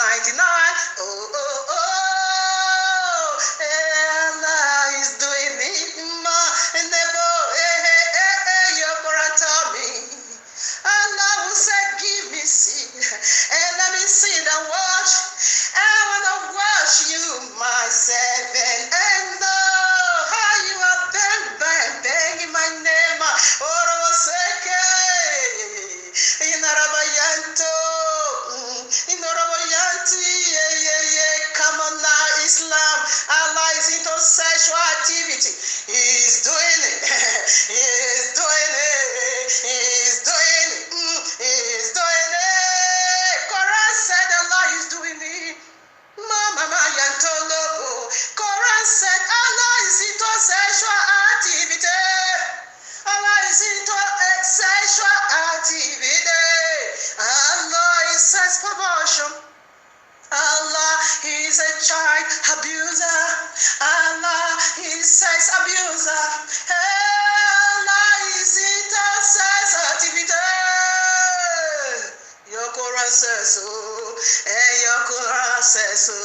99. Oh, oh, oh. Allah is doing it. And never, you're gonna tell me. Allah will say, give me seed. And let me see the watch. I wanna watch you, myself. And how you are banging my name. Oroseke. Inarabayanto. Inarabayanti. Come on now, Islam. Allah is into sexual activity. He's doing it. He's doing it. He's doing it. He's doing it. Quran said Allah is doing it. Mama Yantolo. Quran said Allah is into sexual activity. Allah is into sexual activity. Allah is sex promotion. Allah is a child abuser. Allah is sex abuser. Allah is into sex activity. Your Quran says so, and your Quran says so,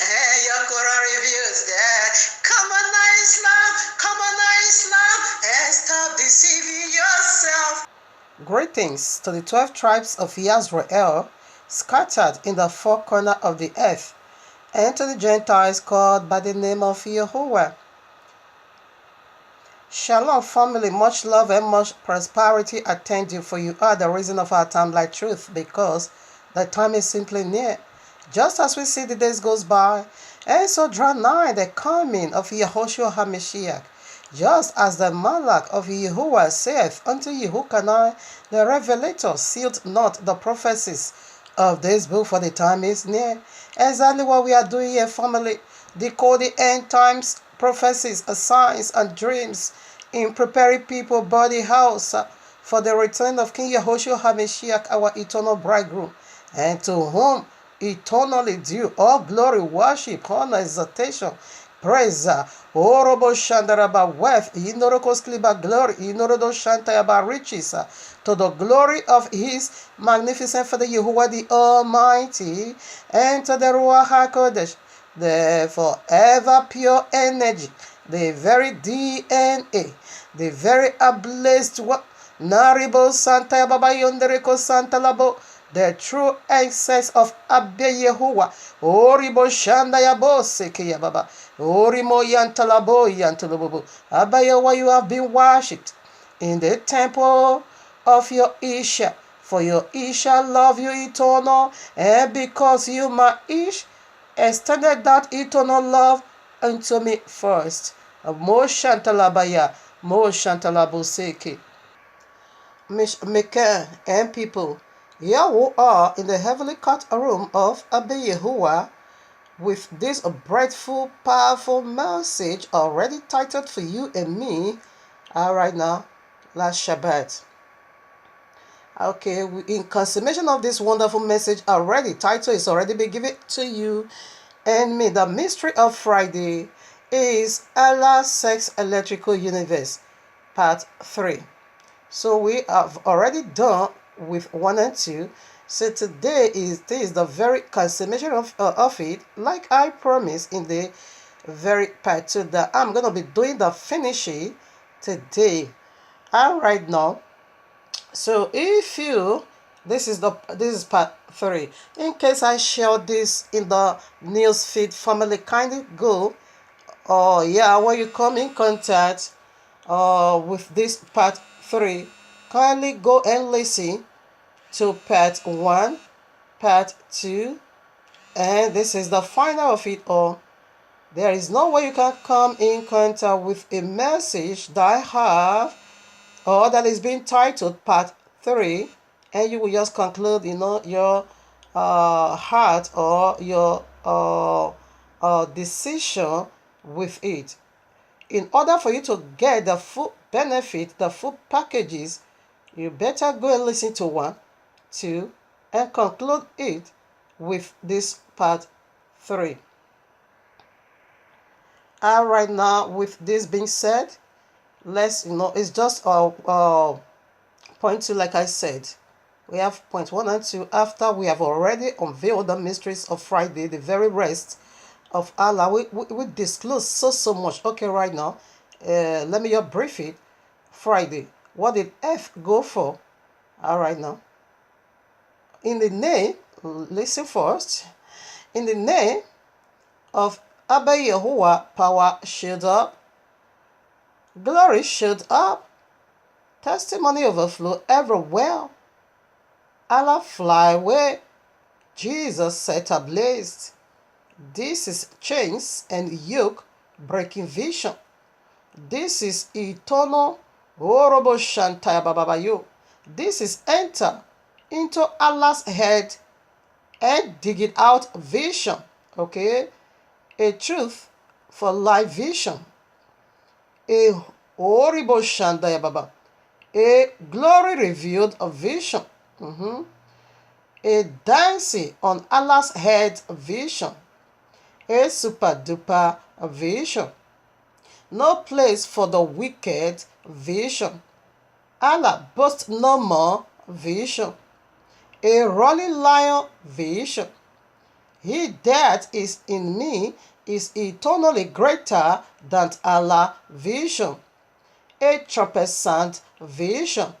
and your Quran reveals that. Come on now, Islam, come on now, Islam, and stop deceiving yourself. Greetings to the 12 tribes of Yisrael, scattered in the four corners of the earth, and to the Gentiles called by the name of Yahuwah. Shalom, family. Much love and much prosperity attend you, for you are the reason of our time like truth, because the time is simply near. Just as we see the days goes by, and so draw nigh the coming of Yahushua HaMashiach, just as the Malach of Yahuwah saith unto Yehukanai, the Revelator, sealed not the prophecies of this book, for the time is near. Exactly what we are doing here, family. Decoding end times prophecies, signs, and dreams in preparing people body house for the return of King Yahushua HaMashiach, our eternal bridegroom, and to whom eternally due all glory, worship, honor, exaltation, praise, orobo shandaraba wealth, inorokosliba glory, inorodo shantayaba riches, to the glory of his magnificent Father Yahuwah the Almighty, and to the Ruach HaKodesh, the forever pure energy, the very DNA, the very ablaze Naribo Santa Baba Yondereko Santa Labo, the true essence of Abba Yahuwah, Oribo Shanda Yabo Seke Baba, Orimo Yantalabo Yantalobo, Abba Yahuwah, you have been worshipped in the temple of your Isha, for your Isha love you eternal, and because you my Ish extended that eternal love unto me first. Mo Shantalabaya, Mo Shantalaboseke. Mecca and people, here we are in the heavenly courtroom of Abba Yahuwah with this breathful, powerful message already titled for you and me right now, last Shabbat. Okay, in consummation of this wonderful message already, title is already been given to you and me. The mystery of Friday is Allah's Sex Electrical Universe, part 3. So we have already done with 1 and 2. So today is the very consummation of it, like I promised in the very part 2 that I'm gonna be doing the finishing today. All right now. So if you this is part 3. In case I share this in the news feed, family, kindly go. When you come in contact with this part 3, kindly go and listen to part 1, part 2, and this is the final of it all. There is no way you can come in contact with a message that I have or that is being titled part 3, and you will just conclude, your heart or your decision with it. In order for you to get the full benefit, the full packages, you better go and listen to 1, 2, and conclude it with this part 3. All right, now with this being said, let's it's just point to, like I said, We have point 1 and 2. After we have already unveiled the mysteries of Friday, the very rest of Allah, we disclose so much. Okay, right now, let me just brief it. Friday. What did F go for? All right now. In the name, listen first. In the name of Abba Yahuwah, power showed up, glory showed up, testimony overflow everywhere. Allah fly away, Jesus set ablaze. This is chains and yoke breaking vision. This is eternal Orobo Shantaya Bababayo. This is enter into Allah's head and dig it out vision. Okay? A truth for life vision. A Orobo Shantaya Baba. A glory revealed vision. A dancing on Allah's head vision. A super duper vision. No place for the wicked vision. Allah boasts no more vision. A rolling lion vision. He that is in me is eternally greater than Allah vision. A trumpet sound vision.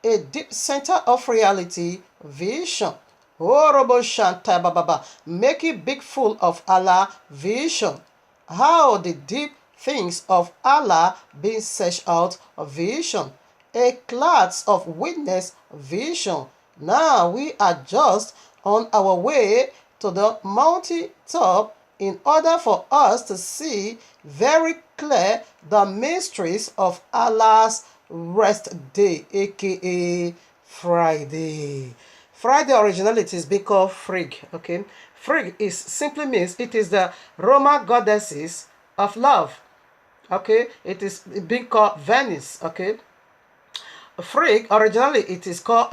A deep center of reality vision. Horrible Shanta Baba. Make it big full of Allah vision. How the deep things of Allah being searched out vision. A clouds of witness vision. Now we are just on our way to the mountain top in order for us to see very clear the mysteries of Allah's rest day, aka Friday. Friday originally it is being called Frigg. Okay, Frigg is simply means it is the Roman goddesses of love. Okay, it is being called Venice. Okay, Frigg originally it is called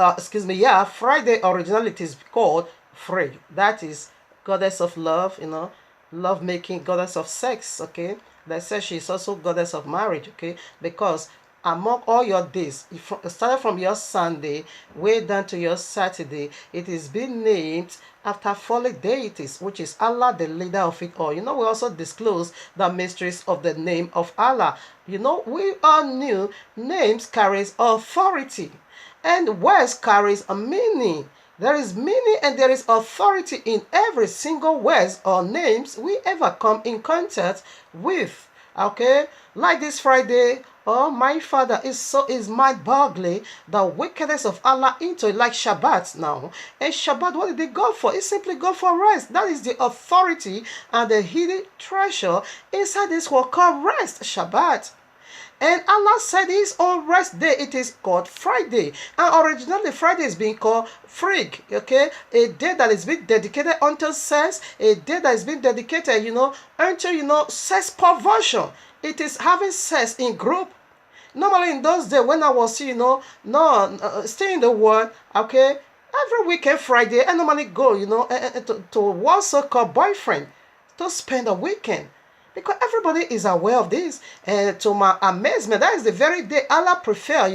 Friday originally it is called Frigg. That is goddess of love, love making, goddess of sex. Okay, they say she is also goddess of marriage. Okay, because among all your days, started from your Sunday way down to your Saturday, it is being named after fallen deities, which is Allah, the leader of it all. We also disclose the mysteries of the name of Allah. We all knew names carries authority, and words carries a meaning. There is meaning and there is authority in every single words or names we ever come in contact with. Okay, like this Friday, oh my Father, is mind-boggling the wickedness of Allah into it, like Shabbat now. And Shabbat, what did they go for? It simply go for rest. That is the authority and the hidden treasure inside this word called rest, Shabbat. And Allah said his own rest day, it is called Friday. And originally Friday is being called Frigg, okay? A day that is being dedicated unto sex, a day that is being dedicated, unto, sex perversion. It is having sex in group. Normally in those days when I was, staying in the world, okay, every weekend Friday, I normally go, to one so-called boyfriend to spend a weekend. Because everybody is aware of this. And to my amazement, that is the very day Allah prefer,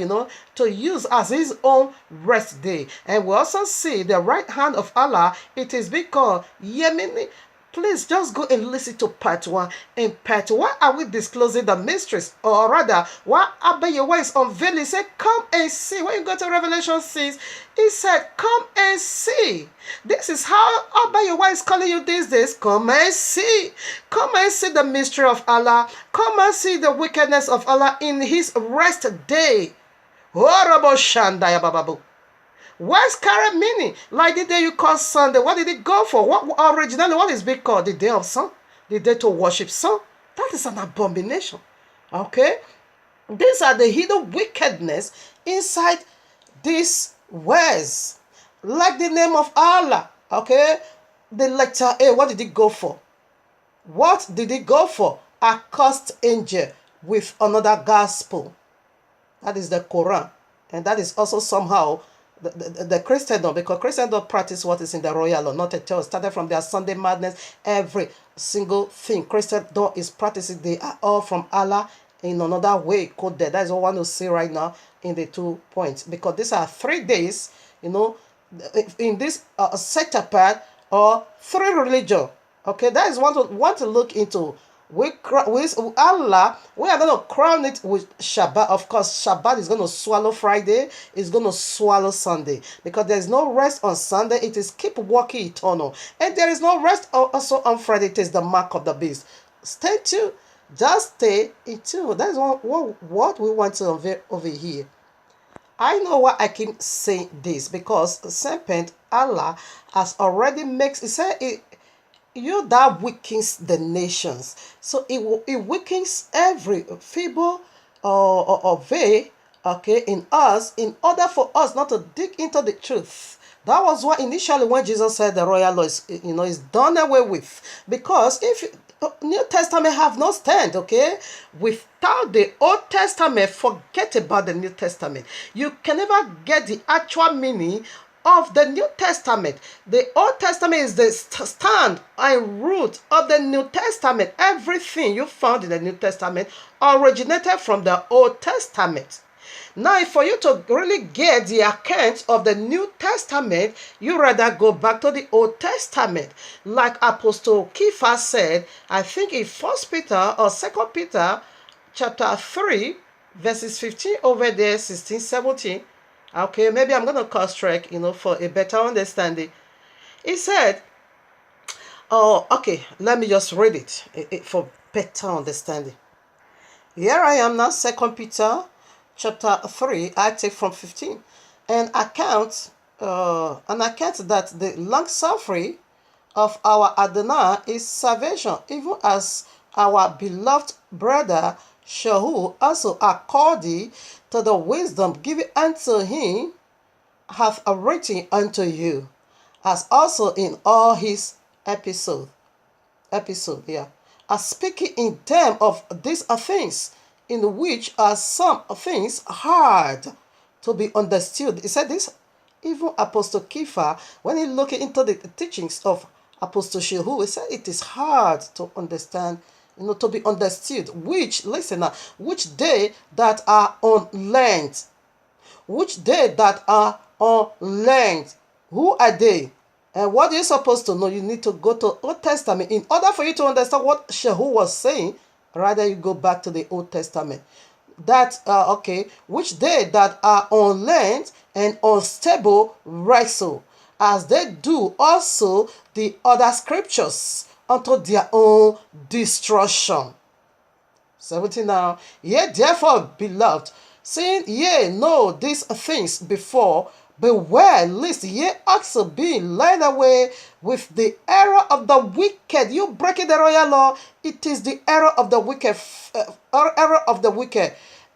to use as his own rest day. And we also see the right hand of Allah, it is being called Yemeni. Please just go and listen to part 1. In part 1, are we disclosing the mysteries? Or rather, what Abba Yahuwah is unveiling, he said, come and see. When you go to Revelation 6, he said, come and see. This is how Abba Yahuwah is calling you these days. Come and see. Come and see the mystery of Allah. Come and see the wickedness of Allah in his rest day. Horrible Shandaya Bababu. Words carry meaning. Like the day you call Sunday, what did it go for? Originally, what is being called? The day of sun? The day to worship sun? That is an abomination. Okay? These are the hidden wickedness inside these words. Like the name of Allah. Okay? The letter A, what did it go for? What did it go for? A cursed angel with another gospel. That is the Quran. And that is also somehow the Christendom, because Christendom practice what is in the royal law, not a church. Started from their Sunday madness, every single thing Christendom is practicing, they are all from Allah in another way coded. That is what I want to say right now in the 2 points, because these are 3 days you know, in this set apart or three religion. Okay, that is what we want to look into. With Allah, we are going to crown it with Shabbat. Of course, Shabbat is going to swallow Friday, it's going to swallow Sunday, because there is no rest on Sunday. It is keep walking eternal, and there is no rest also on Friday. It is the mark of the beast. Stay tuned, just stay in tune. That is what we want to unveil over here. I know why I keep saying this, because the serpent Allah has already makes it said it, you that weakens the nations. So it weakens every feeble or veil, okay, in us, in order for us not to dig into the truth. That was why initially when Jesus said the royal law is, is done away with, because if New Testament have no stand, okay, without the Old Testament, forget about the New Testament. You can never get the actual meaning of the New Testament. The Old Testament is the stand and root of the New Testament. Everything you found in the New Testament originated from the Old Testament. Now, for you to really get the account of the New Testament, you rather go back to the Old Testament. Like Apostle Kepha said, I think in 1 Peter or 2 Peter chapter 3, verses 15 over there, 16, 17. Okay, maybe I'm going to cross track, for a better understanding. He said, oh, okay, let me just read it for better understanding. Here I am now, 2 Peter chapter 3, I take from 15. An account that the long suffering of our Adonai is salvation, even as our beloved brother Shaul also according to the wisdom given unto him hath written unto you, as also in all his episode, as speaking in them of these things, in which are some things hard to be understood. He said this, even Apostle Kepha, when he looked into the teachings of Apostle Shaul, he said it is hard to understand, to be understood, which, listen now, which they that are unlearned, who are they? And what you're supposed to know, you need to go to Old Testament. In order for you to understand what Shaul was saying, rather you go back to the Old Testament. Which they that are unlearned and unstable wrestle, as they do also the other scriptures, unto their own destruction. 17 now. Ye therefore, beloved, seeing ye know these things before, beware lest ye also be led away with the error of the wicked. You breaking the royal law, it is the error of the wicked,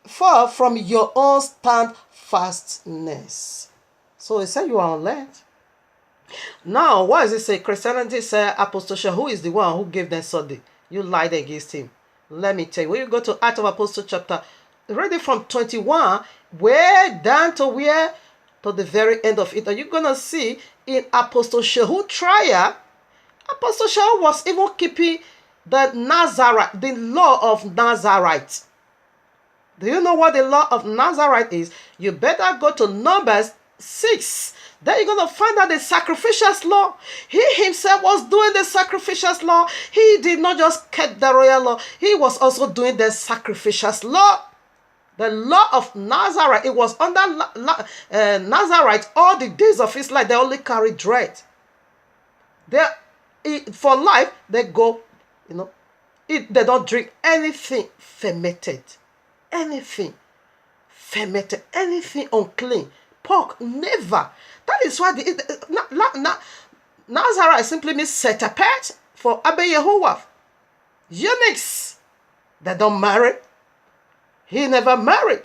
far from your own standfastness. So he said you are unlearned. Now, why does it say Christianity say Apostle Shaul is the one who gave them Sunday? You lied against him. Let me tell you, when you go to Acts of Apostles chapter, read it from 21, way down to where? To the very end of it. And you're going to see in Apostle Shaul trial, Apostle Shaul was even keeping the law of Nazarite. Do you know what the law of Nazarite is? You better go to Numbers 6. Then you're going to find out the sacrificial law. He himself was doing the sacrificial law. He did not just keep the royal law. He was also doing the sacrificial law. The law of Nazareth, it was under Nazarite all the days of his life. They only carried dread. For life, they go, they don't drink anything fermented. Anything unclean. Pork, never. That is why Nazareth simply means set apart for Abba Yehovah. Eunuchs that don't marry. He never married.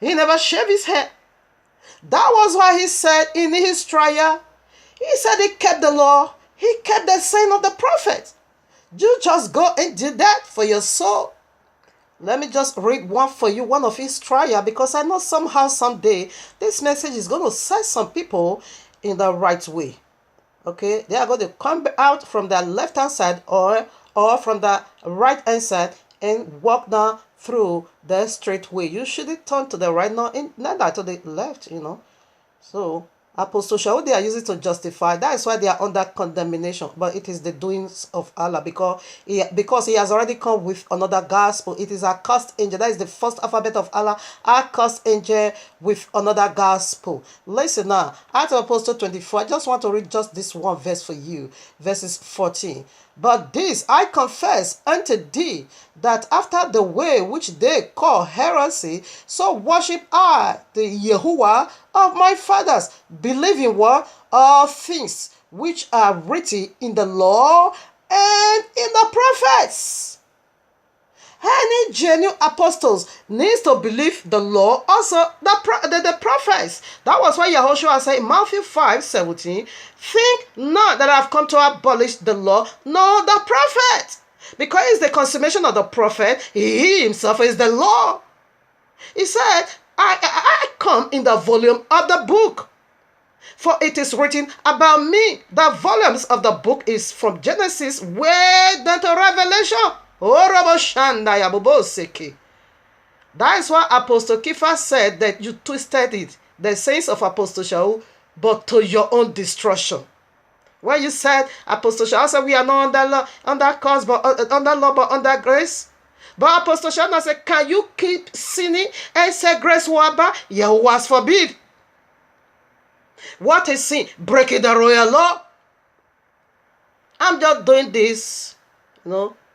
He never shaved his hair. That was why he said in his trial, he said he kept the law. He kept the saying of the prophet. You just go and do that for your soul. Let me just read one for you, one of his trial, because I know somehow, someday, this message is going to set some people in the right way. Okay? They are going to come out from the left-hand side or from the right-hand side and walk down through the straight way. You shouldn't turn to the right, not to the left, So Apostle Shaul, they are using to justify. That is why they are under condemnation. But it is the doings of Allah, because he has already come with another gospel. It is a cursed angel. That is the first alphabet of Allah. A cursed angel with another gospel. Listen now. Acts of Apostle 24. I just want to read just this one verse for you. Verses 14. But this I confess unto thee, that after the way which they call heresy, so worship I the Yahuwah of my fathers, believing what? All things which are written in the law and in the prophets. Any genuine apostles needs to believe the law, also the prophets. That was why Yahushua said in Matthew 5:17, think not that I have come to abolish the law, nor the prophet. Because it's the consummation of the prophet, he himself is the law. He said, I come in the volume of the book, for it is written about me. The volumes of the book is from Genesis way down to Revelation. That is why Apostle Kepha said that you twisted it, the sayings of Apostle Shaul, but to your own destruction. When you said, Apostle Shaul said, we are not under law, under curse, but under law, but under grace. But Apostle Shaul said, can you keep sinning and say grace waba? Yahuwah's forbid. What is sin? Breaking the royal law. I'm just doing this,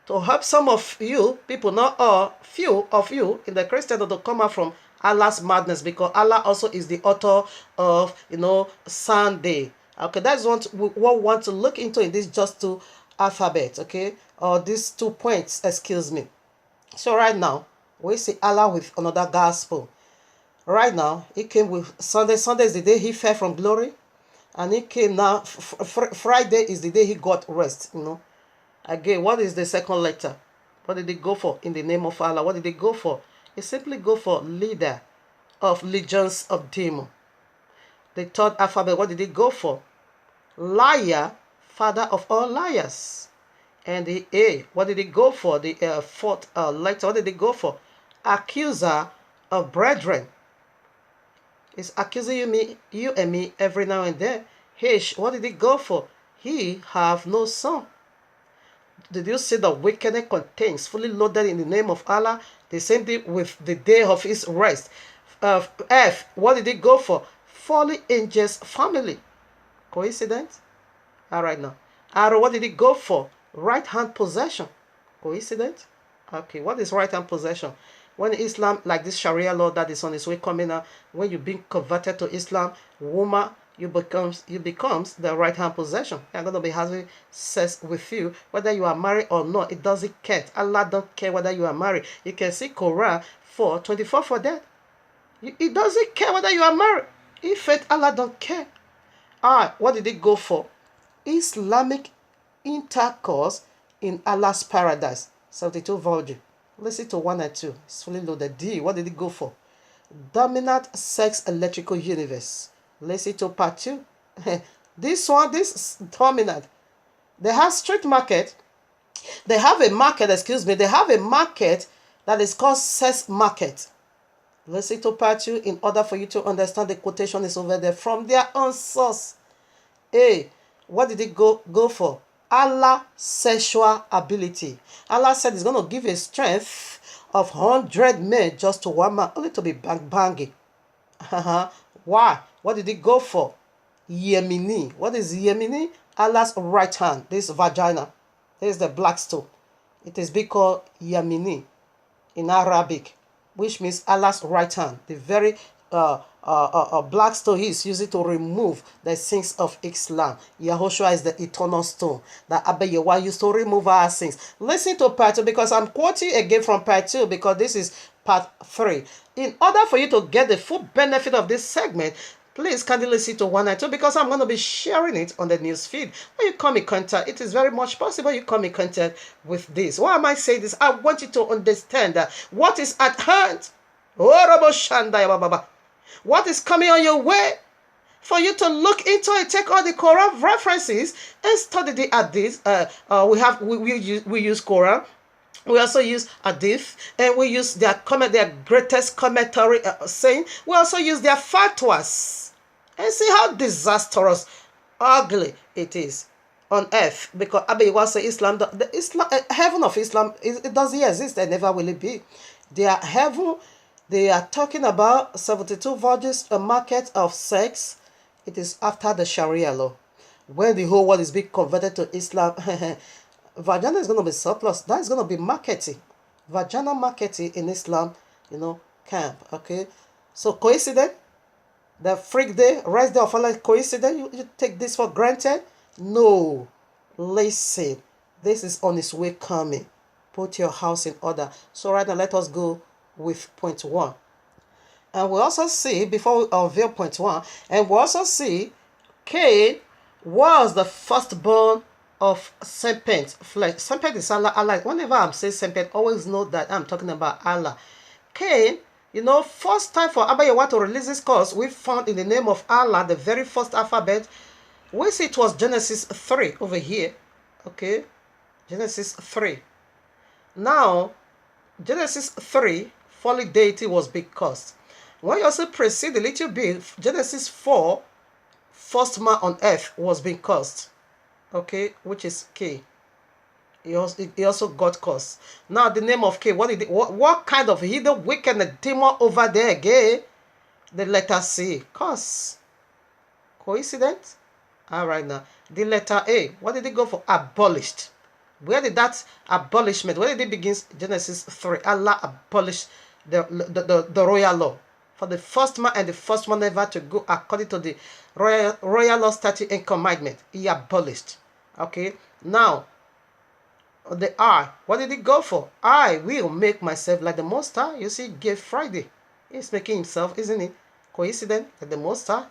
to help some of you people, not all, few of you in the Christian, to come out from Allah's madness, because Allah also is the author of, Sunday. Okay, that's what we want to look into in this just two alphabet, okay, or these 2 points, excuse me. So right now, we see Allah with another gospel. Right now, he came with Sunday. Sunday is the day he fell from glory, and he came now. Friday is the day he got rest, Again, what is the second letter? What did they go for in the name of Allah? What did they go for? They simply go for leader of legions of demons. The third alphabet, what did they go for? Liar, father of all liars. And the A, what did they go for? The fourth letter, what did they go for? Accuser of brethren. It's accusing you and me every now and then. H, what did they go for? He have no son. Did you see the wickedness contains fully loaded in the name of Allah? The same thing with the day of his rest. F, what did it go for? Fallen angels family. Coincidence? All right now. R, what did it go for? Right hand possession. Coincidence? Okay, what is right hand possession? When Islam, like this Sharia law that is on its way coming out, when you've been converted to Islam, woman, you becomes the right hand possession. They're going to be having sex with you, whether you are married or not. It doesn't care. Allah don't care whether you are married. You can see Quran 4:24 for that. It doesn't care whether you are married. In fact, Allah don't care. What did it go for? Islamic intercourse in Allah's paradise. 72 virgin. Listen to 1 and 2. It's fully loaded. D, what did it go for? Dominant sex electrical universe. Listen to part 2. This dominant. They have street market. They have a market, They have a market that is called sex market. Listen to part 2 in order for you to understand the quotation is over there from their own source. A, what did it go for? Allah sexual ability. Allah said he's going to give a strength of 100 men just to one man, only to be banging. Why? What did it go for? Yemini. What is Yemini? Allah's right hand. This vagina. This is the black stone. It is being called Yemini in Arabic, which means Allah's right hand. The very black stone he is using to remove the sins of Islam. Yahushua is the eternal stone that Abba Yahweh used to remove our sins. Listen to part 2 because I'm quoting again from part 2 because this is part 3. In order for you to get the full benefit of this segment, please kindly listen to 1 and 2 because I'm going to be sharing it on the news feed. When you come in contact, it is very much possible you come in contact with this. Why am I saying this? I want you to understand that what is at hand. What is coming on your way for you to look into it, take all the Quran references and study the hadith. We use Quran. We also use hadith, and we use their greatest commentary saying. We also use their fatwas. And see how disastrous, ugly it is on earth. Because Abe was say Islam, the Islam, heaven of Islam, it doesn't exist and never will it be. They are heaven. They are talking about 72 virgins, a market of sex. It is after the Sharia law. When the whole world is being converted to Islam, vagina is going to be surplus. That is going to be marketing. Vagina marketing in Islam, camp. Okay. So coincidence? The freak day, rest day of Allah, coincidence? You take this for granted? No. Listen. This is on its way coming. Put your house in order. So right now, let us go with point 1. And we also see, before we unveil point 1, and we also see Cain was the firstborn of serpent flesh. Serpent is Allah. Allah. Whenever I'm saying serpent, always know that I'm talking about Allah. Cain, first time for Abba Yahweh to release this course, we found in the name of Allah, the very first alphabet. We see it was Genesis 3 over here. Okay. Genesis 3. Now, Genesis 3, fallen deity was being cursed. When you also proceed a little bit, Genesis 4, first man on earth was being cursed. Okay, which is Cain. He also got cursed. Now, the name of Cain, what kind of hidden wicked demon over there again? The letter C, curse. Coincidence? All right, now. The letter A, what did it go for? Abolished. Where did that abolishment, where did it begin? Genesis 3. Allah abolished the royal law. For the first man and the first one ever to go according to the royal law, statute, and commandment. He abolished. Okay. Now, the I. What did it go for? I will make myself like the Most High. You see, Good Friday. He's making himself, isn't it? Coincident like the Most High.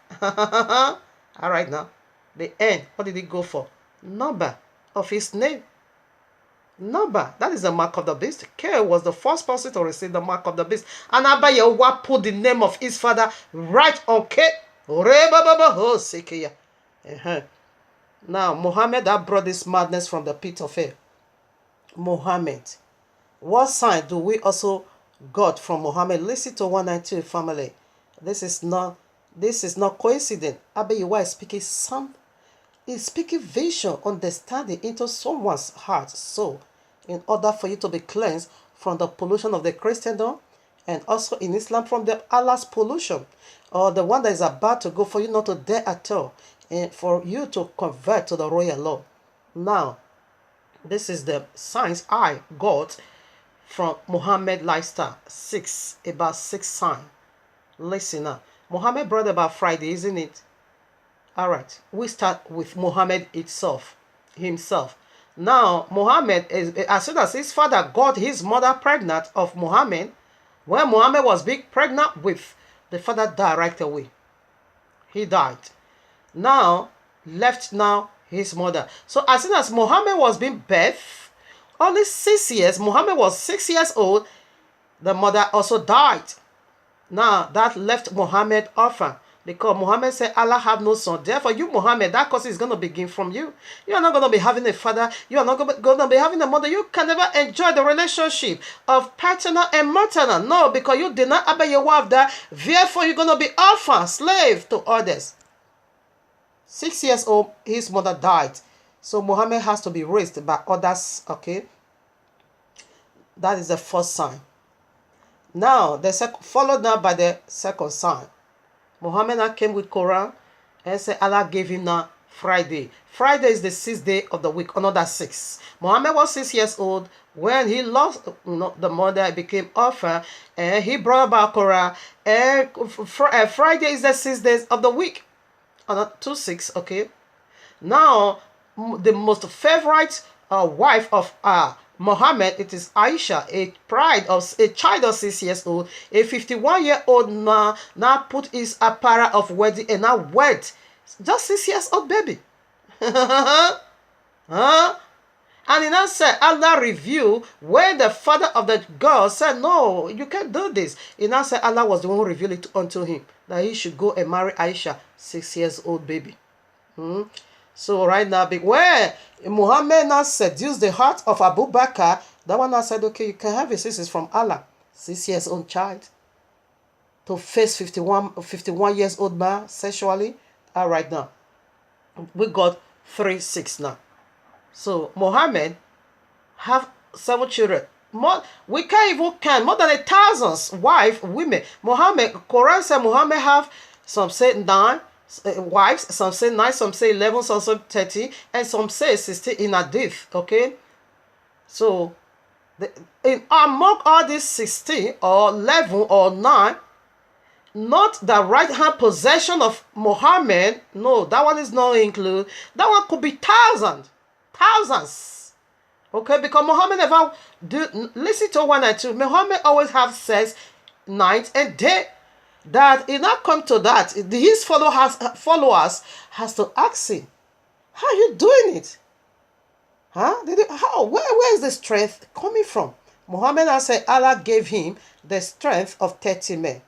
All right, now. The N. What did it go for? Number of his name. Number, that is the mark of the beast. K was the first person to receive the mark of the beast. And Abba Yahweh put the name of his father right on K. Now, Muhammad that brought this madness from the pit of hell. Muhammad. What sign do we also got from Muhammad? Listen to 192 family. This is not coincidence. Abba Yahweh is speaking He's speaking vision, understanding into someone's heart, soul, in order for you to be cleansed from the pollution of the Christendom, and also in Islam from the Allah's pollution, or the one that is about to go, for you not to dare at all, and for you to convert to the royal law. Now, this is the signs I got from Muhammad lifestyle. About 6 signs. Listen up. Muhammad brought about Friday, isn't it? All right, we start with Muhammad himself. Now, Muhammad, as soon as his father got his mother pregnant of Muhammad, when Muhammad was being pregnant with, the father died right away. He died. Now, left his mother. So as soon as Muhammad was being birthed, only 6 years, Muhammad was 6 years old, the mother also died. Now, that left Muhammad orphan. Because Muhammad said, Allah have no son. Therefore, you, Muhammad, that curse is going to begin from you. You are not going to be having a father. You are not going to be having a mother. You can never enjoy the relationship of paternal and maternal. No, because you did not obey your wife that. Therefore, you're going to be orphan, slave to others. 6 years old, his mother died. So Muhammad has to be raised by others. Okay. That is the first sign. Now, followed now by the second sign. Muhammad came with Quran and said Allah gave him now Friday. Friday is the 6th day of the week, another 6. Muhammad was 6 years old when he lost the mother, became orphan, and he brought about Quran. And Friday is the 6th day of the week. 2-6, okay. Now, the most favorite wife of Muhammad, it is Aisha, a child of 6 years old, a 51-year-old now put his apparel of wedding and now wed just 6 years old baby. And he now said, Allah revealed when the father of the girl said, no, you can't do this. He now said Allah was the one who revealed it unto him, that he should go and marry Aisha, 6 years old baby. So right now, when Muhammad now seduced the heart of Abu Bakr, that one now said, okay, you can have it. This is from Allah. 6 years old child. to face 51 years old man sexually. All right, now we got 3-6 now. So Muhammad have 7 children. More, we can't even count more than 1,000 wife women. Muhammad, Quran said Muhammad have, some say 9 wives, some say 9, some say 11, some say 30, and some say 16 in hadith. Okay, so among all these 16 or 11 or 9, not the right hand possession of Muhammad. No, that one is not included. That one could be thousands. Okay, because Muhammad never do. Listen to 1 and 2. Muhammad always have sex night and day. That it not come to that. His followers has to ask him, how you doing it? Huh? Where is the strength coming from? Muhammad has said Allah gave him the strength of 30 men.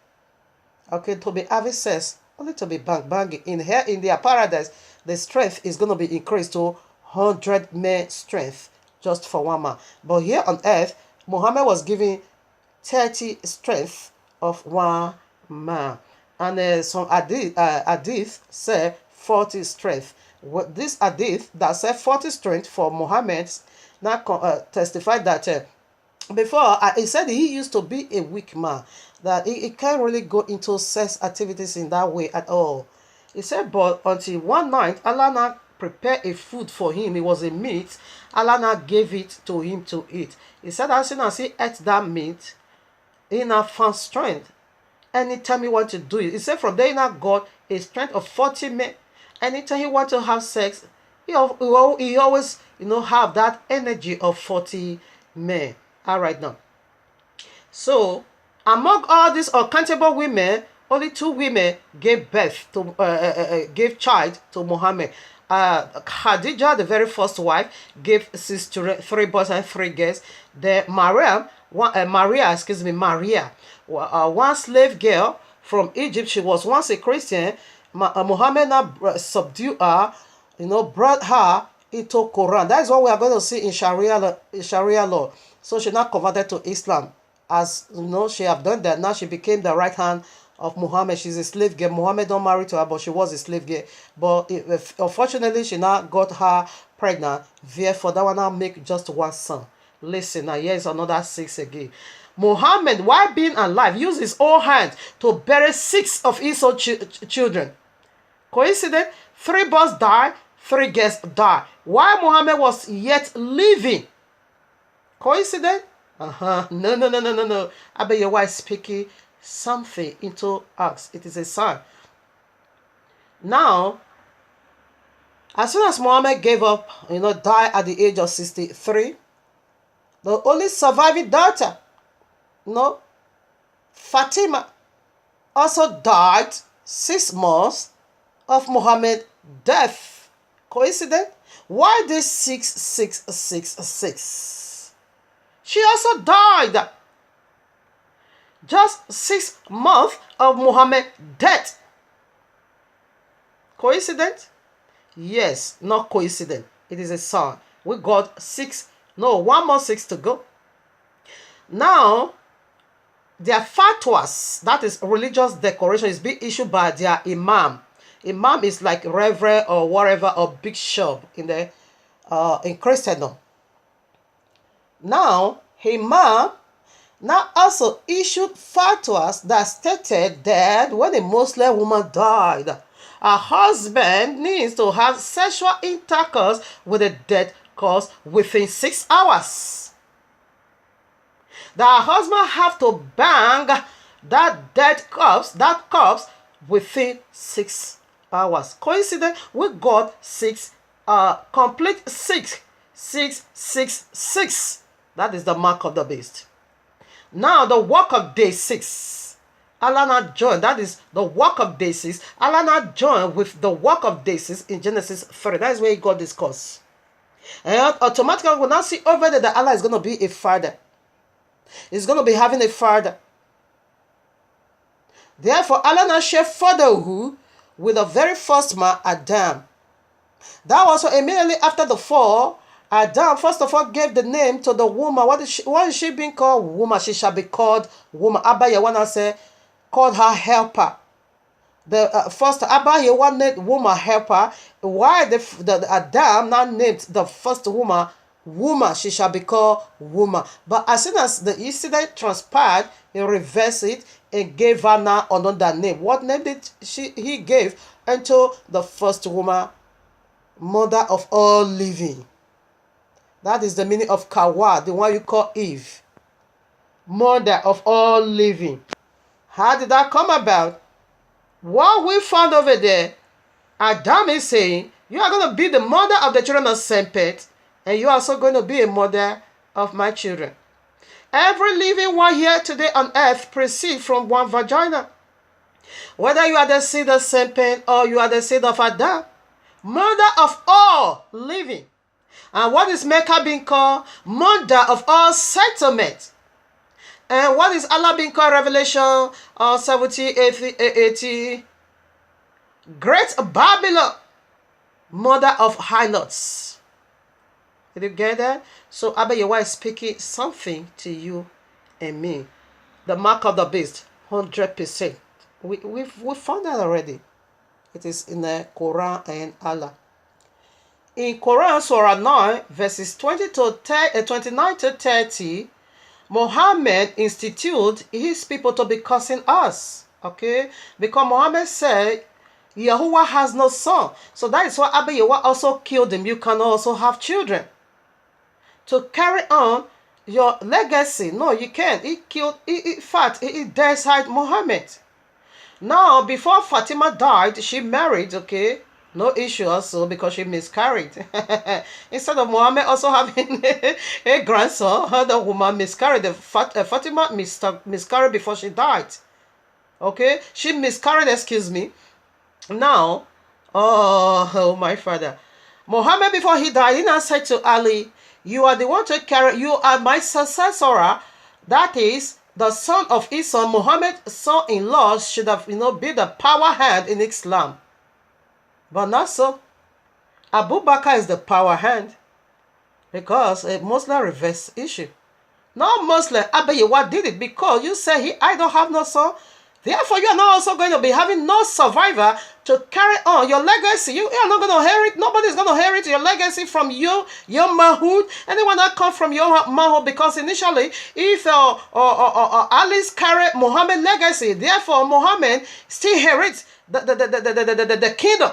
Okay, to be having sex, only to be banging. In their paradise, the strength is going to be increased to 100 men strength just for one man. But here on earth, Muhammad was given 30 strength of one man. And some hadith say 40 strength. This hadith that said 40 strength for Muhammad now testified that before, he said he used to be a weak man, that he can't really go into sex activities in that way at all. He said, but until one night, Allah now prepared a food for him. It was a meat. Allah now gave it to him to eat. He said, as soon as he ate that meat, he now found strength. Anytime he wanted to do it, he said, from there he now got a strength of 40 men. Anytime he wanted to have sex, he always, have that energy of 40 men. All right, now. So, among all these uncountable women, only 2 women gave birth to, gave child to Muhammad. Khadija, the very first wife, gave 6 children, 3 boys and 3 girls. Then Maria, one slave girl from Egypt. She was once a Christian. Muhammad now subdued her, brought her into Quran. That is what we are going to see in Sharia law. So she now converted to Islam. As she have done that. Now she became the right hand of Muhammad. She's a slave girl. Muhammad don't marry to her, but she was a slave girl. But unfortunately, she now got her pregnant. Therefore, that one now make just 1 son. Listen, now here is another 6 again. Muhammad, while being alive, used his own hand to bury 6 of his own children. Coincidence? 3 boys died, 3 girls died, while Muhammad was yet living. Coincidence? No. I bet your wife speaking something into us. It is a sign. Now, as soon as Muhammad gave up, died at the age of 63, the only surviving daughter, Fatima, also died 6 months of Muhammad's death. Coincidence? Why this 666? She also died just 6 months of Muhammad's death. Coincidence? Yes, not coincidence. It is a sign. We got 1 more 6 to go. Now, their fatwas, that is religious decoration, is being issued by their imam. Imam is like reverend or whatever, or bishop in Christendom. Now, imam now also issued fatwas that stated that when a Muslim woman died, her husband needs to have sexual intercourse with the dead corpse within 6 hours. The husband have to bang that dead corpse, within 6 hours. Coincidence? We got 6, complete 6. That is the mark of the beast. Now the work of day 6, Allah now joined. That is the work of day 6. Allah now joined with the work of day 6 in Genesis 3. That is where he got this curse. And automatically we now see over there that Allah is going to be a father. He's going to be having a father. Therefore, Allah now shared fatherhood with the very first man, Adam. That was immediately after the fall. Adam, first of all, gave the name to the woman. What is she being called? Woman. She shall be called woman. Abba Yawana said, called her helper. The first Abba Yewa named woman helper. Why the Adam now named the first woman woman? She shall be called woman. But as soon as the incident transpired, he reversed it and gave her now another name. What name did he gave unto the first woman? Mother of all living. That is the meaning of Kawa, the one you call Eve. Mother of all living. How did that come about? What we found over there, Adam is saying, you are going to be the mother of the children of Sempet, and you are also going to be a mother of my children. Every living one here today on earth proceeds from one vagina. Whether you are the seed of Sempet or you are the seed of Adam, mother of all living. And what is Mecca being called? Mother of all settlement. And what is Allah being called? Revelation 70, 80. Great Babylon, mother of harlots. Did you get that? So Abba Yewa is speaking something to you and me. The mark of the beast, 100%. We found that already. It is in the Quran and Allah. In Quran Surah 9, verses 29 to 30, Muhammad instituted his people to be cursing us. Okay? Because Muhammad said, Yahuwah has no son. So that is why Abba Yewa also killed him. You can also have children. To carry on your legacy. No, you can't. He deicide Muhammad. Now, before Fatima died, she married, okay? No issue also because she miscarried. Instead of Muhammad also having a grandson, the woman miscarried. Fatima miscarried before she died. Okay? She miscarried, excuse me. Now, oh my father. Muhammad, before he died, he now said to Ali, you are the one to carry, you are my successor. That is, the son of his son, Muhammad's son-in-law, should have, be the power hand in Islam. But not so. Abu Bakr is the power hand because a Muslim reverse issue. No Muslim, Abba Yewa did it because you say I don't have no son. Therefore, you are not also going to be having no survivor to carry on your legacy. You are not going to inherit. Nobody is going to inherit your legacy from you, your manhood. Anyone that comes from your manhood, because initially, if Ali's carry Muhammad legacy, therefore Muhammad still inherits the kingdom.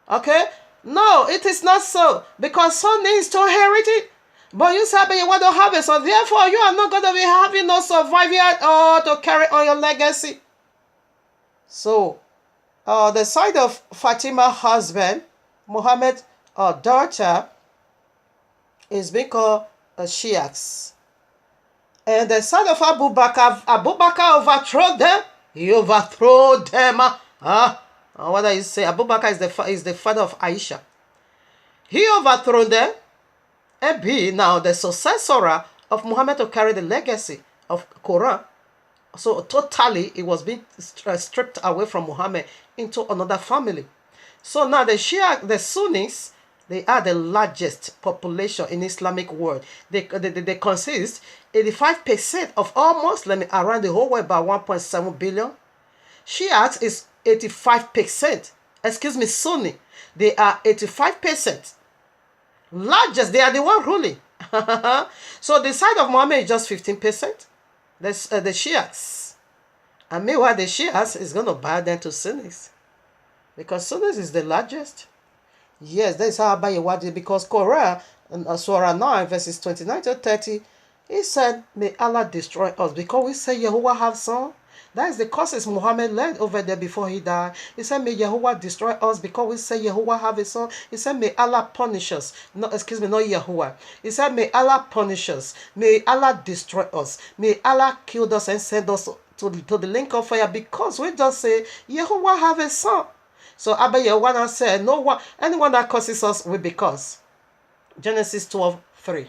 Okay? No, it is not so. Because son needs to inherit it. But you say, but you want to have it. So therefore, you are not going to be having no survivor or to carry on your legacy. So, the side of Fatima husband, Muhammad's daughter, is being called Shiaks. And the side of Abu Bakr overthrew them. He overthrew them. What do you say? Abu Bakr is the father of Aisha. He overthrew them. And be now the successor of Muhammad to carry the legacy of Quran. So totally it was being stripped away from Muhammad into another family. So now the Shia, the Sunnis, they are the largest population in Islamic world. They consist 85% of all Muslims around the whole world, about 1.7 billion. Shiites is 85%. Excuse me, Sunni. They are 85%. Largest, they are the one ruling. So the side of Muhammad is just 15%. The Shiites. And meanwhile, the Shiites is going to bow down to Sunnis. Because Sunnis is the largest. Yes, that is how Abba Yewa did. Because Quran, Surah 9, verses 29 to 30, he said, may Allah destroy us. Because we say Yahuwah have son. That is the causes Muhammad led over there before he died. He said, may Yahuwah destroy us because we say Yahuwah have a son. He said, may Allah punish us. No, excuse me, not Yahuwah. He said, may Allah punish us. May Allah destroy us. May Allah kill us and send us to the link of fire because we just say Yahuwah have a son. So Abba Yewa said, no one, anyone that curses us will be cursed. Genesis 12:3.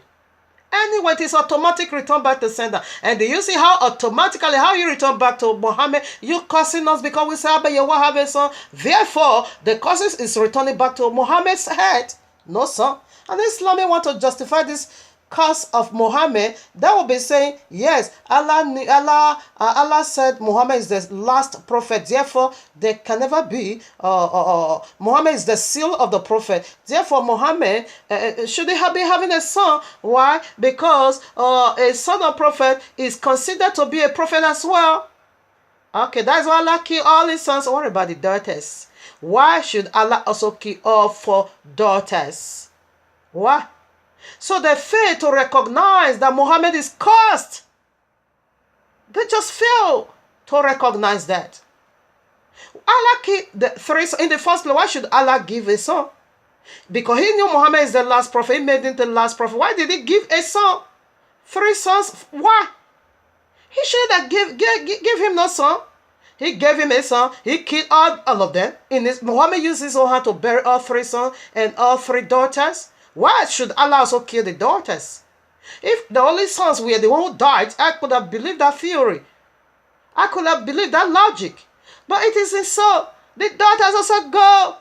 Anyway, it is automatic return back to sender. And do you see how you return back to Muhammad? You cursing us because we say Abba Yewa have a son. Therefore, the curses is returning back to Muhammad's head. No son. And Islam want to justify this curse of Muhammad, that will be saying, yes, Allah said Muhammad is the last prophet. Therefore, there can never be, Muhammad is the seal of the prophet. Therefore, Muhammad, should he be having a son? Why? Because a son of prophet is considered to be a prophet as well. Okay, that's why Allah kill all his sons. What about the daughters? Why should Allah also kill all 4 daughters? Why? So they fail to recognize that Muhammad is cursed. They just fail to recognize that. Allah killed the 3 sons. In the first place, why should Allah give a son? Because he knew Muhammad is the last prophet. He made him the last prophet. Why did he give a son? 3 sons. Why? He should have give him no son. He gave him a son. He killed all of them. Muhammad used his own hand to bury all 3 sons and all 3 daughters. Why should Allah also kill the daughters? If the only sons were the one who died, I could have believed that theory. I could have believed that logic. But it isn't so. The daughters also go.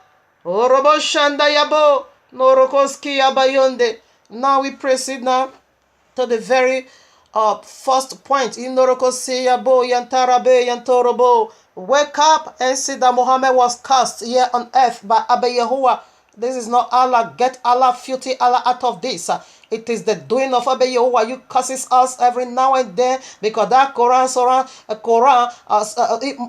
Now we proceed now to the very first point. Wake up and see that Muhammad was cast here on earth by Abba Yahuwah. This is not Allah. Get Allah, filthy Allah, out of this. It is the doing of Abba Yahuwah. You curses us every now and then because that Quran,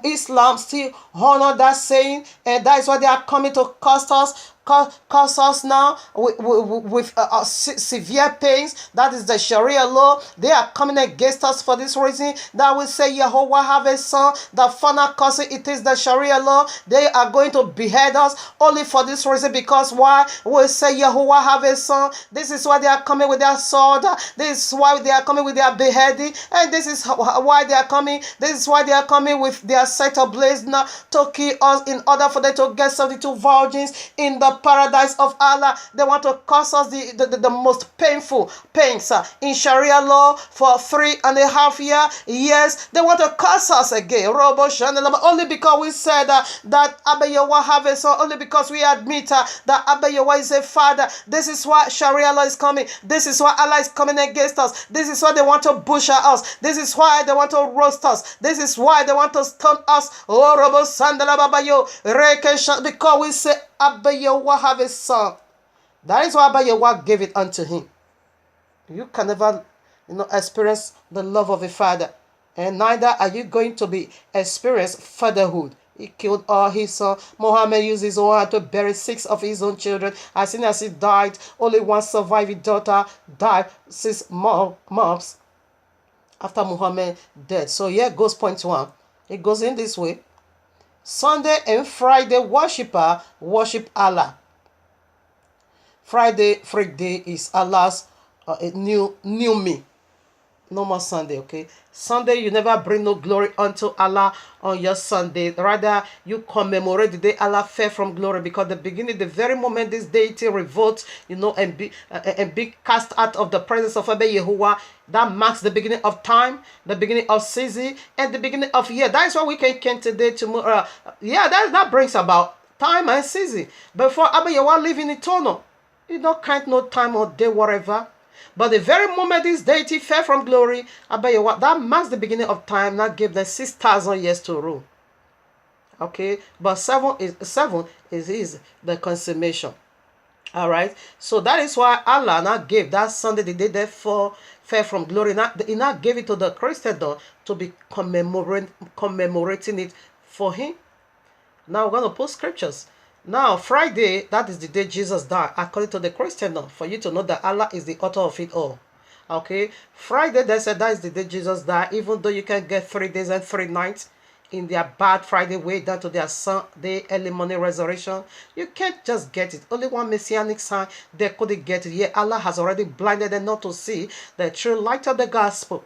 Islam still honor that saying, and that is why they are coming to curse us. Curse us now with severe pains. That is the Sharia law. They are coming against us for this reason. That will say Yehovah have a son. The final curse, it is the Sharia law. They are going to behead us only for this reason. Because why? We say Yehovah have a son. This is why they are coming with their sword. This is why they are coming with their beheading. And this is why they are coming. This is why they are coming with their set of blaze now to kill us in order for them to get 72 virgins in the paradise of Allah. They want to cause us the most painful pains in Sharia law for 3.5 years. They want to curse us again. Only because we said that Abba Yahuwah have a son. Only because we admit that Abba Yahuwah is a father. This is why Sharia law is coming. This is why Allah is coming against us. This is why they want to butcher us. This is why they want to roast us. This is why they want to stone us. Because we say Abba Yahuwah have a son. That is why Abba Yahuwah gave it unto him. You can never, experience the love of a father. And neither are you going to be experience fatherhood. He killed all his sons. Muhammad used his own hand to bury 6 of his own children. As soon as he died, only one surviving daughter died 6 months after Muhammad died. So here goes point 1. It goes in this way. Sunday and Friday worshipper worship Allah. Friday is Allah's new me. No more Sunday, okay? Sunday, you never bring no glory unto Allah on your Sunday. Rather, you commemorate the day Allah fell from glory, because the very moment this deity revolts, and be cast out of the presence of Abba Yahuwah, that marks the beginning of time, the beginning of season, and the beginning of year. That is why we can count today, tomorrow. That brings about time and season. Before Abba Yahuwah live in eternal, you don't count no time or day, whatever. But the very moment this deity fell from glory, Abba Yahuwah, that marks the beginning of time. That gave them 6,000 years to rule. Okay, but 7 is the consummation. All right, so that is why Allah now gave that Sunday, the day that fell from glory. He now gave it to the Christendom to be commemorating it for him. Now we're going to post scriptures. Now, Friday, that is the day Jesus died, according to the Christendom, for you to know that Allah is the author of it all. Okay? Friday, they said that is the day Jesus died, even though you can get 3 days and 3 nights in their bad Friday way down to their Sunday early morning resurrection. You can't just get it. Only one messianic sign they couldn't get it. Yet Allah has already blinded them not to see the true light of the gospel.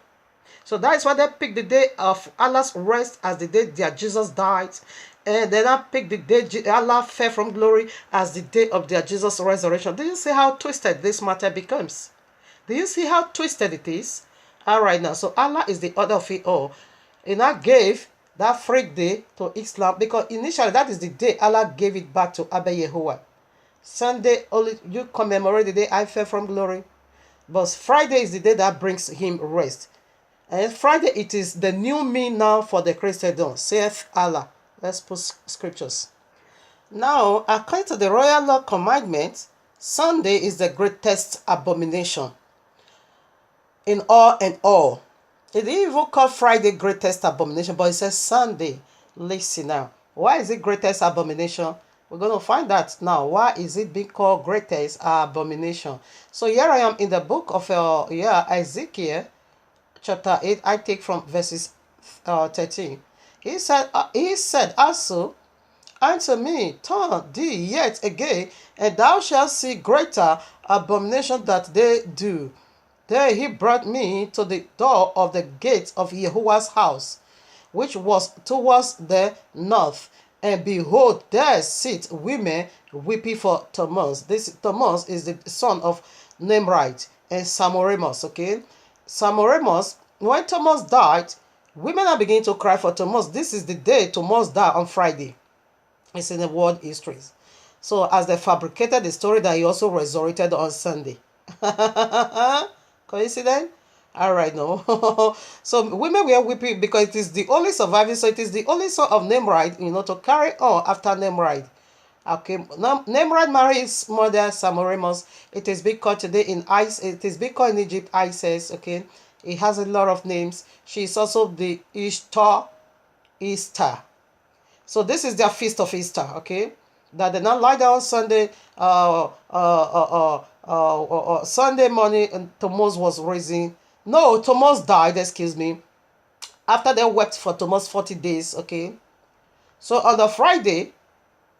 So that is why they picked the day of Allah's rest as the day that Jesus died. And then I picked the day Allah fell from glory as the day of their Jesus resurrection. Do you see how twisted this matter becomes? Do you see how twisted it is? All right now, so Allah is the author of it all. And I gave that freak day to Islam because initially that is the day Allah gave it back to Abba Yahuwah. Sunday, only you commemorate the day I fell from glory. But Friday is the day that brings him rest. And Friday, it is the new me now for the Christendom, saith Allah. Let's put scriptures. Now, according to the royal law commandment, Sunday is the greatest abomination in all and all. It didn't even call Friday greatest abomination, but it says Sunday. Listen now. Why is it greatest abomination? We're going to find that now. Why is it being called greatest abomination? So here I am in the book of Ezekiel, chapter 8. I take from verses 13. He said also unto me, turn thee yet again, and thou shalt see greater abomination that they do. There he brought me to the door of the gate of Jehovah's house, which was towards the north. And behold, there sit women weeping for Tammuz. This Tammuz is the son of Nimrod and Semiramis. Okay, Semiramis. When Tammuz died, women are beginning to cry for Tammuz. This is the day Tammuz died on Friday. It's in the world histories. So as they fabricated the story that he also resurrected on Sunday. Coincidence? All right, no. So women were weeping because it is the only surviving. So it is the only son of Nimrod, to carry on after Nimrod. Okay, Nimrod married his mother Semiramis. It is being called today in It is being called in Egypt Isis. Okay, it has a lot of names. She is also the Easter. So this is their feast of Easter. Okay, that they not lie down Sunday. Sunday morning, and Tammuz was raising. No, Tammuz died, excuse me, after they wept for Tammuz 40 days, okay? So on the Friday,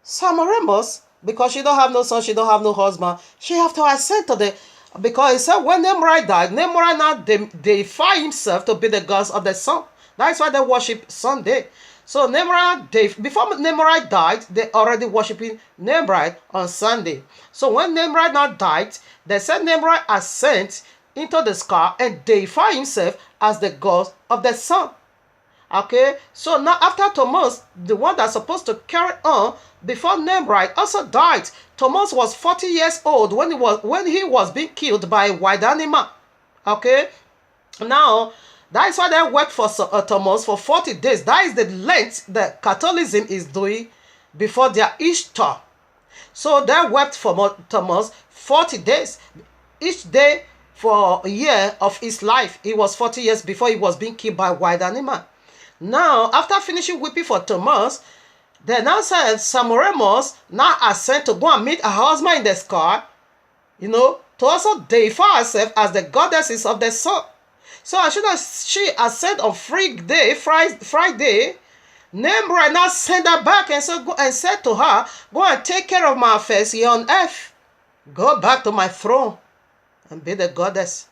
Semiramis, because she don't have no son, she don't have no husband, she have to ascend to the, because it said when Nimrod died, Nimrod now deify himself to be the gods of the sun. That's why they worship Sunday. So before Nimrod died, they already worshiping Nimrod on Sunday. So when Nimrod now died, they said Nimrod ascend into the sky and deify himself as the god of the sun. Okay, so now after Tammuz, the one that's supposed to carry on before Nimrod also died. Tammuz was 40 years old when he was being killed by a wild animal. Okay, now that is why they wept for Tammuz for 40 days. That is the length that Catholicism is doing before their Easter. So they wept for Tammuz 40 days. Each day for a year of his life. He was 40 years before he was being killed by a wild animal. Now, after finishing weeping for Tammuz, then now said Semiramis now ascend to go and meet her husband in the sky, to also deify herself as the goddesses of the sun. So as soon as she ascend on Friday, Nimrod now sent her back and said to her, go and take care of my affairs here on earth. Go back to my throne and be the goddess.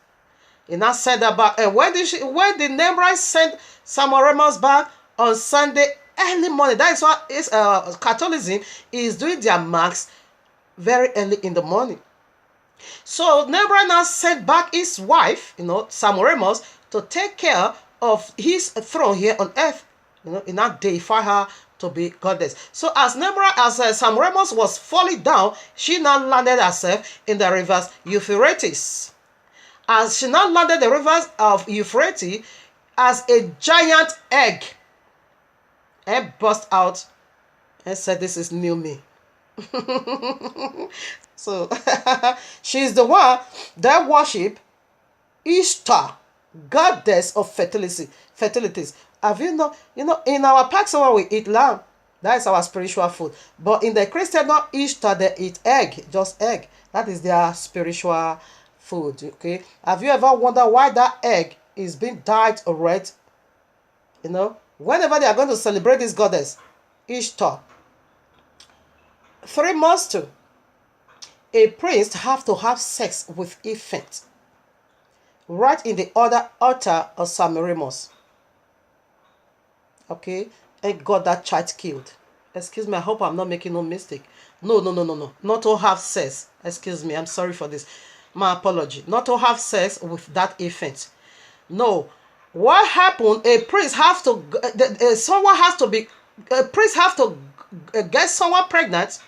He now sent her back. And when did Nimrod send Semiramis back? On Sunday early morning. That is why Catholicism is doing their mass very early in the morning. So Nimrod now sent back his wife, Semiramis, to take care of his throne here on earth. He now deify her to be goddess. So as Semiramis was falling down, she now landed herself in the rivers Euphrates. As she now landed the rivers of Euphrates, as a giant egg burst out and said, this is new me. So she's the one that worship Ishtar, goddess of fertilities. Have you know, in our Passover we eat lamb. That is our spiritual food. But in the Christian Easter, they eat egg, just egg. That is their spiritual food. Okay. Have you ever wondered why that egg is being dyed red? Whenever they are going to celebrate this goddess, Ishtar, 3 months too, a priest have to have sex with infant right in the altar of Semiramis. Okay, and got that child killed. Excuse me, I hope I'm not making no mistake. No. Not to have sex. Excuse me, I'm sorry for this. My apology. Not to have sex with that infant. No. What happened? A priest have to. A priest have to get someone pregnant,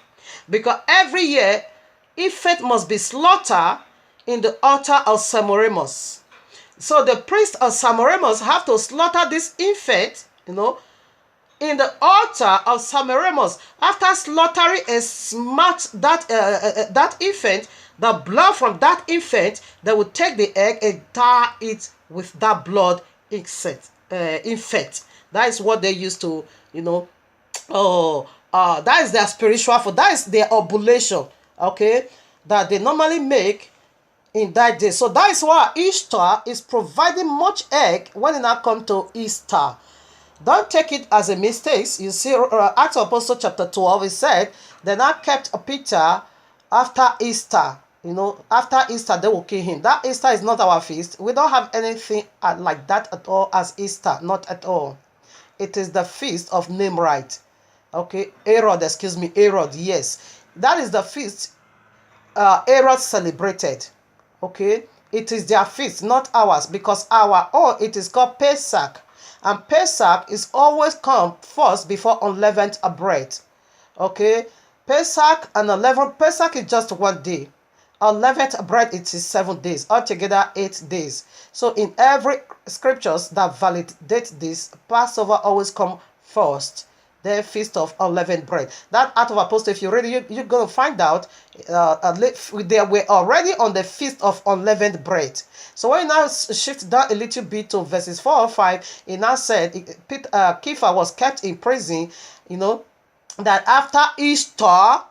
because every year infant must be slaughtered in the altar of Semiramis. So the priest of Semiramis have to slaughter this infant, in the altar of Semiramis. After slaughtering and smash that infant, the blood from that infant, they will take the egg and dye it with that blood infant. That is what they used to, that is their spiritual food. That is their oblation, okay, that they normally make in that day. So that is why Easter is providing much egg when it now comes to Easter. Don't take it as a mistake. You see, Acts of Apostles chapter 12, it said, they now kept Peter after Easter. After Easter, they will kill him. That Easter is not our feast. We don't have anything like that at all as Easter. Not at all. It is the feast of Nimrod. Okay, Herod, yes. That is the feast Herod celebrated. Okay, it is their feast, not ours, because our own, it is called Pesach. And Pesach is always come first before unleavened bread. Okay, Pesach and unleavened, Pesach is just 1 day. Unleavened bread, it is 7 days, altogether 8 days. So in every scriptures that validate this, Passover always come first. The feast of unleavened bread. That Act of Apostles, if you read it, you're going to find out they were already on the feast of unleavened bread. So when you now shift down a little bit to verses 4 or 5, it now said Kepha was kept in prison, that after Easter,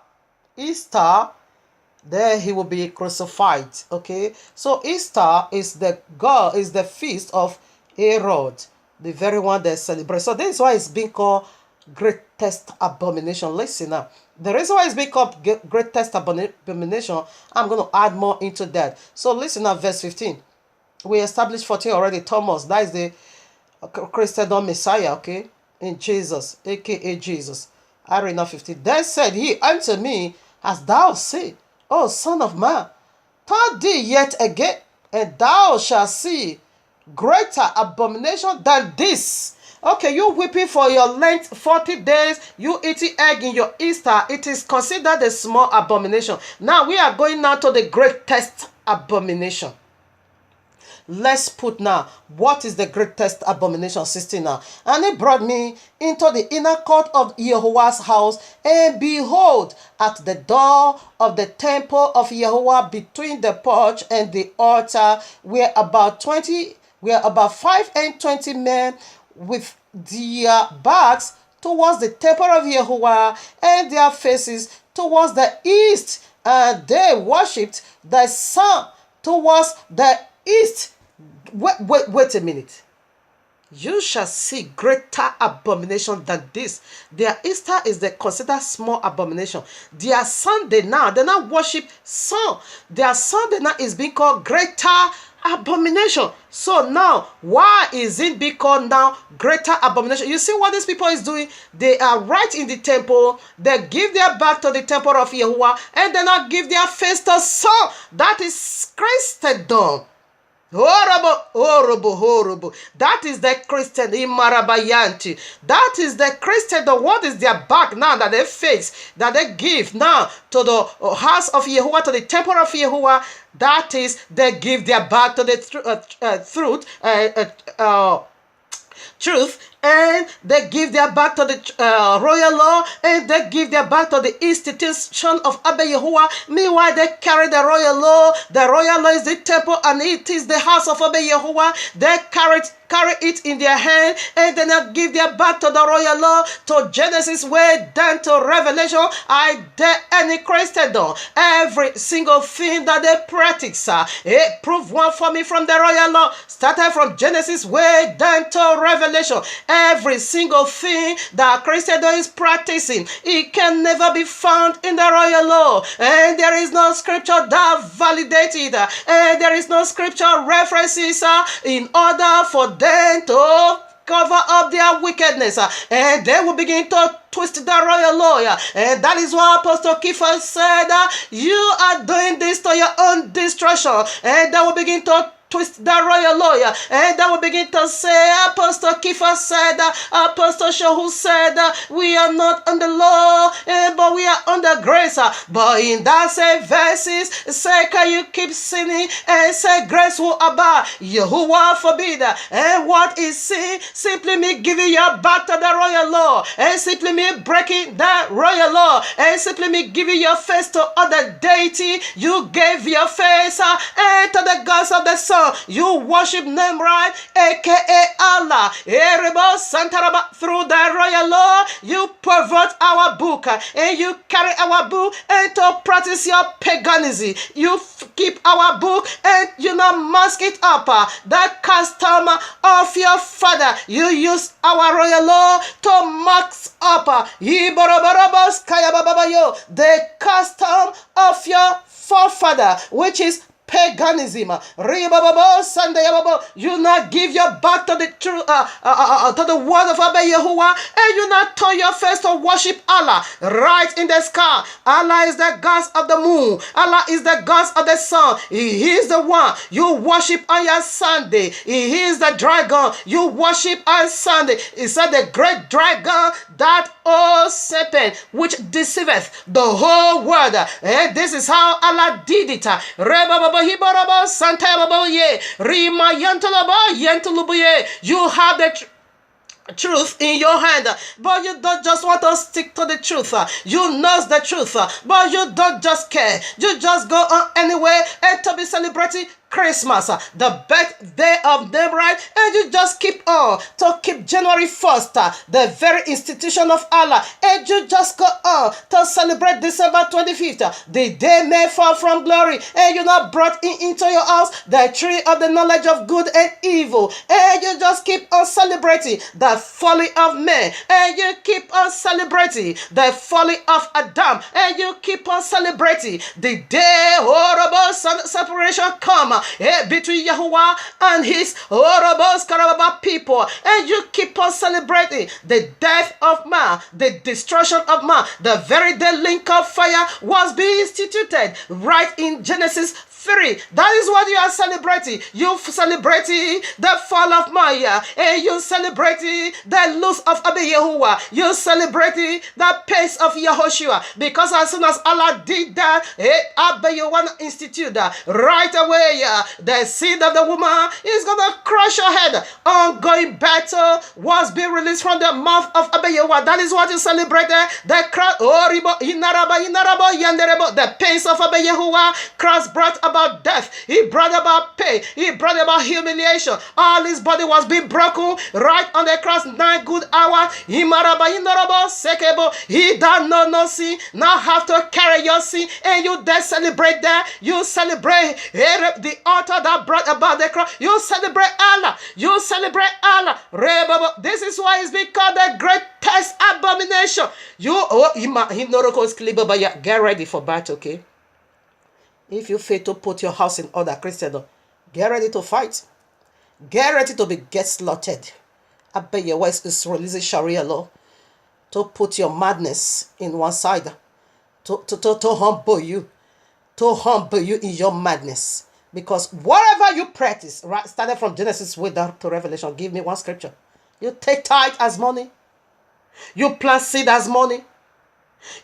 there he will be crucified. Okay, so Easter is the feast of Herod, the very one they celebrate. So this is why it's being called greatest abomination. Listen up. The reason why it's being called greatest abomination, I'm going to add more into that. So listen up, verse 15. We established 14 already. Thomas, that is the Christendom Messiah, okay, in Jesus, aka Jesus. I read now 15. Then said he unto me, as thou say, O son of man, turn thee yet again, and thou shalt see greater abomination than this. Okay, you weeping for your Lent 40 days, you eating egg in your Easter, it is considered a small abomination. Now we are going now to the greatest abomination. Let's put now, what is the greatest abomination? 16 now. And he brought me into the inner court of Jehovah's house, and behold, at the door of the temple of Jehovah, between the porch and the altar, were about 25 men with their backs towards the temple of Jehovah, and their faces towards the east, and they worshipped the sun towards the east. Wait a minute. You shall see greater abomination than this. Their Easter is the considered small abomination. Their Sunday now, they now worship sun. Their Sunday now is being called greater abomination. So now, why is it being called now greater abomination? You see what these people is doing? They are right in the temple. They give their back to the temple of Yahuwah, and they not give their face to sun. That is Christendom. Horrible. That is the Christian Imarabayanti. That is the Christian. What is their back now that they face, that they give now to the house of Yahuwah, to the temple of Yahuwah? That is, they give their back to the truth, and they give their back to the royal law, and they give their back to the institution of Abba Yahuwah. Meanwhile, they carry the royal law. The royal law is the temple, and it is the house of Abba Yahuwah. They carry it in their hand, and then they give their back to the royal law, to Genesis way down to Revelation. I dare any Christendom, every single thing that they practice, prove one for me from the royal law, started from Genesis way down to Revelation. Every single thing that Christendom is practicing, it can never be found in the royal law, and there is no scripture that validates it, and there is no scripture references in order for them to cover up their wickedness, and they will begin to twist the royal law, and that is why Apostle Kepha said, you are doing this to your own destruction, and they will begin to twist the royal law, and then we begin to say, Apostle Kepha said, Apostle Shehu said, we are not under law, but we are under grace. But in that same verses, say, can you keep sinning and say grace will abide? Yahuwah forbid. And what is sin? Simply me giving you back to the royal law, and simply me breaking that royal law, and simply me giving your face to other deity. You gave your face and to the gods of the sun. You worship Nimrod, aka Allah. Through the royal law, you pervert our book and you carry our book and to practice your paganism. You keep our book and you not mask it up. The custom of your father, you use our royal law to mask up the custom of your forefather, which is paganism. You not give your back to the truth, to the word of Abba Yahuwah, and you not turn your face to worship Allah right in the sky. Allah is the God of the moon. Allah is the God of the sun. He is the one you worship on your Sunday. He is the dragon you worship on Sunday. He said the great dragon, that old serpent which deceiveth the whole world. And this is how Allah did it. You have the truth in your hand, but you don't just want to stick to the truth. You know the truth, but you don't just care. You just go on anyway and to be celebrating Christmas, the birthday of Nimrod, and you just keep on to keep January 1st, the very institution of Allah, and you just go on to celebrate December 25th, the day may fall from glory, and you not brought into your house the tree of the knowledge of good and evil, and you just keep on celebrating the folly of man, and you keep on celebrating the folly of Adam, and you keep on celebrating the day horrible separation come between Yahuwah and his people, and you keep on celebrating the death of man, the destruction of man. The very day link of fire was being instituted right in Genesis 3. That is what you are celebrating. You celebrating the fall of Maya, and you celebrating the loss of Abba Yahuwah. You celebrating the pace of Yahushua, because as soon as Allah did that, Abba Yahuwah institute that right away. The seed of the woman is gonna crush your head. Ongoing battle was being released from the mouth of Abba Yahuwah. That is what you celebrated. The cross, the pace of Abba Yahuwah. Cross brought about death. He brought about pain. He brought about humiliation. All his body was being broken right on the cross. 9 good hours. He that know no sin now have to carry your sin, and you then celebrate that. You celebrate the altar that brought about the cross. You celebrate Allah. You celebrate Allah. This is why it's been called the greatest abomination. Get ready for battle, okay? If you fail to put your house in order, Christian, get ready to fight. Get ready to get slaughtered. I bet your wife is releasing Sharia law to put your madness in one side, to humble you, in your madness. Because whatever you practice, right, started from Genesis way down to Revelation, give me one scripture. You take tithe as money. You plant seed as money.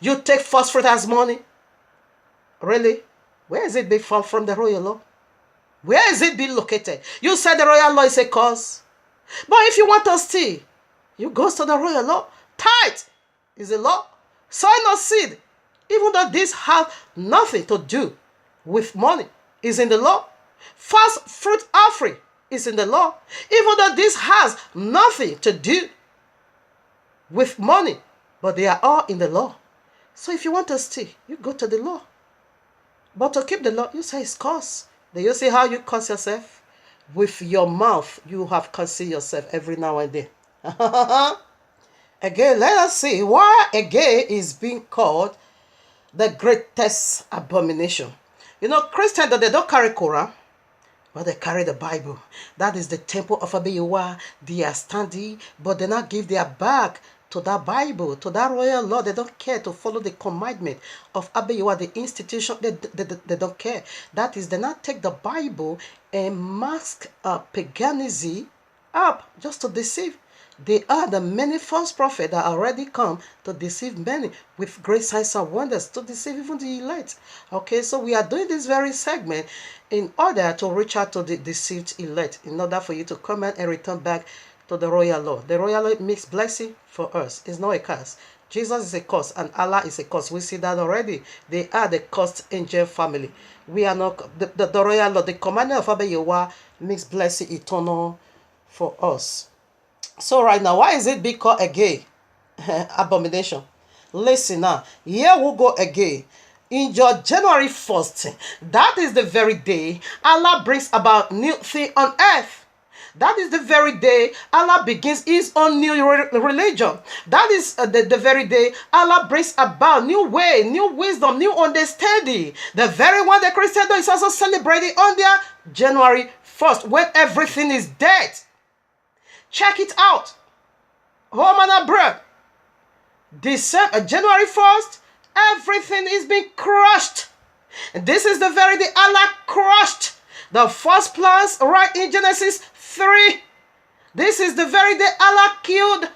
You take first fruit as money. Really? Where is it being from the royal law? Where is it being located? You said the royal law is a cause. But if you want to steal, you go to the royal law. Tithe is a law. Soil or seed, even though this has nothing to do with money, is in the law. First fruit offering is in the law. Even though this has nothing to do with money, but they are all in the law. So if you want to steal, you go to the law. But to keep the law, you say it's curse. Then you see how you curse yourself? With your mouth, you have cursed yourself every now and then. Again, let us see why again is being called the greatest abomination. You know, Christians, they don't carry Quran, but they carry the Bible. That is the temple of Abba Yahuwah. They are standing, but they not give their back to that Bible, to that royal law. They don't care to follow the commandment of Abayewa, the institution. They don't care. That is, they not take the Bible and mask paganism up just to deceive. They are the many false prophets that already come to deceive many with great signs and wonders, to deceive even the elect. Okay, so we are doing this very segment in order to reach out to the deceived elect, in order for you to comment and return back to the royal law. The royal law makes blessing for us. It's not a curse. Jesus is a curse and Allah is a curse. We see that already. They are the cursed angel family. We are not the royal law. The commandment of Abayewa makes blessing eternal for us. So right now, why is it being called a gay abomination? Listen now, here we go again. In your January 1st, that is the very day Allah brings about new thing on earth. That is the very day Allah begins his own new religion. That is the very day Allah brings about new way, new wisdom, new understanding. The very one the Christian is also celebrating on their January 1st, when everything is dead. Check it out. Home and abroad. January 1st, everything is being crushed. And this is the very day Allah crushed the first plants right in Genesis 3. This is the very day Allah killed.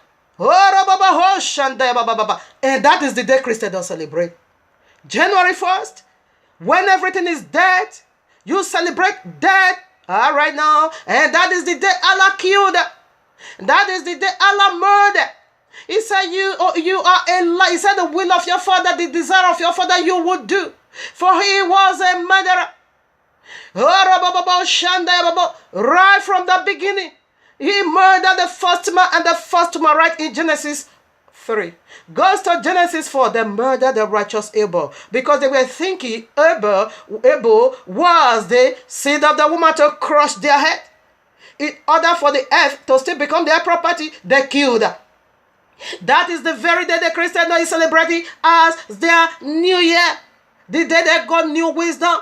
And that is the day Christians don't celebrate. January 1st, when everything is dead, you celebrate dead right now. And that is the day Allah killed. That is the day Allah murdered. He said, you are a lie. He said, the will of your father, the desire of your father, you would do. For he was a murderer. Right from the beginning, he murdered the first man, and the first man right in Genesis 3. Goes to Genesis 4, they murdered the righteous Abel, because they were thinking Abel was the seed of the woman to crush their head. In order for the earth to still become their property, they killed her. That is the very day the Christian is celebrating as their new year. The day they got new wisdom,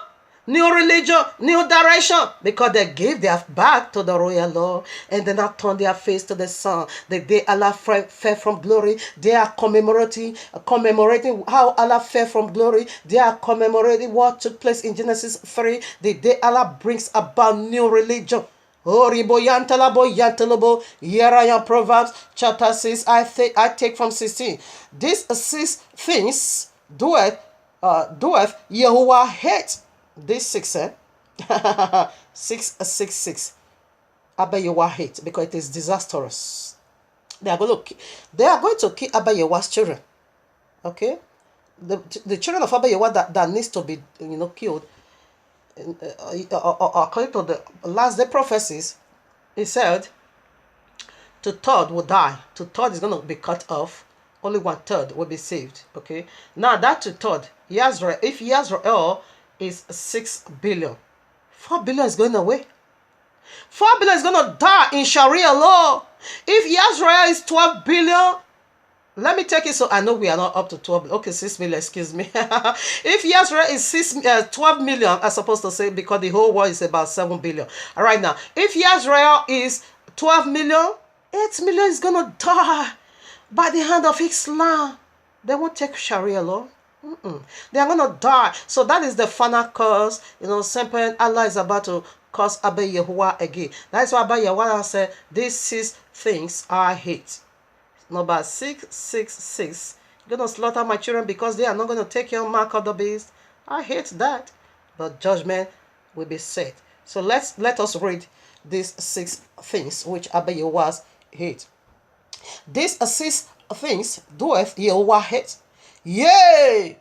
new religion, new direction, because they gave their back to the royal law and then not turned their face to the sun. The day Allah fell from glory, they are commemorating how Allah fell from glory. They are commemorating what took place in Genesis 3, the day Allah brings about new religion. Oh, here I am, Proverbs chapter 6. I take from 16. These 6 things doeth Yahuwah hate. This 6, 666. Abayewa hate, because it is disastrous. They are going to kill Abayewa's children. Okay, the children of Abayewa that needs to be killed. According to the last day prophecies, he said 2/3 will die. 2/3 is going to be cut off. Only 1/3 will be saved. Okay. Now that 2/3, if Israel is 6 billion, 4 billion is going away. 4 billion is going to die in Sharia law. If Israel is 12 billion, let me take it so I know we are not up to 12. Okay, 6 million, excuse me. If Israel is 12 million, I'm supposed to say, because the whole world is about 7 billion. All right, now, if Israel is 12 million, 8 million is going to die by the hand of Islam. They won't take Sharia law. They are going to die. So that is the final curse. Simple Allah is about to curse Abayewa again. That's why Abayewa said, these 6 things I hate. Number 666. You're going to slaughter my children because they are not going to take your mark of the beast. I hate that. But judgment will be set. So let us read these 6 things which Abayewa hate. These 6 things doeth Yehovah hate. Yea,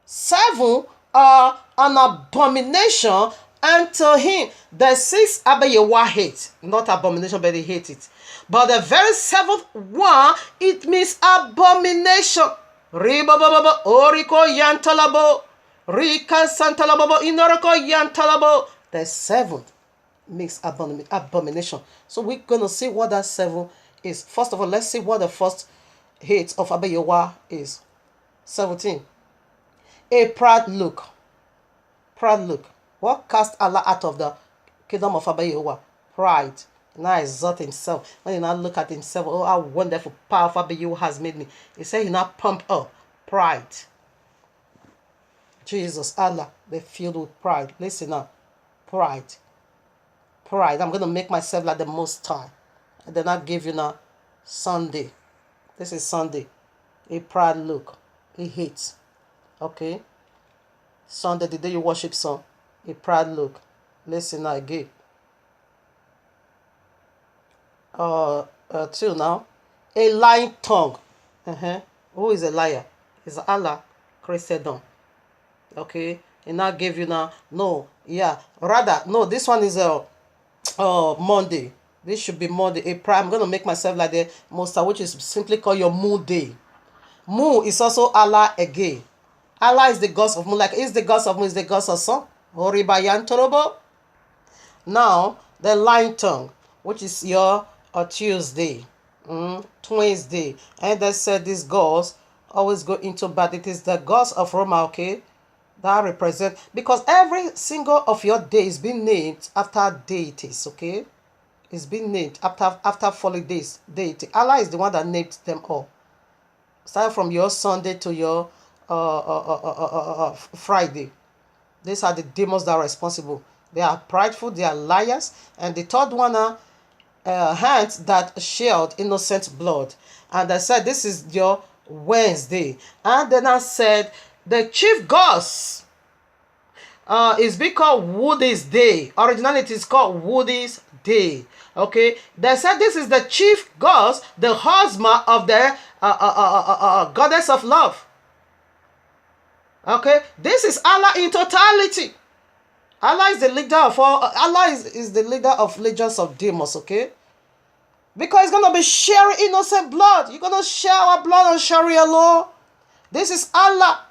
7 are an abomination unto him. The 6 Abayewa hate. Not abomination, but they hate it. But the very 7th one, it means abomination. Oriko yantalabo. Rika santalabo. Inoriko yantalabo. The 7th means abomination. So we're going to see what that 7 is. First of all, let's see what the first hate of Abayewa is. 17. A proud look. Proud look. What cast Allah out of the kingdom of Abayewa? Pride. Now exalt himself. When he now look at himself, oh, how wonderful, powerful be you has made me. He said he now pump up pride. Jesus, Allah, they filled with pride. Listen now. Pride. Pride. I'm going to make myself like the Most High. And then I give you now Sunday. This is Sunday. A proud look. He hates. Okay? Sunday, the day you worship song. A proud look. Listen now again. Till now. A lying tongue. Who is a liar? It's Allah. Christendom. Okay? And I gave you now. No. Yeah. Rather, no, this one is Monday. This should be Monday. April. I'm going to make myself like the Most High, which is simply called your moon day. Moon is also Allah again. Allah is the God of moon. Like is the God of moon, is the God of sun. Horibayan Torobo. Now, the lying tongue, which is your Tuesday. Wednesday. And they said these gods always go into bad. It is the gods of Roma, okay? That represent, because every single of your day is being named after deities, okay? It's been named after fallen days, deity. Allah is the one that named them all. Starting from your Sunday to your Friday. These are the demons that are responsible. They are prideful, they are liars, and the third one are hands that shed innocent blood. And I said, this is your Wednesday. And then I said, the chief gods is being called Woody's Day. Originally, it is called Woody's Day. Okay, they said this is the chief gods, the husband of the goddess of love. Okay, this is Allah in totality. Allah is the leader of all. Allah is the leader of legions of demons. Okay, because it's gonna be sharing innocent blood. You're gonna share our blood on Sharia law. This is Allah.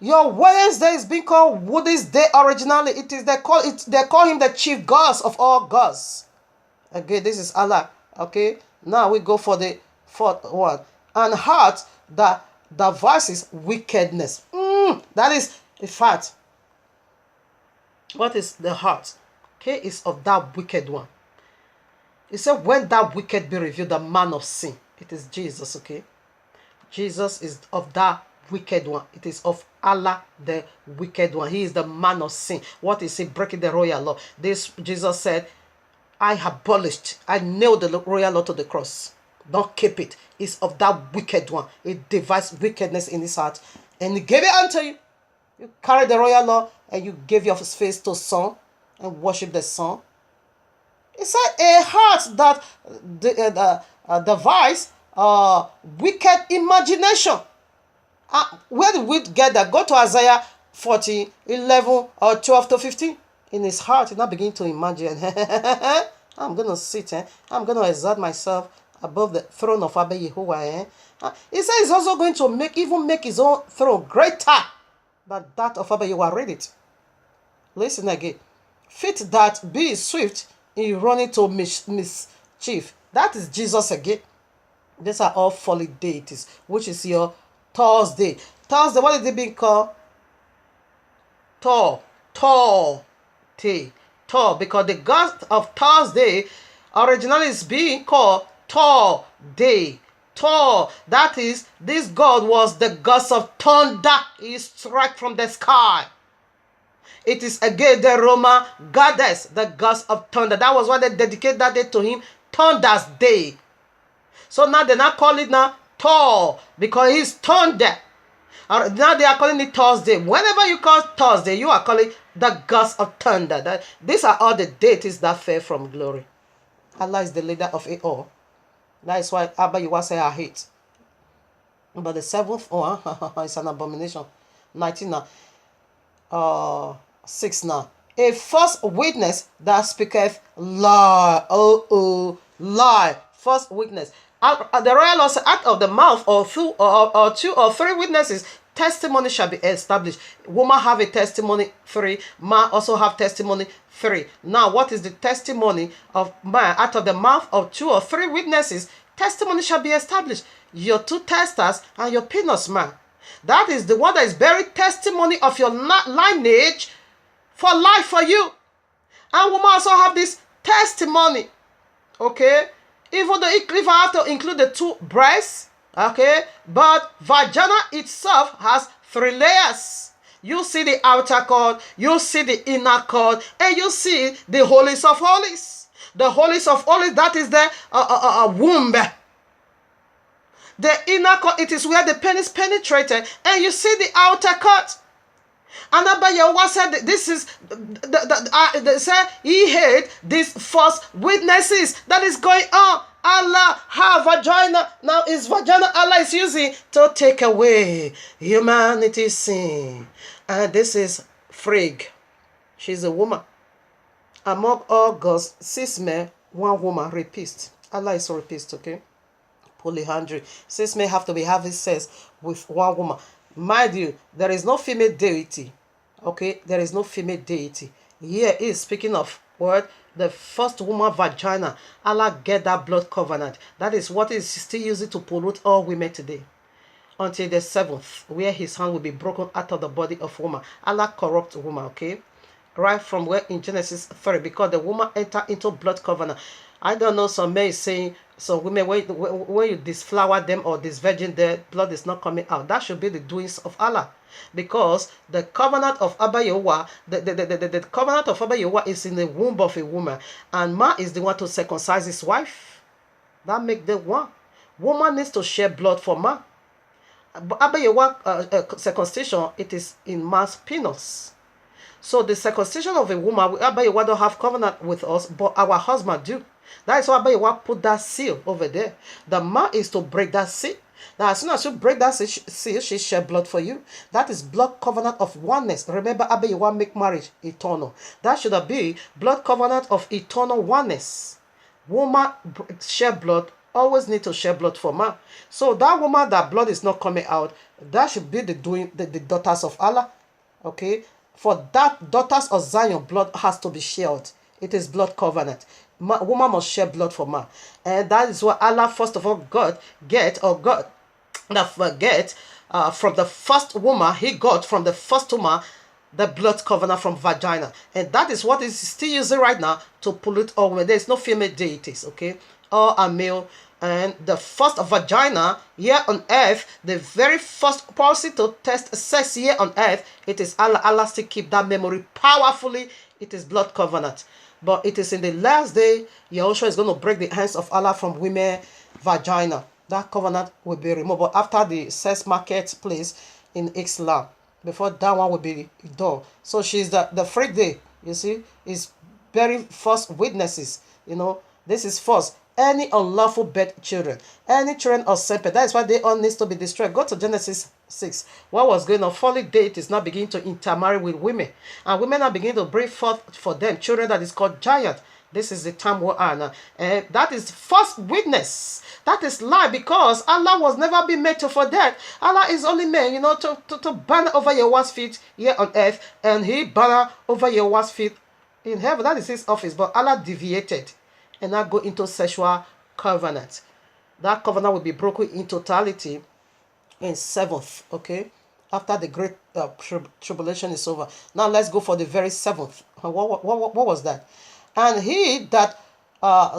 Your Wednesday is being called Woody's Day originally. They call him the chief gods of all gods. Okay, this is Allah. Okay, now we go for the fourth one. And heart that devises wickedness. That is a fact. What is the heart? Okay, is of that wicked one. He said, when that wicked be revealed, the man of sin. It is Jesus, okay? Jesus is of that wicked one. It is of Allah, the wicked one. He is the man of sin. What is he? Breaking the royal law. This Jesus said, I nailed the royal law to the cross. Don't keep it. It's of that wicked one. It devised wickedness in his heart. And he gave it unto you. You carry the royal law and you gave your face to sun and worship the sun. It said a heart that devise wicked imagination. Where did we get that? Go to Isaiah 40, 11 or 12 to 15. In his heart, he now begin to imagine. I'm going to sit. I'm going to exalt myself above the throne of Abba Yehovah. He said he's also going to make his own throne greater than that of Abba Yehovah. Read it. Listen again. Fit that be swift in running to mischief. That is Jesus again. These are all fallen deities, which is your Thursday. Thursday, what is it being called? Thor, because the god of Thursday originally is being called Thor Day. Thor, that is, this god was the god of thunder. He struck from the sky. It is again the Roman goddess, the goddess of thunder. That was why they dedicated that day to him, Thunder's Day. So now they now call it now Thor, because he's thunder. Now they are calling it Thursday. Whenever you call Thursday, you are calling the gods of thunder. These are all the deities that fell from glory. Allah is the leader of it all. That is why Abba Yehovah say I hate. But the seventh one is an abomination. 19 now. 6 now. A false witness that speaketh lie. Lie. False witness. The royal law said, out of the mouth or 2 or 3 witnesses, testimony shall be established. Woman have a testimony 3. Man also have testimony 3. Now, what is the testimony of man? Out of the mouth of 2 or 3 witnesses, testimony shall be established. Your 2 testers and your peanuts, man. That is the one that is bearing testimony of your lineage for life for you. And woman also have this testimony. Okay, even though if I have to include the two breasts, okay, but vagina itself has 3 layers. You see the outer court, you see the inner court, and you see the holies of holies. The holies of holies, that is the womb. The inner court, it is where the penis penetrated, and you see the outer court. And Abba Yehovah said this is they said he hate these false witnesses that is going on. Allah have vagina. Now is vagina Allah is using to take away humanity's sin. And this is Frigg. She's a woman. Among all gods, 6 men, 1 woman, rapist. Allah is a rapist, okay? Polyandry. 6 men have to be having sex with 1 woman. Mind you, there is no female deity. Okay, there is no female deity. Here is speaking of what the first woman vagina. Allah get that blood covenant. That is what is still using to pollute all women today. Until the 7th, where his hand will be broken out of the body of woman. Allah corrupt woman, okay? Right from where in Genesis 3, because the woman entered into blood covenant. I don't know, some men saying, so women, when you disflower them or disvirgin their blood is not coming out. That should be the doings of Allah. Because the covenant of Abba Yehovah, the covenant of Abba Yehovah is in the womb of a woman. And man is the one to circumcise his wife. That make the one. Woman needs to share blood for man. But Abba Yehovah circumcision, it is in man's penis. So the circumcision of a woman, Abba Yehovah don't have covenant with us, but our husband do. That is why Abba Yehovah put that seal over there. The man is to break that seal. Now, as soon as you break that seal, she shed blood for you. That is blood covenant of oneness. Remember, Abba Yehovah make marriage eternal. That should be blood covenant of eternal oneness. Woman shed blood, always need to shed blood for man. So that woman, that blood is not coming out, that should be the daughters of Allah. Okay? For that, daughters of Zion, blood has to be shed. It is blood covenant. Woman must shed blood for man. And that is what Allah, first of all, God from the first woman, he got from the first woman the blood covenant from vagina. And that is what is still using right now to pollute all women. There is no female deities, okay? All are male. And the first vagina here on earth, the very first policy to test sex here on earth, it is Allah. Allah still keep that memory powerfully. It is blood covenant. But it is in the last day, Yahushua is going to break the hands of Allah from women vagina. That covenant will be removed. But after the sex marketplace in Islam, before that one will be done. So she's the Frigg day, you see, is very first witnesses. You know, this is first. Any unlawful birth children, any children of serpent, that is why they all needs to be destroyed. Go to Genesis 6. What was going on? Folly deities now begin to intermarry with women. And women are beginning to bring forth for them children that is called giant. This is the time we are now. And that is false witness. That is lie, because Allah was never been made to for that. Allah is only made, you know, to banner over your feet here on earth. And he banner over your feet in heaven. That is his office. But Allah deviated and now go into sexual covenant. That covenant will be broken in totality in 7th, okay? After the great tribulation is over. Now let's go for the very 7th. What was that? And he that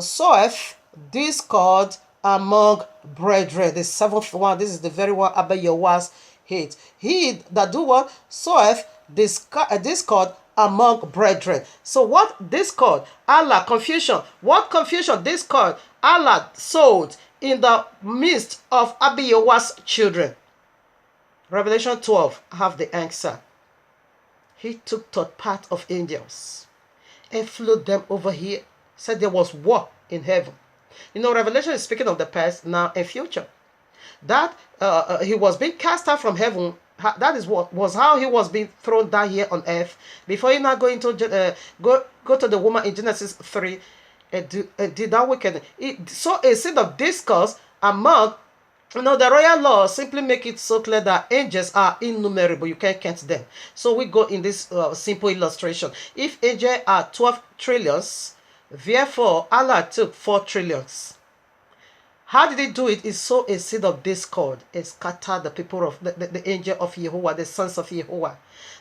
soweth discord among brethren. The 7th one, this is the very one Abba Yehovah's hate. He that do what? Soweth discord among brethren. So what discord? Allah, confusion. What confusion? Discord. Allah sowed in the midst of Abba Yehovah's children. Revelation 12 have the answer. He took third part of angels and flew them over here. Said there was war in heaven. You know, Revelation is speaking of the past, now, and future. That he was being cast out from heaven. That is what was how he was being thrown down here on earth. Before he now going to go to the woman in Genesis 3 and did that wicked. So a seed of discourse among, you know, the royal law simply make it so clear that angels are innumerable. You can't count them. So we go in this simple illustration. If angels are 12 trillions, therefore Allah took 4 trillions. How did he do it? He sowed a seed of discord and scattered the people of the angel of Yehovah, the sons of Yehovah.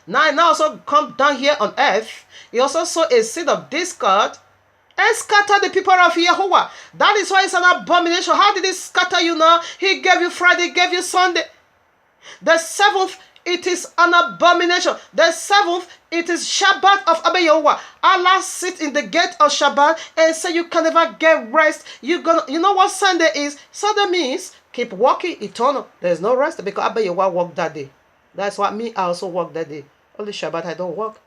Now also come down here on earth. He also sowed a seed of discord and scatter the people of Yahuwah. That is why it's an abomination. How did he scatter you now? He gave you Friday, gave you Sunday. The seventh, it is an abomination. The seventh, it is Shabbat of Abba Yahuwah. Allah sit in the gate of Shabbat and say you can never get rest. You know what Sunday is? Sunday means keep walking eternal. There's no rest because Abba Yahuwah walked that day. That's what me, I also walk that day. Only Shabbat I don't walk.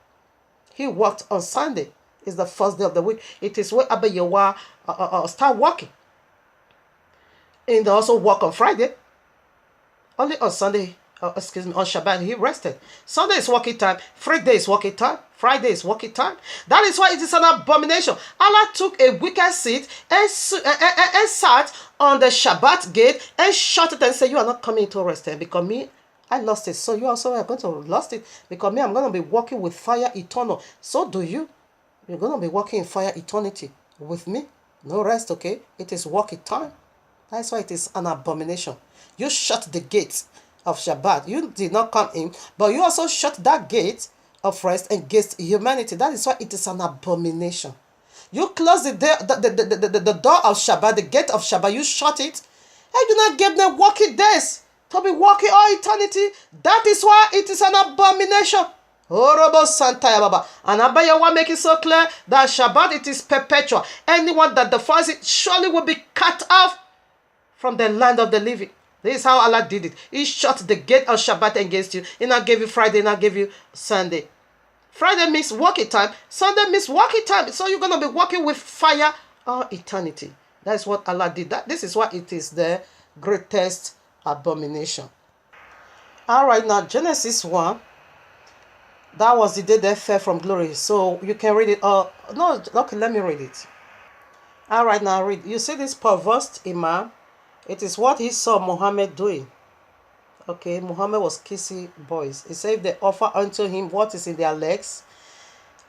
He walked on Sunday. It's the first day of the week. It is where Abba Yahuwah start walking. And they also walk on Friday. Only on Sunday, on Shabbat, he rested. Sunday is working time. Friday is working time. Friday is working time. That is why it is an abomination. Allah took a wicked seat and sat on the Shabbat gate and shut it and said, you are not coming to rest. Because me, I lost it. So you also are going to lost it. Because me, I'm going to be walking with fire eternal. So do you. You're going to be walking in fire eternity with me. No rest, okay? It is working time. That's why it is an abomination. You shut the gate of Shabbat. You did not come in, but you also shut that gate of rest against humanity. That is why it is an abomination. You close the door of Shabbat, the gate of Shabbat. You shut it. I do not give them working days to be working all eternity. That is why it is an abomination. Horrible Santa Baba. And Abba Yahuwah make it so clear that Shabbat, it is perpetual. Anyone that defies it surely will be cut off from the land of the living. This is how Allah did it. He shut the gate of Shabbat against you. He now gave you Friday, now gave you Sunday. Friday means working time. Sunday means working time. So you're going to be working with fire all eternity. That's what Allah did. This is why it is the greatest abomination. All right, now Genesis 1. That was the day they fell from glory. So you can read it. No, okay, let me read it. All right, now read. You see this perverse imam. It is what he saw Muhammad doing. Okay, Muhammad was kissing boys. He said if they offer unto him what is in their legs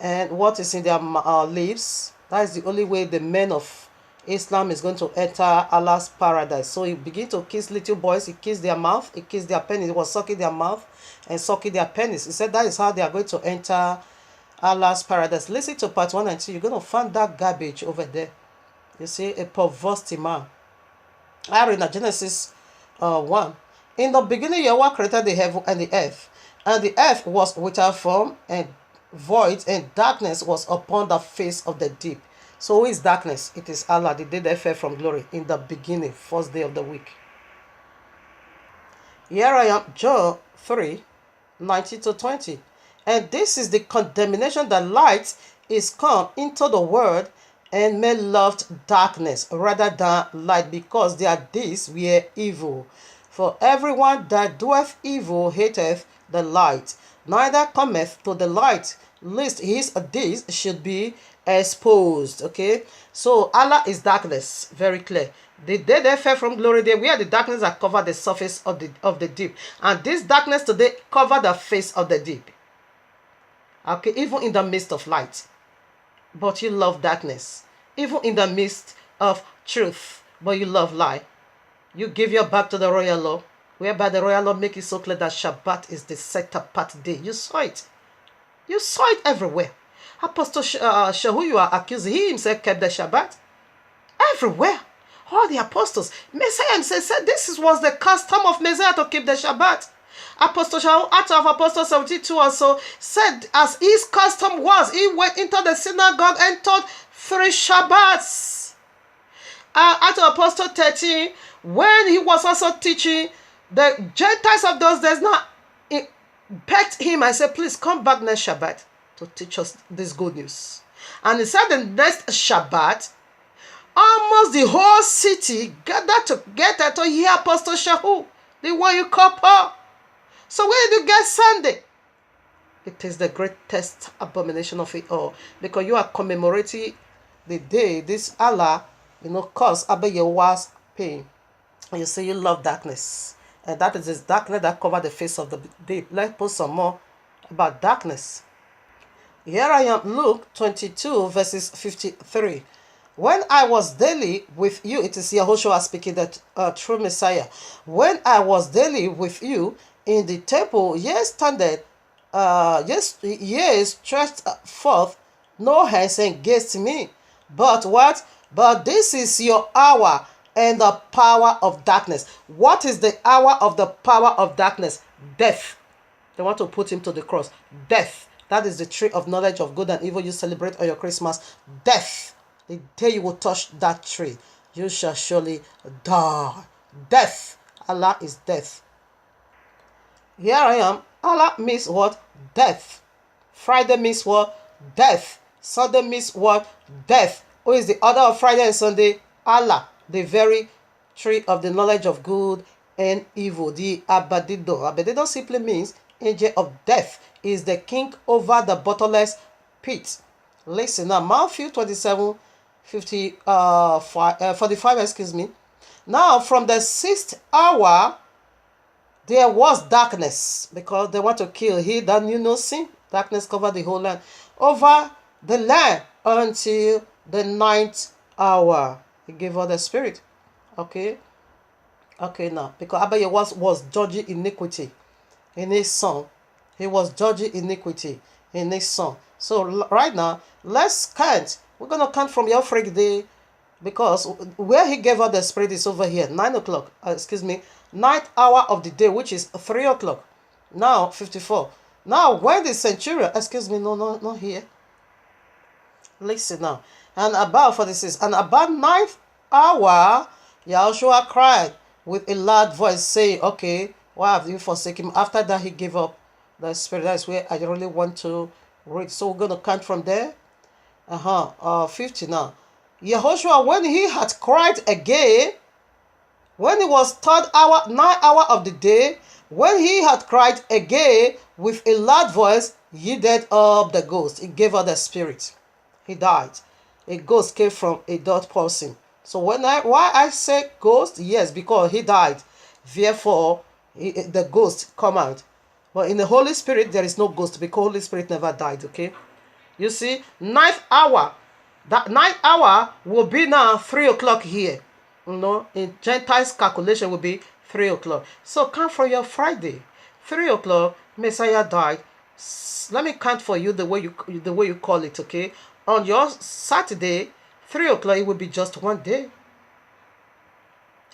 and what is in their lips, that is the only way the men of Islam is going to enter Allah's paradise. So he began to kiss little boys. He kissed their mouth. He kissed their penis. He was sucking their mouth and sucking their penis. He said that is how they are going to enter Allah's paradise. Listen to part 1 and 2. You're going to find that garbage over there. You see, a perverse man. I read in Genesis 1. In the beginning, Yahweh created the heaven and the earth was without form and void, and darkness was upon the face of the deep. So who is darkness? It is Allah, the day they fell from glory, in the beginning, first day of the week. Here I am, Job 3, 19-20. And this is the condemnation that light is come into the world, and men loved darkness rather than light, because their deeds were evil. For everyone that doeth evil hateth the light, neither cometh to the light, lest his deeds should be exposed. Okay, so Allah is darkness, very clear. The day they fell from glory, they were the darkness that covered the surface of the deep, and this darkness today covered the face of the deep. Okay, even in the midst of light, but you love darkness. Even in the midst of truth, but you love lie. You give your back to the royal law, whereby the royal law make it so clear that Shabbat is the set apart day. You saw it. You saw it everywhere. Apostle Shahu, you are accusing, he himself kept the Shabbat. Everywhere. All the apostles. Messiah himself said this was the custom of Messiah to keep the Shabbat. Apostle Shaul, Acts of Apostles 72 also said as his custom was, he went into the synagogue and taught 3 Shabbats. Acts of Apostles 13, when he was also teaching, the Gentiles of those days now begged him and said, please come back next Shabbat to teach us this good news. And he said the next Shabbat, almost the whole city gathered together to hear Apostle Shaul, the one you call Paul. So where did you get Sunday? It is the greatest abomination of it all, because you are commemorating the day this Allah, caused Abba Yahuwah's pain. And you say you love darkness, and that is this darkness that covered the face of the deep. Let's put some more about darkness. Here I am, Luke 22 verses 53. When I was daily with you, it is Yahushua speaking, that true Messiah. When I was daily with you in the temple, ye stretched forth no hands against me, But what? But this is your hour and the power of darkness. What is the hour of the power of darkness? Death. They want to put him to the cross. Death. That is the tree of knowledge of good and evil you celebrate on your Christmas. Death. The day you will touch that tree, you shall surely die. Death. Allah is death. Here I am. Allah means what? Death. Friday means what? Death. Sunday means what? Death. Who is the author of Friday and Sunday? Allah, the very tree of the knowledge of good and evil. The Abadido. Abadido simply means angel of death. He is the king over the bottomless pit. Listen now, Matthew 27, 45, excuse me. Now, from the sixth hour, there was darkness, because they want to kill he that knew no sin. Darkness covered the whole land, over the land until the ninth hour. He gave us the spirit. Okay now, because Abaye was judging iniquity in his son. He was judging iniquity in his son. So right now, let's count. We're going to count from your freak day, because where he gave us the spirit is over here, 9 o'clock, ninth hour of the day, which is 3 o'clock. Now, 54. Now, when the centurion, not here. Listen now. And about 46, and about ninth hour, Yahushua cried with a loud voice, saying, okay, why have you forsaken him? After that, he gave up the spirit. That's where I really want to read. So we're going to count from there. 50 now. Yahushua, when he had cried again, when it was third hour, 9th hour of the day, when he had cried again with a loud voice, yielded up the ghost. He gave up the spirit. He died. A ghost came from a dead person. So why I say ghost? Yes, because he died. Therefore, the ghost come out. But in the Holy Spirit, there is no ghost, because Holy Spirit never died, okay? You see, 9th hour. That 9th hour will be now 3 o'clock here. In Gentiles calculation will be 3 o'clock. So count for your Friday. 3 o'clock, Messiah died. Let me count for you the way you call it, okay? On your Saturday, 3 o'clock, it will be just one day.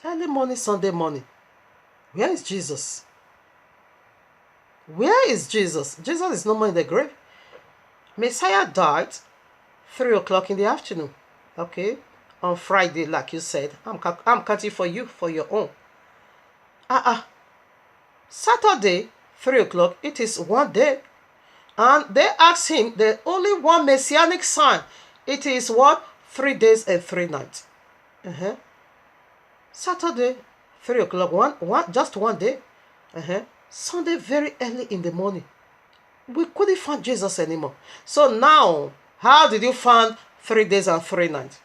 Early morning, Sunday morning. Where is Jesus? Where is Jesus? Jesus is no more in the grave. Messiah died 3 o'clock in the afternoon. Okay? On Friday, like you said. I'm counting for you, for your own. Saturday, 3 o'clock, it is one day. And they asked him the only one messianic sign. It is what? 3 days and 3 nights. Saturday, 3 o'clock, just one day. Sunday, very early in the morning. We couldn't find Jesus anymore. So now, how did you find 3 days and 3 nights?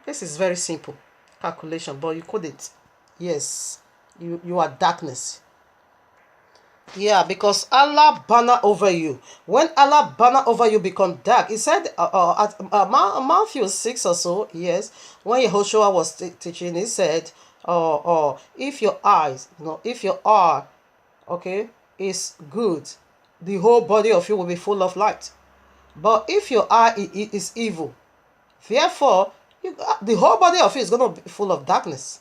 This is very simple calculation, but you couldn't. Yes, you are darkness. Yeah, because Allah banner over you. When Allah banner over you, become dark. He said at Matthew 6 or so, yes, when Yehoshua was teaching, he said, if your eyes, if your eye, okay, is good, the whole body of you will be full of light. But if your eye is evil, therefore, the whole body of you is going to be full of darkness.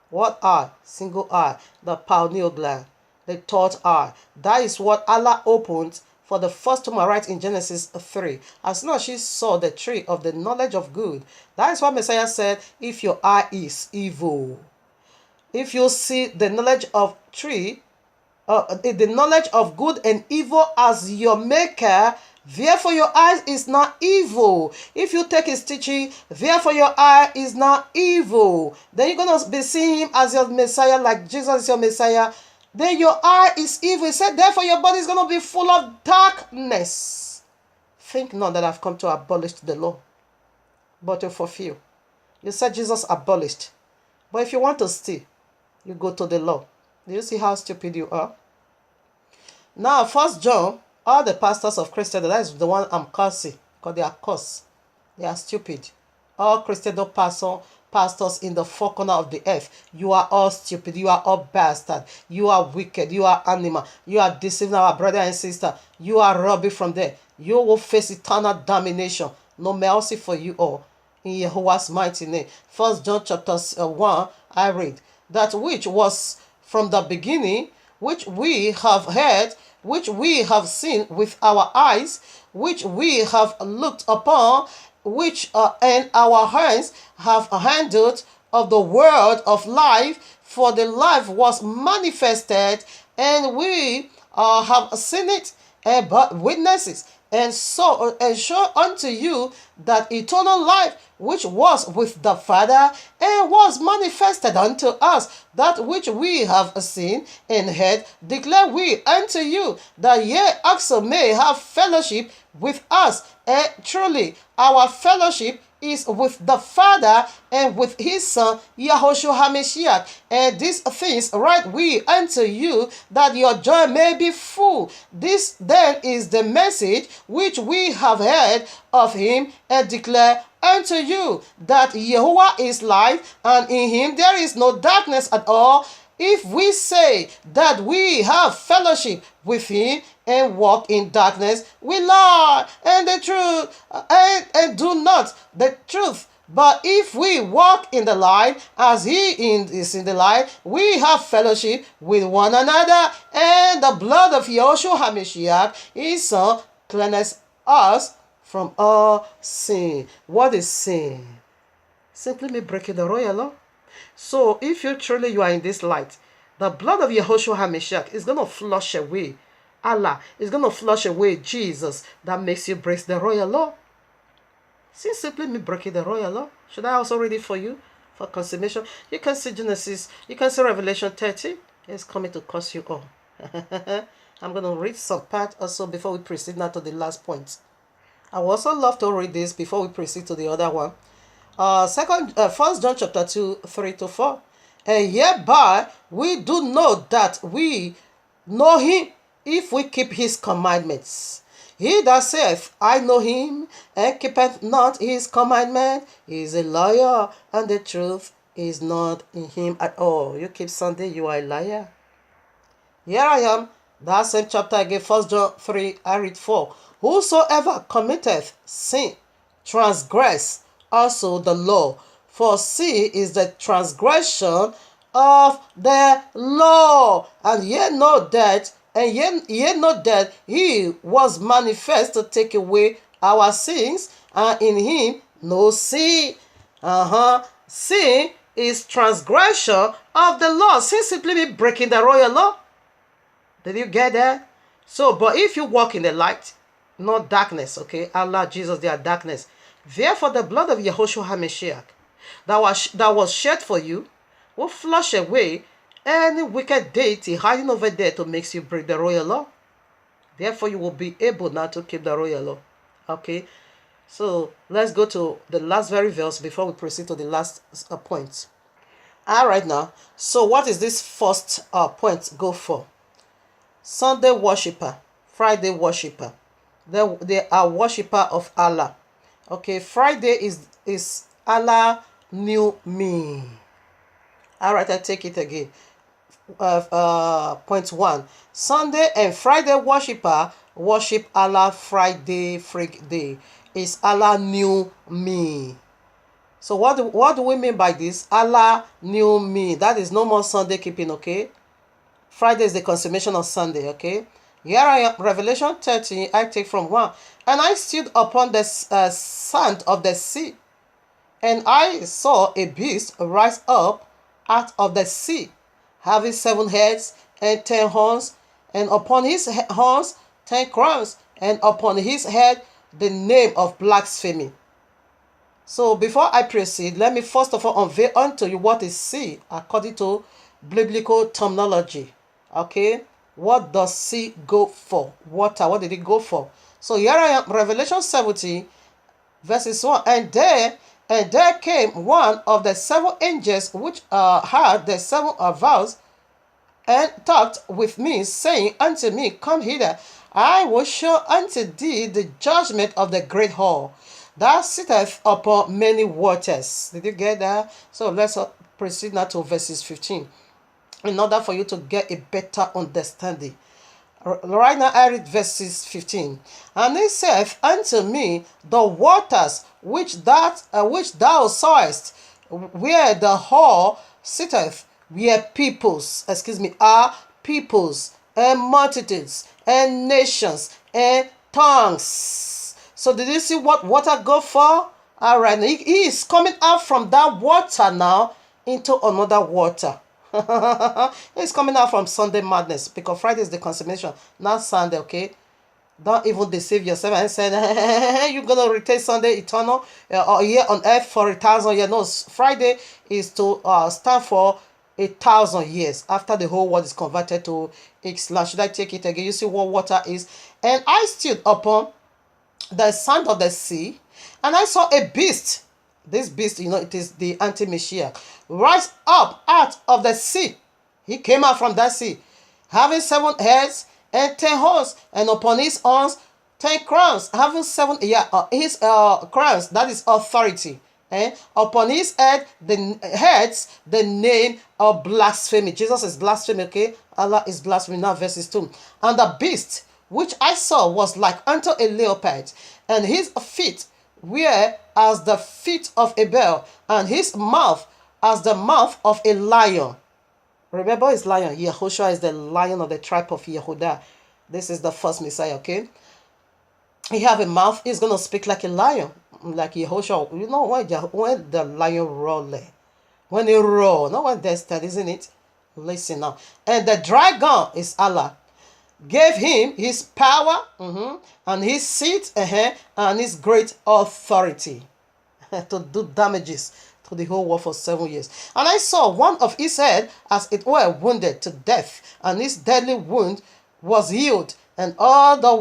What eye? Single eye, the pineal gland, the third eye. That is what Allah opened for the first woman, right in Genesis 3. As soon as she saw the tree of the knowledge of good, that is what Messiah said, if your eye is evil. If you see the knowledge of tree, the knowledge of good and evil as your maker, therefore your eye is not evil. If you take his teaching, therefore your eye is not evil, then you're going to be seeing him as your Messiah, like Jesus is your Messiah. Then your eye is evil. He said, therefore your body is going to be full of darkness. Think not that I've come to abolish the law, but to fulfill. You said Jesus abolished. But if you want to steal, you go to the law. Do you see how stupid you are? Now, 1 John, all the pastors of Christendom, that is the one I'm cursing, because they are cursed. They are stupid. All Christendom pastors in the four corners of the earth, you are all stupid. You are all bastard. You are wicked. You are animal. You are deceiving our brother and sister. You are robbing from there. You will face eternal damnation. No mercy for you all. in Jehovah's mighty name. First John chapter 1, I read, that which was from the beginning, which we have heard, which we have seen with our eyes, which we have looked upon, which and our hands have handled of the word of life. For the life was manifested, and we have seen it, and but witnesses, and so and show unto you that eternal life which was with the Father and was manifested unto us. That which we have seen and heard declare we unto you, that ye also may have fellowship with us. And truly our fellowship is with the Father and with his Son, Yahushua HaMashiach. And these things write we unto you, that your joy may be full. This then is the message which we have heard of him, and declare unto you, that Yahuwah is light, and in him there is no darkness at all. If we say that we have fellowship with him and walk in darkness, we lie and the truth and do not the truth. But if we walk in the light, as he is in the light, we have fellowship with one another, and the blood of Yahushua HaMashiach, his Son, cleanses us from all sin. What is sin? Simply me breaking the royal law. So if you are in this light, the blood of Yahushua HaMashiach is going to flush away Allah. Is going to flush away Jesus that makes you break the royal law. See, simply me breaking the royal law. Should I also read it for you for consummation? You can see Genesis. You can see Revelation 30. It's coming to curse you all. I'm going to read some part also before we proceed now to the last point. I would also love to read this before we proceed to the other one. First John chapter 2, 3-4. And hereby we do know that we know him, if we keep his commandments. He that saith, I know him, and keepeth not his commandment, is a liar, and the truth is not in him at all. You keep Sunday, you are a liar. Here I am, that same chapter again, 1 John 3, I read 4. Whosoever committeth sin, transgress also the law. For sin is the transgression of the law. And ye know that, he was manifest to take away our sins, and in him no sin. Sin is transgression of the law. Sin simply means breaking the royal law. Did you get that? So, but if you walk in the light, not darkness, okay? Allah, Jesus, they are darkness. Therefore, the blood of Yahushua HaMashiach that was shed for you will flush away any wicked deity hiding over there to make you break the royal law. Therefore, you will be able now to keep the royal law. Okay? So, let's go to the last very verse before we proceed to the last point. All right now. So, what is this first point go for? Sunday worshipper, Friday worshipper. They are worshipper of Allah. Okay, Friday is Allah knew me. All right, I take it again. Point 1. Sunday and Friday worshipper worship Allah Friday day. Is Allah knew me. So what do we mean by this? Allah knew me. That is no more Sunday keeping, okay? Friday is the consummation of Sunday, okay? Here I am, Revelation 13, I take from 1. And I stood upon the sand of the sea, and I saw a beast rise up out of the sea, having 7 heads and 10 horns, and upon his horns 10 crowns, and upon his head the name of blasphemy. So before I proceed, let me first of all unveil unto you what is sea according to biblical terminology. Okay, what does sea go for? Water, what did it go for? So here I am, Revelation 17, verses 1. And there came one of the 7 angels which had the 7 vials, and talked with me, saying unto me, Come hither, I will show unto thee the judgment of the great whore, that sitteth upon many waters. Did you get that? So let's proceed now to verses 15. In order for you to get a better understanding. Right now I read verses 15. And he saith unto me, the waters which thou sawest, where the whore sitteth, where peoples, are peoples and multitudes and nations and tongues. So did you see what water go for? All right, he is coming out from that water now into another water. It's coming out from Sunday madness, because Friday is the consummation, not Sunday, okay? Don't even deceive yourself and say you're gonna retain Sunday eternal or here on earth for 1,000 years. No, Friday is to stand for 1,000 years after the whole world is converted to Islam. Should I take it again? You see what water is. And I stood upon the sand of the sea, and I saw a beast. This beast, it is the anti-Messiah, rise up out of the sea. He came out from that sea, having 7 heads and 10 horns, and upon his arms 10 crowns, having his crowns, that is authority. And upon his heads, the name of blasphemy. Jesus is blasphemy, okay? Allah is blasphemy. Now verses 2. And the beast which I saw was like unto a leopard, and his feet were as the feet of a bear, and his mouth as the mouth of a lion. Remember his lion. Yahushua is the lion of the tribe of Yehudah. This is the first Messiah, okay? He have a mouth. He's going to speak like a lion, like Yahushua. You know when the lion roar, when he roar, no one does that, isn't it? Listen now. And the dragon is Allah. Gave him his power and his seat and his great authority to do damages to the whole world for 7 years. And I saw one of his head as it were wounded to death, and his deadly wound was healed, and all the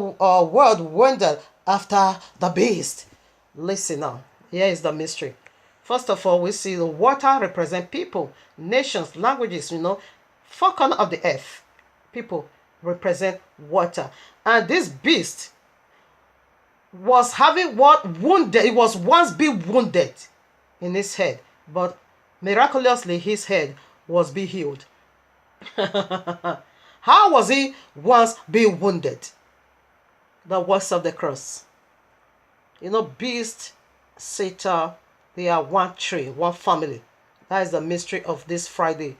world wondered after the beast. Listen now, here is the mystery. First of all, we see the water represent people, nations, languages, 4 corners of the earth. People represent water. And this beast was having wounded. It was once been wounded in his head, but miraculously his head was be healed. How was he once being wounded? The works of the cross. Beast, Satan, they are one tree, one family. That is the mystery of this Friday.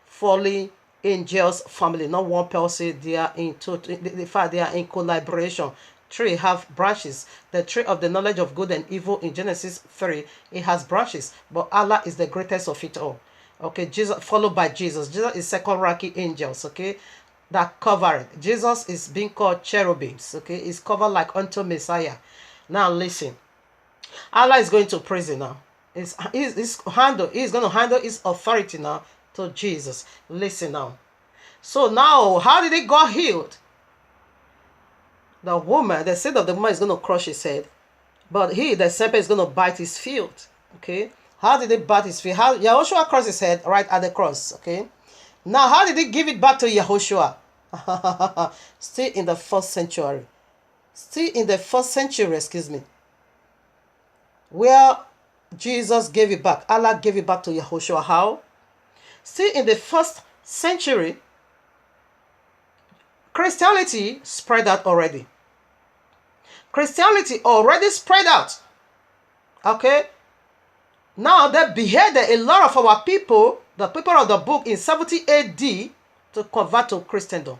Fallen angels family, not one person. They are in fact, they are in collaboration. Tree have branches. The tree of the knowledge of good and evil in Genesis 3, it has branches, but Allah is the greatest of it all. Okay, Jesus followed by Jesus. Jesus is second ranking angels, okay, that cover it. Jesus is being called cherubims, okay, is covered like unto Messiah. Now listen, Allah is going to prison now. He's going to handle his authority now to Jesus. Listen now. So now, how did he got healed? The seed of the woman is going to crush his head, but the serpent is going to bite his field. Okay, how did he bite his field? How Yahushua crossed his head right at the cross. Okay, now how did he give it back to Yahushua? Still in the first century. Excuse me. Where Jesus gave it back. Allah gave it back to Yahushua. How? Still in the first century, Christianity spread out already. Christianity already spread out. Okay? Now they beheaded a lot of our people, the people of the book, in 70 AD to convert to Christendom.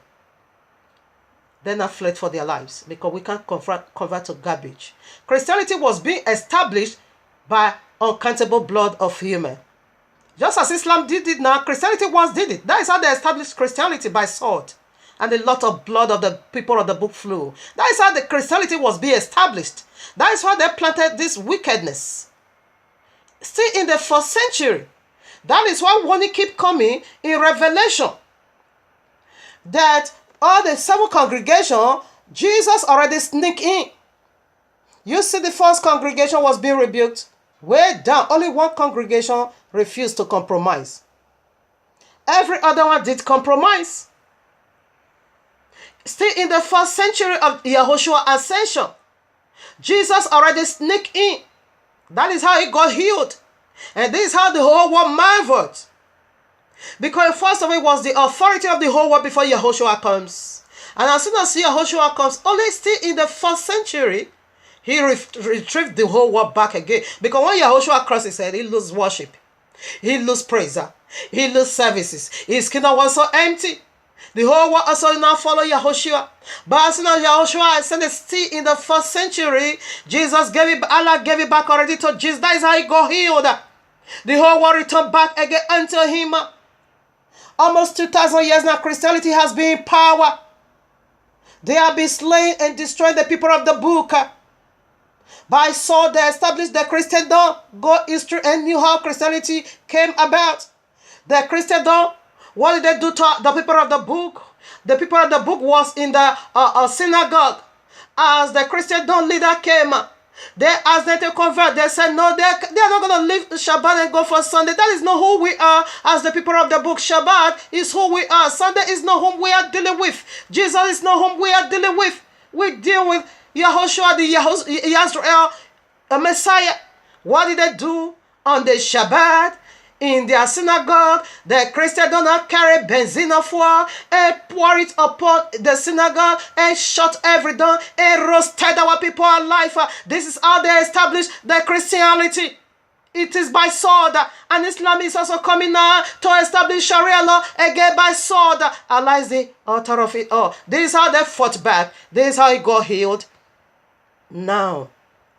They now fled for their lives because we can't convert to garbage. Christianity was being established by uncountable blood of human. Just as Islam did it now, Christianity once did it. That is how they established Christianity, by sword. And a lot of blood of the people of the book flew. That is how the Christianity was being established. That is how they planted this wickedness. Still in the first century. That is why warning keep coming in Revelation. That all the 7 congregations, Jesus already sneak in. You see, the first congregation was being rebuked. Way down, only one congregation refused to compromise. Every other one did compromise. Still in the first century of Yahushua ascension, Jesus already sneaked in. That is how he got healed. And this is how the whole world marveled. Because first of all, it was the authority of the whole world before Yahushua comes. And as soon as Yahushua comes, only still in the 1st century, he retrieved the whole world back again. Because when Yahushua crossed his head, he lose worship. He lose praise. He lose services. His kingdom was so empty. The whole world also now follow Yahushua. But as soon as Yahushua ascended still in the 1st century, Jesus gave it, Allah gave it back already to Jesus. That is how he got healed. The whole world returned back again unto him. Almost 2,000 years now, Christianity has been in power. They have been slain and destroying the people of the book. By Saul, they established the Christendom. God history and knew how Christianity came about. The Christendom, what did they do to the people of the book? The people of the book was in the synagogue. As the Christendom leader came, they asked them to convert. They said, no, they are not going to leave Shabbat and go for Sunday. That is not who we are as the people of the book. Shabbat is who we are. Sunday is not whom we are dealing with. Jesus is not whom we are dealing with. We deal with Yahushua, the Israel, a Messiah. What did they do on the Shabbat? In their synagogue, the Christians do not carry benzine of war and pour it upon the synagogue and shut every door and roasted our people alive. This is how they established the Christianity. It is by sword, and Islam is also coming now to establish Sharia law again by sword. Allah is the author of it all. This is how they fought back. This is how he got healed. Now,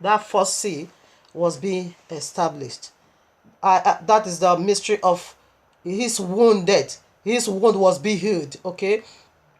that 1st seal was being established. That is the mystery of his wounded. His wound was being healed. Okay,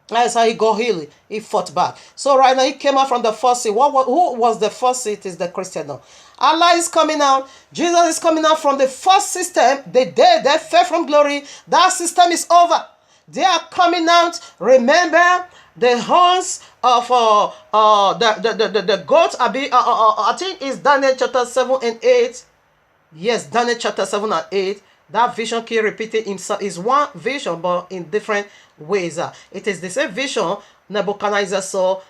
that's how he got healed. He fought back. So right now he came out from the 1st seal. Who was the 1st seal? It is the Christendom. Allah is coming out. Jesus is coming out from the 1st system. The day they fell from glory, that system is over. They are coming out. Remember the horns of the goat. I think it's Daniel chapter 7 and 8. Yes, Daniel chapter 7 and 8. That vision keep repeating himself. Is one vision, but in different ways. It is the same vision Nebuchadnezzar saw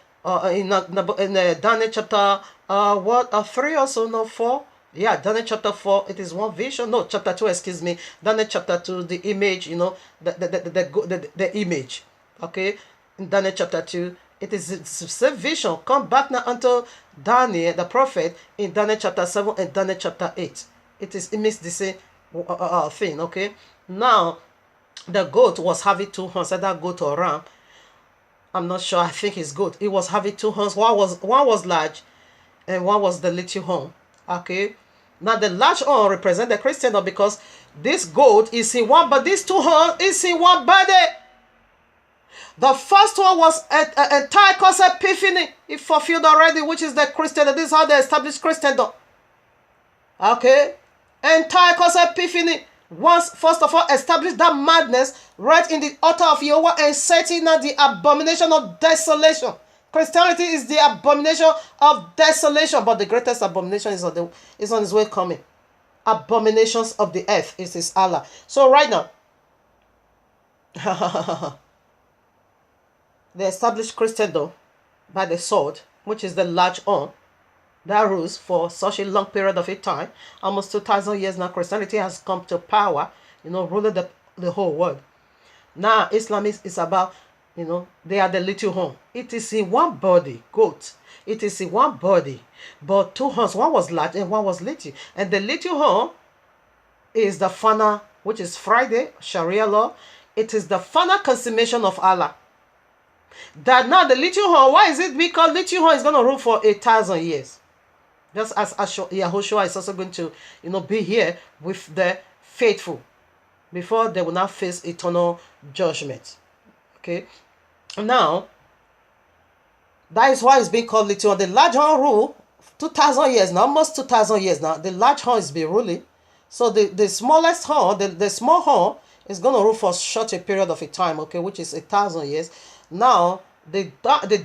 in Daniel chapter 3 or so, no 4. Yeah, Daniel chapter 4. It is one vision. No, chapter 2. Excuse me. Daniel chapter 2. The image. You know, the image. Okay. In Daniel chapter 2. It is the same vision. Come back now unto Daniel the prophet in Daniel chapter 7 and Daniel chapter 8. It means the same thing. Okay. Now, the goat was having 2 horns. Either goat or ram. I'm not sure. I think it's goat. It was having 2 horns. One was large, and one was the little horn. Okay. Now the large horn represent the Christendom because this goat is in one, but these 2 horns is in one body. The first one was Antiochus Epiphanes. It fulfilled already, which is the Christendom. This is how they established Christendom. Okay. Antiochus Epiphanes once, first of all, established that madness right in the altar of Jehovah and setting out the abomination of desolation. Christianity is the abomination of desolation, but the greatest abomination is on its way coming. Abominations of the earth is his Allah. So right now, they established Christendom by the sword, which is the large horn. That rules for such a long period of time. Almost 2,000 years now, Christianity has come to power, ruling the whole world. Now, Islam is about, they are the little horn. It is in one body, goat. It is in one body, but 2 horns. One was large and one was little. And the little horn is the final, which is Friday, Sharia law. It is the final consummation of Allah. That now the little horn, why is it because little horn is going to rule for 1,000 years? Just as Yahushua is also going to, be here with the faithful before they will now face eternal judgment. Okay. Now, that is why it's being called little horn. The large horn rule 2,000 years now, almost 2,000 years now. The large horn is being ruling. So the smallest horn, the small horn is going to rule for such a period of a time, okay, which is 1,000 years. Now, the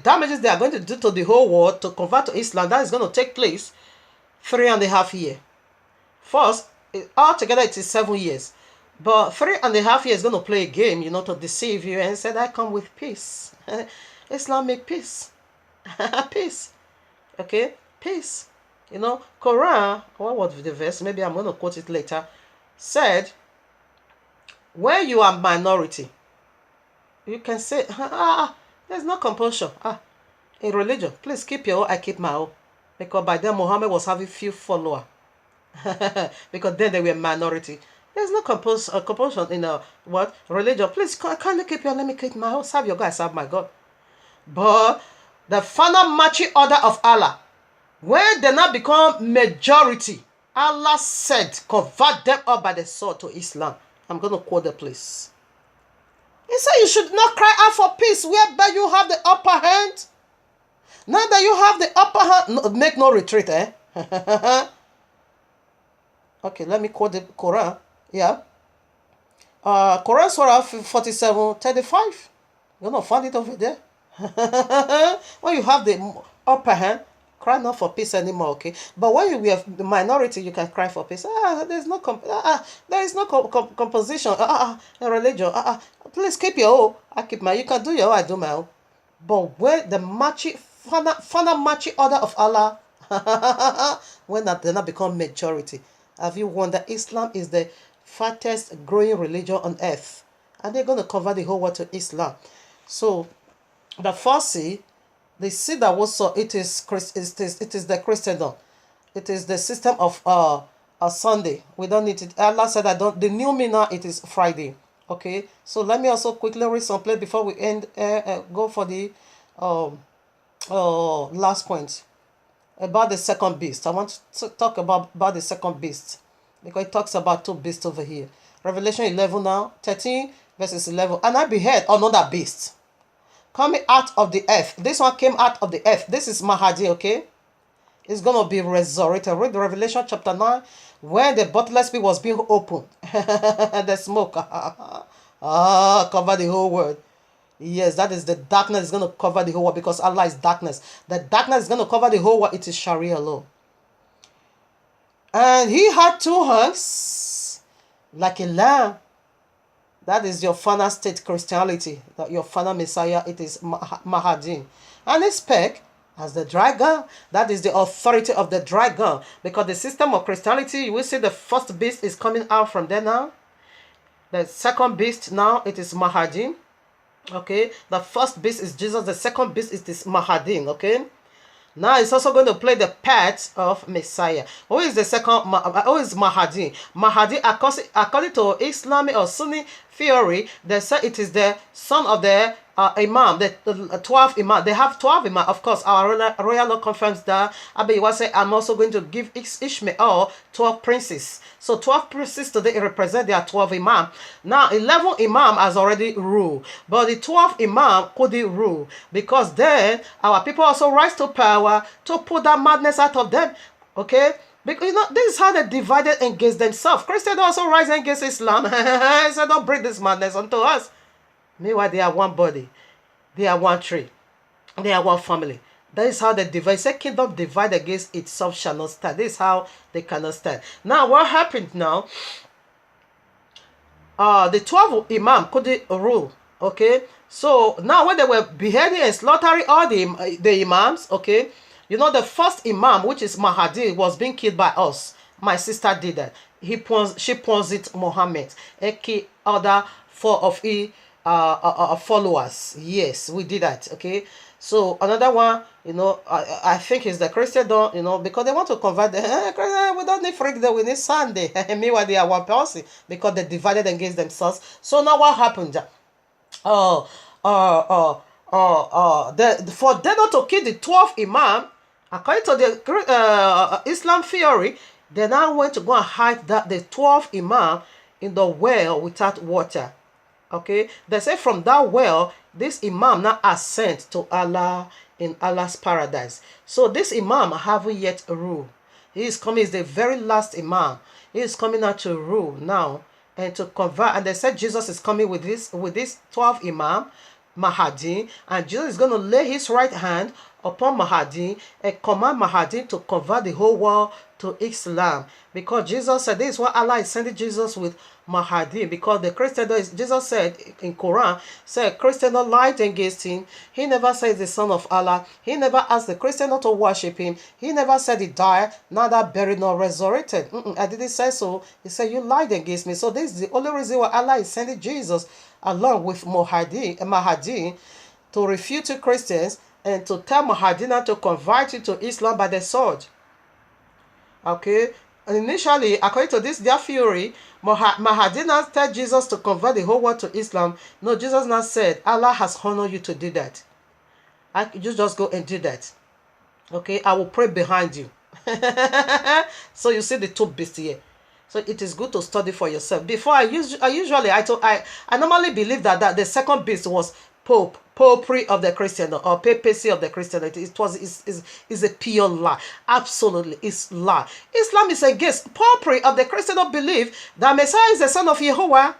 damages they are going to do to the whole world to convert to Islam, that is going to take place 3.5 years. First, altogether it is 7 years. But 3.5 years is going to play a game, to deceive you and said, I come with peace. Islamic peace. Peace. Okay? Peace. Quran, what was the verse? Maybe I'm going to quote it later. Said, when you are minority, you can say, There's no compulsion. In religion, please keep your own, I keep my own. Because by then Muhammad was having few followers. Because then they were minority. There's no compulsion in what religion. Please kindly keep your, let me keep my own. Serve your God, serve my God. But the final marching order of Allah, when they now become majority, Allah said, convert them up by the sword to Islam. I'm going to quote the place. He said, you should not cry out for peace, whereby you have the upper hand. Now that you have the upper hand, no, make no retreat, eh? Okay, let me quote the Quran. Yeah. Quran Surah 47:35. You're going to find it over there. When you have the upper hand, cry not for peace anymore, okay? But when you have the minority, you can cry for peace. There's no there is no composition in religion. Please keep your own. I keep my. You can do your own. I do my own. But when the final marching order of Allah, when that they not become majority, have you wondered? Islam is the fastest growing religion on earth, and they're going to cover the whole world to Islam. So the first seed, the seed that was so it is the Christendom. It is the system of a Sunday. We don't need it. Allah said I don't. The new mina it is Friday. Okay. So let me also quickly read some place before we end. Go for the last point about the second beast. I want to talk about the second beast because it talks about two beasts over here. Revelation 11 now 13 verses 11. And I beheld another beast coming out of the earth. This one came out of the earth. This is Mahdi, okay? It's going to be resurrected. Read Revelation chapter 9, where the bottomless pit was being opened. The smoke. Cover the whole world. Yes, that is the darkness is going to cover the whole world because Allah is darkness. The darkness is going to cover the whole world. It is Sharia law. And he had two hands like a lamb. That is your final state Christianity. Your final Messiah, it is Mahdi. And he spake as the dragon. That is the authority of the dragon. Because the system of Christianity, you will see the first beast is coming out from there now. The second beast now, it is Mahdi. Okay. The first beast is Jesus. The second beast is this Mahdi. Okay. Now it's also going to play the part of Messiah. Who is the second? Who is Mahdi? Mahdi, according to Islamic or Sunni theory, they say it is the son of the Imam, the 12 Imam. They have 12 Imam. Of course, our royal law confirms that. Abiy say, I'm also going to give Ishmael 12 princes. So 12 princes today represent their 12 Imam. Now 11 Imam has already ruled, but the 12 Imam couldn't rule because then our people also rise to power to put that madness out of them. Okay. Because you know this is how they divided against themselves. Christians also rise against Islam. So don't bring this madness onto us. Meanwhile, they are one body. They are one tree. They are one family. That is how they divide. Say kingdom divide against itself shall not stand. This is how they cannot stand. Now, what happened now? The 12 Imam couldn't rule. Okay. So now when they were beheading and slaughtering all the Imams, okay, you know the first Imam, which is Mahdi, was being killed by us. My sister did that. She poisoned Muhammad. And killed other 4 of his followers. Yes, we did that. Okay. So another one, you know, I think is the Christendom, you know, because they want to convert the we don't need freedom, we need Sunday. Meanwhile, they are one person because they divided against themselves. So now what happened? For them not to kill the 12 Imam, according to the Islam theory, they now went to go and hide the 12 Imam in the well without water. Okay, they say from that well, this Imam now ascend to Allah in Allah's paradise. So this Imam haven't yet ruled. He is coming, is the very last Imam. He is coming out to rule now and to convert. And they said Jesus is coming with this 12 Imam, Mahdi, and Jesus is going to lay his right hand upon Mahdi and command Mahdi to convert the whole world to Islam. Because Jesus said this is what Allah is sending Jesus with Mahdi, because the Christian, Jesus said in Quran, said Christian not lied against him. He never said the son of Allah. He never asked the Christian not to worship him. He never said he died, neither buried nor resurrected. I didn't say so. He said you lied against me. So this is the only reason why Allah is sending Jesus along with Mahdi to refute you Christians and to tell Mahadina to convert you to Islam by the sword. Okay? And initially, according to this, their theory, Mahadina told Jesus to convert the whole world to Islam. No, Jesus now said, Allah has honored you to do that. You just go and do that. Okay? I will pray behind you. So you see the two beasts here. So it is good to study for yourself. Before I normally believe that the second beast was popery of the Christian or papacy of the Christianity. Is a pure lie. Absolutely, it's lie. Islam is against popery of the Christian. Don't believe that Messiah is the son of Jehovah.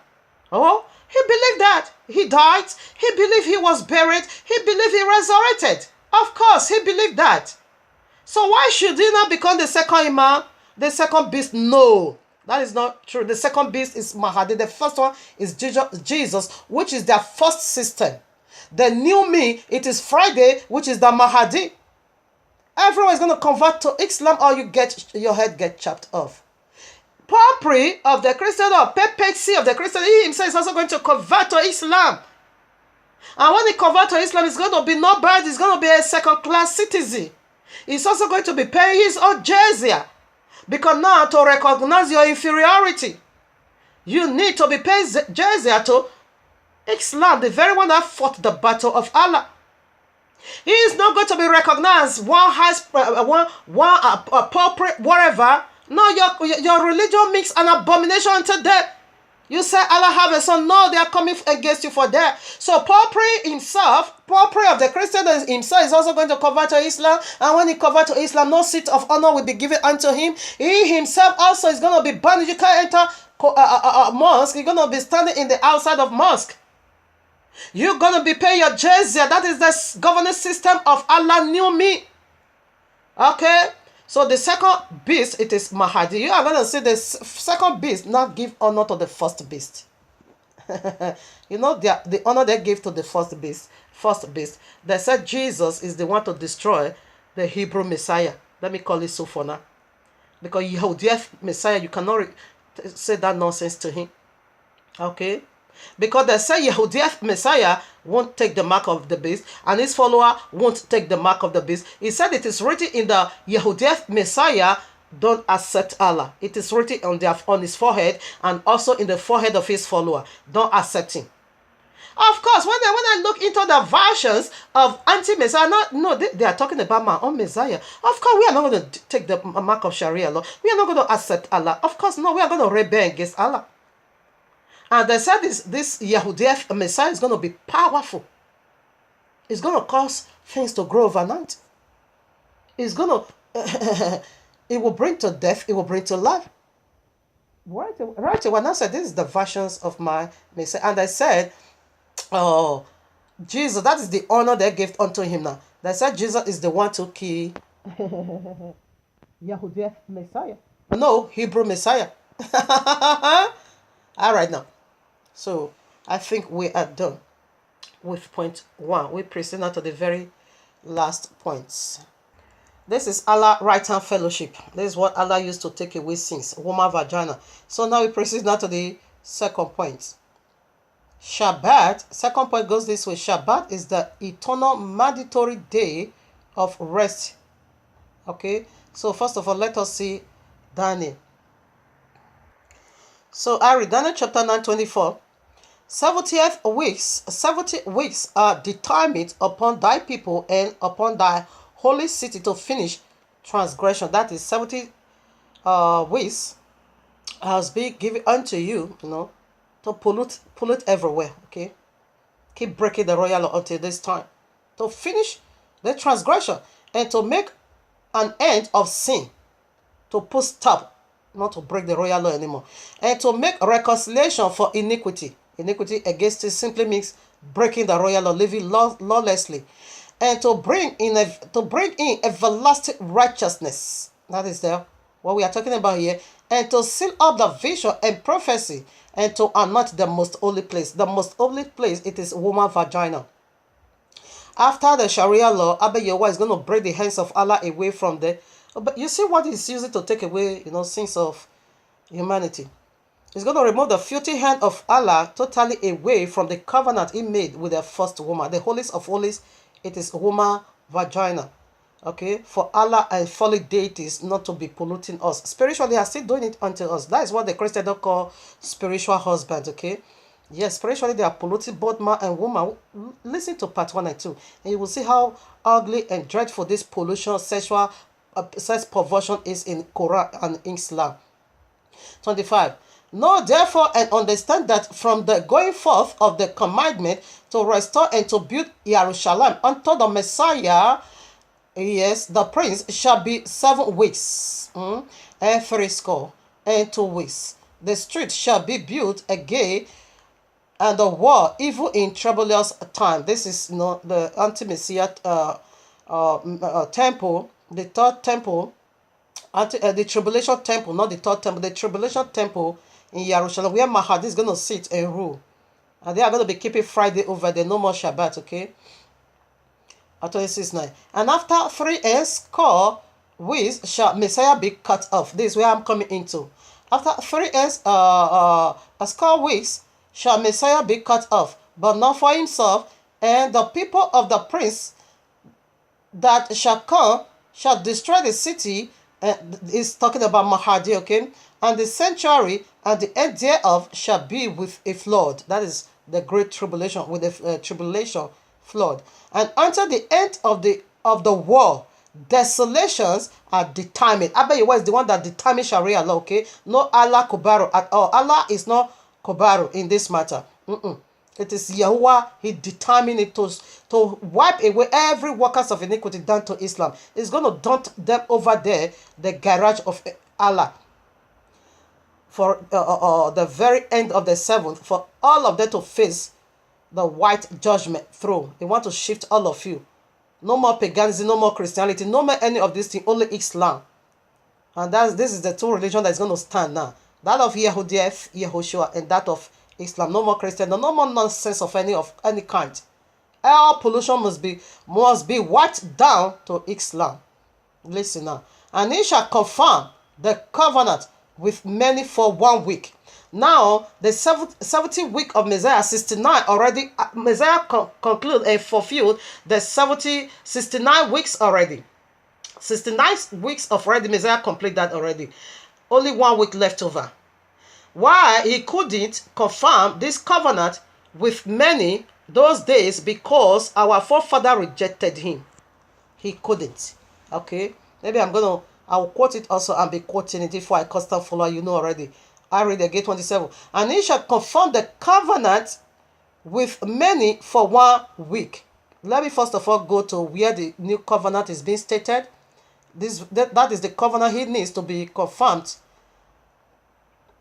Oh, he believed that he died. He believed he was buried. He believed he resurrected. Of course, he believed that. So why should he not become the second imam, the second beast? No, that is not true. The second beast is Mahdi. The first one is Jesus, which is their first system. The new me, it is Friday, which is the Mahdi. Everyone is going to convert to Islam or your head get chopped off. Popery of the Christian or papacy of the Christian, he himself is also going to convert to Islam. And when he converts to Islam, it's going to be no bad. He's going to be a second-class citizen. He's also going to be paying his own jizya. Because now to recognize your inferiority, you need to be paying jizya to Islam, the very one that fought the battle of Allah. He is not going to be recognized one appropriate whatever. No, your religion makes an abomination unto death. You say Allah have a son. No, they are coming against you for that. So popery of the Christian himself is also going to convert to Islam. And when he converts to Islam, no seat of honor will be given unto him. He himself also is going to be banned. You can't enter mosque. You're going to be standing in the outside of mosque. You're going to be paying your jizya. That is the governance system of Allah knew me. Okay? So the second beast, it is Mahdi. You are going to see the second beast not give honor to the first beast. You know, the honor they gave to the first beast. They said Jesus is the one to destroy the Hebrew Messiah. Let me call it so for now. Because Yahudiya Messiah, you cannot say that nonsense to him. Okay? Because they say Yahudiya Messiah won't take the mark of the beast and his follower won't take the mark of the beast. He said it is written in the Yahudiya Messiah, don't accept Allah. It is written on his forehead and also in the forehead of his follower. Don't accept him. Of course, when I look into the versions of anti-Messiah, they are talking about my own Messiah. Of course, we are not going to take the mark of Sharia law. We are not going to accept Allah. Of course, no, we are going to rebel against Allah. And they said this Yahudiya Messiah is going to be powerful. It's going to cause things to grow overnight. It's going to, it will bring to death, it will bring to life. Right, when I said this is the versions of my Messiah, and I said, oh, Jesus, that is the honor they gave unto him now. They said Jesus is the one to kill Yahudiya Messiah. No, Hebrew Messiah. All right now. So I think we are done with point 1. We proceed now to the very last points. This is Allah right hand fellowship. This is what Allah used to take away sins, woman vagina. So now we proceed now to the second point. Shabbat, second point goes this way. Shabbat is the eternal mandatory day of rest. Okay, so first of all, let us see Daniel. So I read Daniel chapter 9:24. 70 weeks are determined upon thy people and upon thy holy city to finish transgression. That is 70 weeks has been given unto you, to pollute everywhere. Okay, keep breaking the royal law until this time to finish the transgression and to make an end of sin, to put stop, not to break the royal law anymore, and to make reconciliation for iniquity. Iniquity against it simply means breaking the royal law, living lawlessly, and to bring in everlasting righteousness. That is what we are talking about here, and to seal up the vision and prophecy, and to anoint the most holy place. The most holy place, it is woman vagina. After the Sharia law, Abba Yehovah is going to break the hands of Allah away from the. But you see what he's using to take away, sins of humanity. He's going to remove the filthy hand of Allah totally away from the covenant he made with the first woman. The holiest of holies, it is woman vagina. Okay, for Allah and fallen deities not to be polluting us. Spiritually, they are still doing it unto us. That is what the Christians don't call spiritual husband. Okay, yes, spiritually they are polluting both man and woman. Listen to part 1 and 2, and you will see how ugly and dreadful this pollution, sexual sex perversion is in Quran and Islam. 25. Know therefore and understand that from the going forth of the commandment to restore and to build Jerusalem unto the Messiah, yes, the prince, shall be 7 weeks, and 62 weeks. The street shall be built again, and the wall even in troublous time. This is the anti-Messiah temple, the third temple, the tribulation temple, not the third temple, the tribulation temple in Jerusalem, where Mahdi is going to sit and rule. And they are going to be keeping Friday over there, no more Shabbat, okay? 26:9. And after 3 years, weeks shall Messiah be cut off. This is where I'm coming into. After 3 years, weeks shall Messiah be cut off, but not for himself, and the people of the prince that shall come shall destroy the city. Is talking about Mahdi, okay? And the sanctuary and the end thereof shall be with a flood. That is the great tribulation, with the tribulation flood. And until the end of the war, desolations are determined. Abayewa is the one that determines Sharia law, okay? No Allah Kubaru at all. Allah is not Kubaru in this matter. It is Yahuwah. He determined it to wipe away every workers of iniquity done to Islam. He's going to dump them over there, the garage of Allah, for the very end of the 7th, for all of them to face the white judgment throne. They want to shift all of you. No more paganism, no more Christianity, no more any of these things, only Islam. And this is the two religion that is going to stand now. That of Yehoshua, and that of Islam. No more Christian, no more nonsense of any kind. All pollution must be wiped down to Islam. Listen now. And he shall confirm the covenant with many for 1 week. Now, the 70 week of Messiah 69 already, Messiah conclude and fulfilled the 69 weeks already. 69 weeks of already, Messiah complete that already. Only 1 week left over. Why he couldn't confirm this covenant with many those days? Because our forefather rejected him. He couldn't. Okay, maybe I'll quote it also and be quoting it before I custom follow. You know already. I read again 27. And he shall confirm the covenant with many for 1 week. Let me first of all go to where the new covenant is being stated. That is the covenant he needs to be confirmed.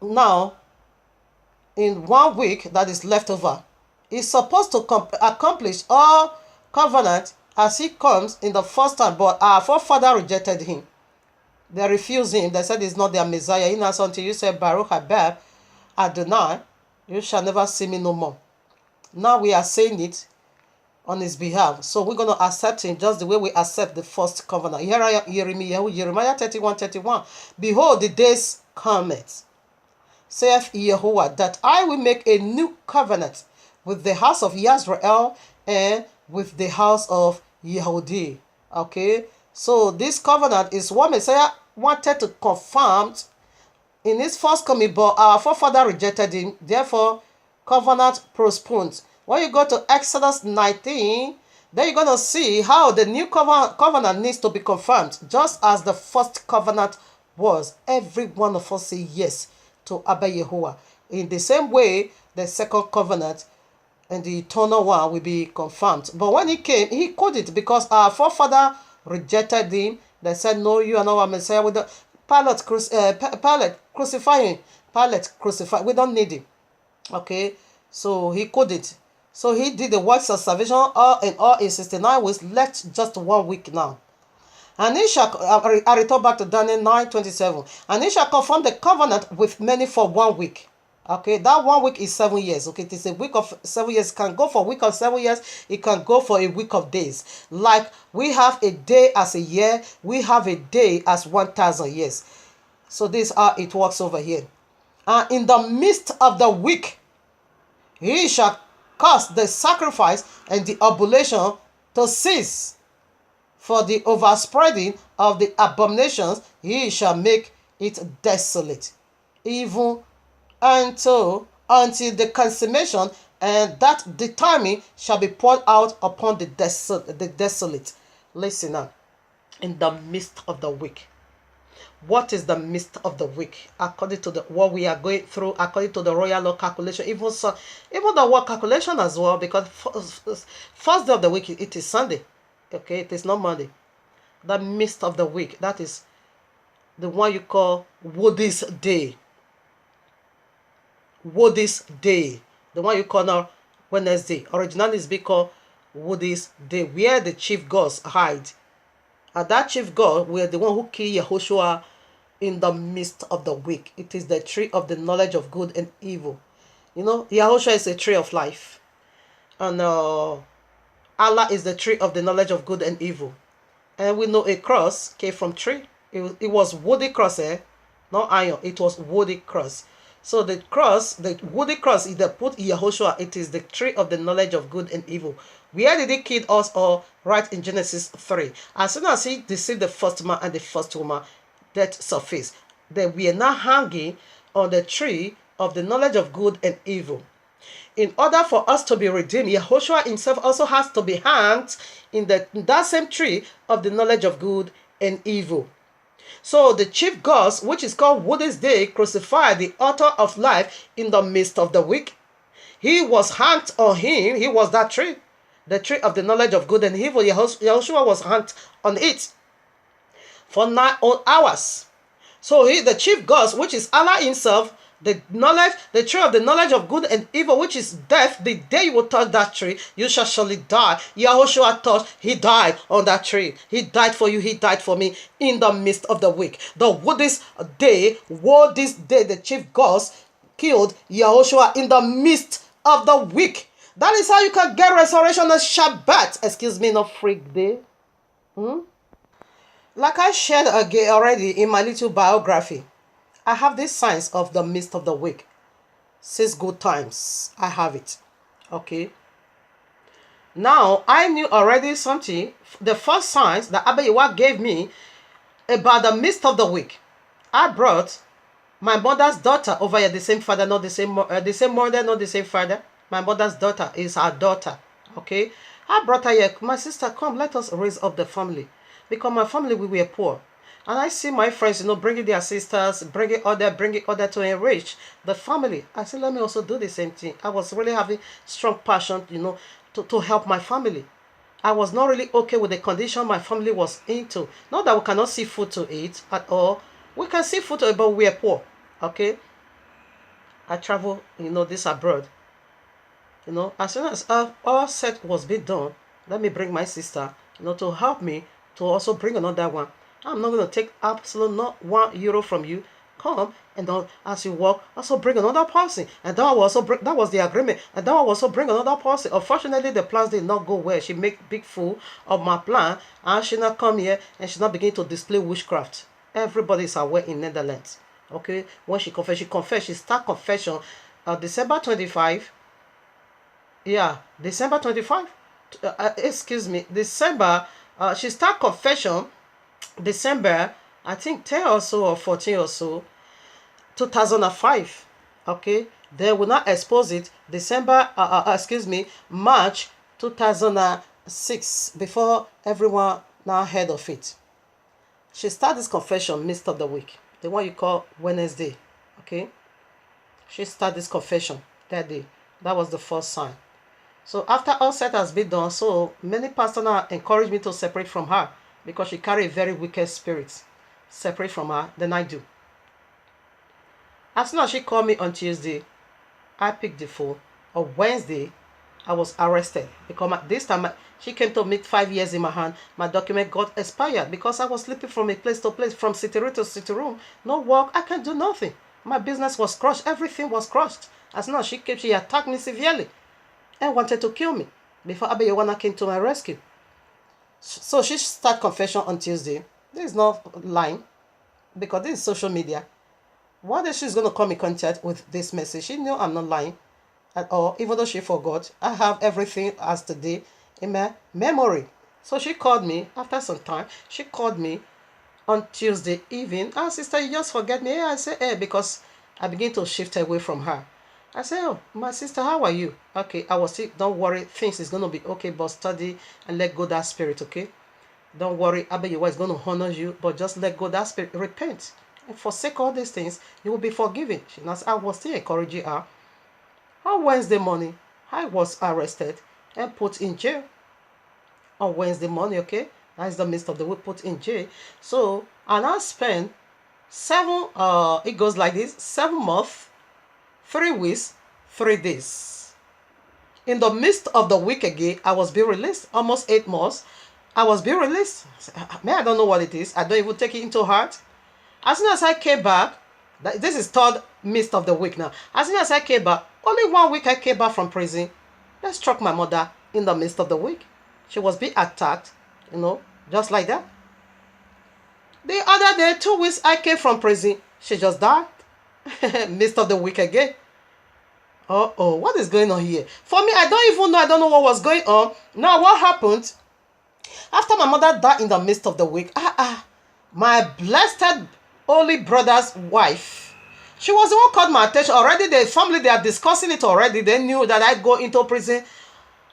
Now, in 1 week that is left over, he's supposed to accomplish all covenant as he comes in the first time, but our forefather rejected him. They refused him. They said he's not their Messiah. In answer until you say, Baruch Habab Adonai, you shall never see me no more. Now we are saying it on his behalf. So we're going to accept him just the way we accept the first covenant. Here I am, Jeremiah 31:31. Behold, the days cometh, saith Yehovah, that I will make a new covenant with the house of Yisrael and with the house of Yehudi. Okay, so this covenant is what Messiah wanted to confirm in his first coming, but our forefather rejected him. Therefore, covenant postponed. When you go to Exodus 19, then you're going to see how the new covenant needs to be confirmed, just as the first covenant was. Every one of us say yes to Abba Yehovah. In the same way, the second covenant and the eternal one will be confirmed. But when he came, he couldn't, because our forefather rejected him. They said, no, you are not our Messiah. With the Pilate crucify him. Pilate crucify. We don't need him. Okay, so he couldn't. So he did the works of salvation all in 69 weeks, left just 1 week now. And he shall, I return back to Daniel 9:27. And he shall confirm the covenant with many for 1 week. Okay, that 1 week is 7 years. Okay, it is a week of 7 years. It can go for a week of 7 years. It can go for a week of days. Like we have a day as a year, we have a day as 1,000 years. So this is how it works over here. And in the midst of the week, he shall cause the sacrifice and the oblation to cease. For the overspreading of the abominations, he shall make it desolate, even until the consummation, and that the timing shall be poured out upon the desolate. Listen now, in the midst of the week. What is the midst of the week? According to what we are going through, according to the royal law calculation, even so, even the work calculation as well, because first day of the week it is Sunday. Okay, it is not Monday. The midst of the week, that is the one you call Woody's Day. Woody's Day. The one you call now Wednesday. Originally it's being called Woody's Day, where the chief gods hide. And that chief god were the one who killed Yehoshua in the midst of the week. It is the tree of the knowledge of good and evil. You know, Yehoshua is a tree of life. And Allah is the tree of the knowledge of good and evil. And we know a cross came from tree. It was woody cross, not iron. It was woody cross. So the cross, the woody cross, if they put Yehoshua, it is the tree of the knowledge of good and evil. Where did he kill us all? Right in Genesis 3. As soon as he deceived the first man and the first woman, death surfaced. They were now hanging on the tree of the knowledge of good and evil. In order for us to be redeemed, Yehoshua himself also has to be hanged in that same tree of the knowledge of good and evil. So the chief gods, which is called Woody's Day, crucified the author of life in the midst of the week. He was hanged on him. He was that tree, the tree of the knowledge of good and evil. Yehoshua was hanged on it for 9 hours. So the chief gods, which is Allah himself, the tree of the knowledge of good and evil, which is death, the day you will touch that tree, you shall surely die. Yehoshua touched, he died on that tree. He died for you, he died for me in the midst of the week. The Woody's Day, the chief gods killed Yehoshua in the midst of the week. That is how you can get restoration on Shabbat. Excuse me, not freak day. Like I shared again already in my little biography, I have these signs of the midst of the week. 6 good times. I have it. Okay. Now, I knew already something. The first signs that Abba Yewa gave me about the midst of the week. I brought my mother's daughter over here. The same father, not the same mother, not the same father. My mother's daughter is our daughter. Okay. I brought her here. My sister, come, let us raise up the family. Because my family, we were poor. And I see my friends, bringing their sisters, bringing other to enrich the family. I said, let me also do the same thing. I was really having strong passion, to help my family. I was not really okay with the condition my family was into. Not that we cannot see food to eat at all. We can see food to eat, but we are poor. Okay? I travel, this abroad. As soon as our set was being done, let me bring my sister, to help me to also bring another one. I'm not going to take absolutely not €1 from you. Come, and as you walk, also bring another person. And that was the agreement. And that will also bring another person. Unfortunately, the plans did not go well. She make big fool of my plan. And she not come here and she not begin to display witchcraft. Everybody is aware in Netherlands. Okay? When she confess. She start confession December 25. Yeah, December 25. December. She start confession December, I think 10 or so or 14 or so, 2005. Okay, they will not expose it March 2006, before everyone now heard of it. She started this confession midst of the week, the one you call Wednesday. Okay, she started this confession that day. That was the first sign. So after all set has been done, so many pastors now encourage me to separate from her, because she carry a very wicked spirit. Separate from her, then I do. As soon as she called me on Tuesday, I picked the phone. On Wednesday, I was arrested. Because this time, she came to meet 5 years in my hand. My document got expired because I was sleeping from a place to place, from city room to city room. No work, I can't do nothing. My business was crushed. Everything was crushed. As soon as she came, she attacked me severely and wanted to kill me before Abba Yewana came to my rescue. So she started confession on Tuesday. This is not lying, because this is social media. What if she's going to come in contact with this message? She knew I'm not lying at all, even though she forgot. I have everything as today in my memory. So she called me after some time. She called me on Tuesday evening. Ah, sister, you just forget me. I said, because I begin to shift away from her. I said, oh, my sister, how are you? Okay, I was sick. Don't worry, things is going to be okay, but study and let go that spirit, okay? Don't worry, Abayewa is going to honor you, but just let go that spirit. Repent and forsake all these things. You will be forgiven. I was still encouraging her. On Wednesday morning, I was arrested and put in jail. On Wednesday morning, okay? That's the midst of the week, put in jail. So, and I spent it goes like this, 7 months, 3 weeks, 3 days. In the midst of the week again, I was being released, almost 8 months. I was being released. I don't know what it is. I don't even take it into heart. As soon as I came back, this is third midst of the week now. As soon as I came back, only 1 week I came back from prison, they struck my mother in the midst of the week. She was being attacked, just like that. The other day, 2 weeks I came from prison, she just died. Midst of the week again. Uh-oh, what is going on here? For me, I don't know what was going on. Now, what happened? After my mother died in the midst of the week, my blessed holy brother's wife, she was the one called my attention. Already the family, they are discussing it already. They knew that I'd go into prison.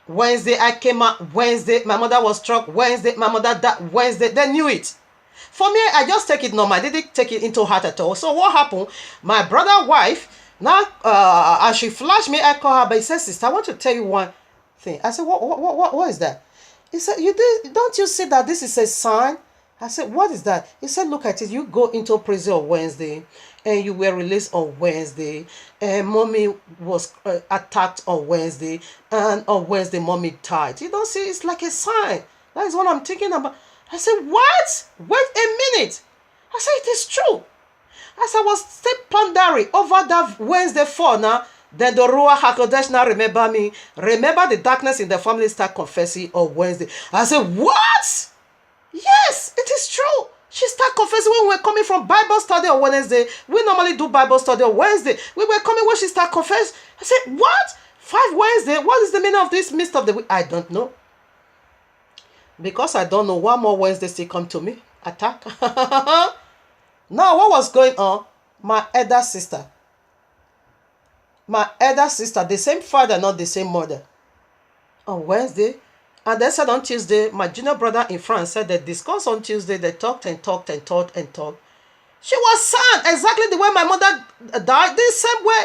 Wednesday, I came out. Wednesday, my mother was struck. Wednesday, my mother died. Wednesday, they knew it. For me, I just take it normal. I didn't take it into heart at all. So what happened? My brother's wife, now, as she flashed me, I call her, but he said, sister, I want to tell you one thing. I said, what is that? He said, don't you see that this is a sign? I said, what is that? He said, look at it. You go into prison on Wednesday and you were released on Wednesday. And mommy was attacked on Wednesday. And on Wednesday, mommy died. You don't see, it's like a sign. That is what I'm thinking about. I said, what? Wait a minute. I said, it is true. As I was still pondering over that Wednesday 4 now, then the Ruach HaKodesh now remember me. Remember the darkness in the family, start confessing on Wednesday. I said, what? Yes, it is true. She started confessing when we were coming from Bible study on Wednesday. We normally do Bible study on Wednesday. We were coming when she started confessing. I said, what? 5 Wednesday? What is the meaning of this midst of the week? I don't know. Because I don't know, one more Wednesday still come to me. Attack. Now, what was going on? My elder sister, the same father, not the same mother, on Wednesday. And they said on Tuesday, my junior brother in France said they discussed on Tuesday, they talked and talked and talked and talked. She was sad, exactly the way my mother died, the same way.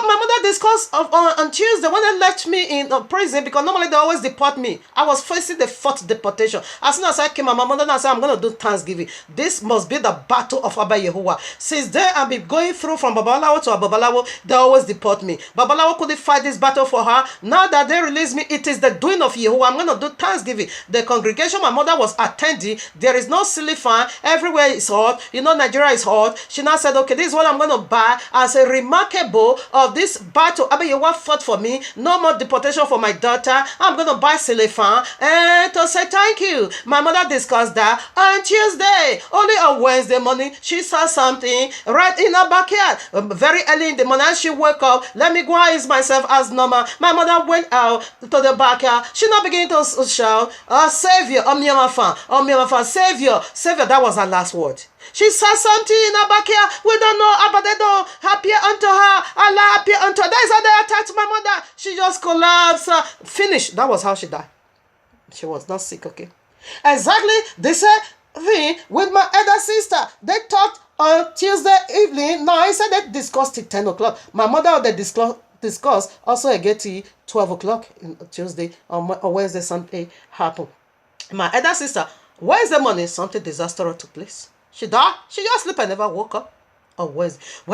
My mother discussed on Tuesday when they left me in prison, because normally they always deport me. I was facing the 4th deportation. As soon as I came, my mother now said, I'm going to do Thanksgiving. This must be the battle of Abba Yehowa. Since then, I've been going through from Babalawo to Babalawo. They always deport me. Babalawo couldn't fight this battle for her. Now that they release me, it is the doing of Yehowa. I'm going to do Thanksgiving. The congregation my mother was attending, there is no silly fan. Everywhere is hot. Nigeria is hot. She now said, okay, this is what I'm going to buy as a remarkable of this battle. Abba Yehowa fought for me. No more deportation for my daughter. I'm going to buy Silifan and to say thank you. My mother discussed that on Tuesday. Only on Wednesday morning, she saw something right in her backyard. Very early in the morning, she woke up. Let me go and ease myself as normal. My mother went out to the backyard. She now began to shout, Savior, Savior, Savior. That was her last word. She saw something in her backyard. We don't know, but they don't appear unto her. Allah appear unto her. That is how they attacked my mother. She just collapsed. Finished. That was how she died. She was not sick, okay? Exactly the same thing with my elder sister. They talked on Tuesday evening. No, I said they discussed it 10 o'clock. My mother, they discussed also again till 12 o'clock on Tuesday. On Wednesday, something happened. My elder sister, Wednesday morning, something disastrous took place. She died. She just slept and never woke up. Oh, when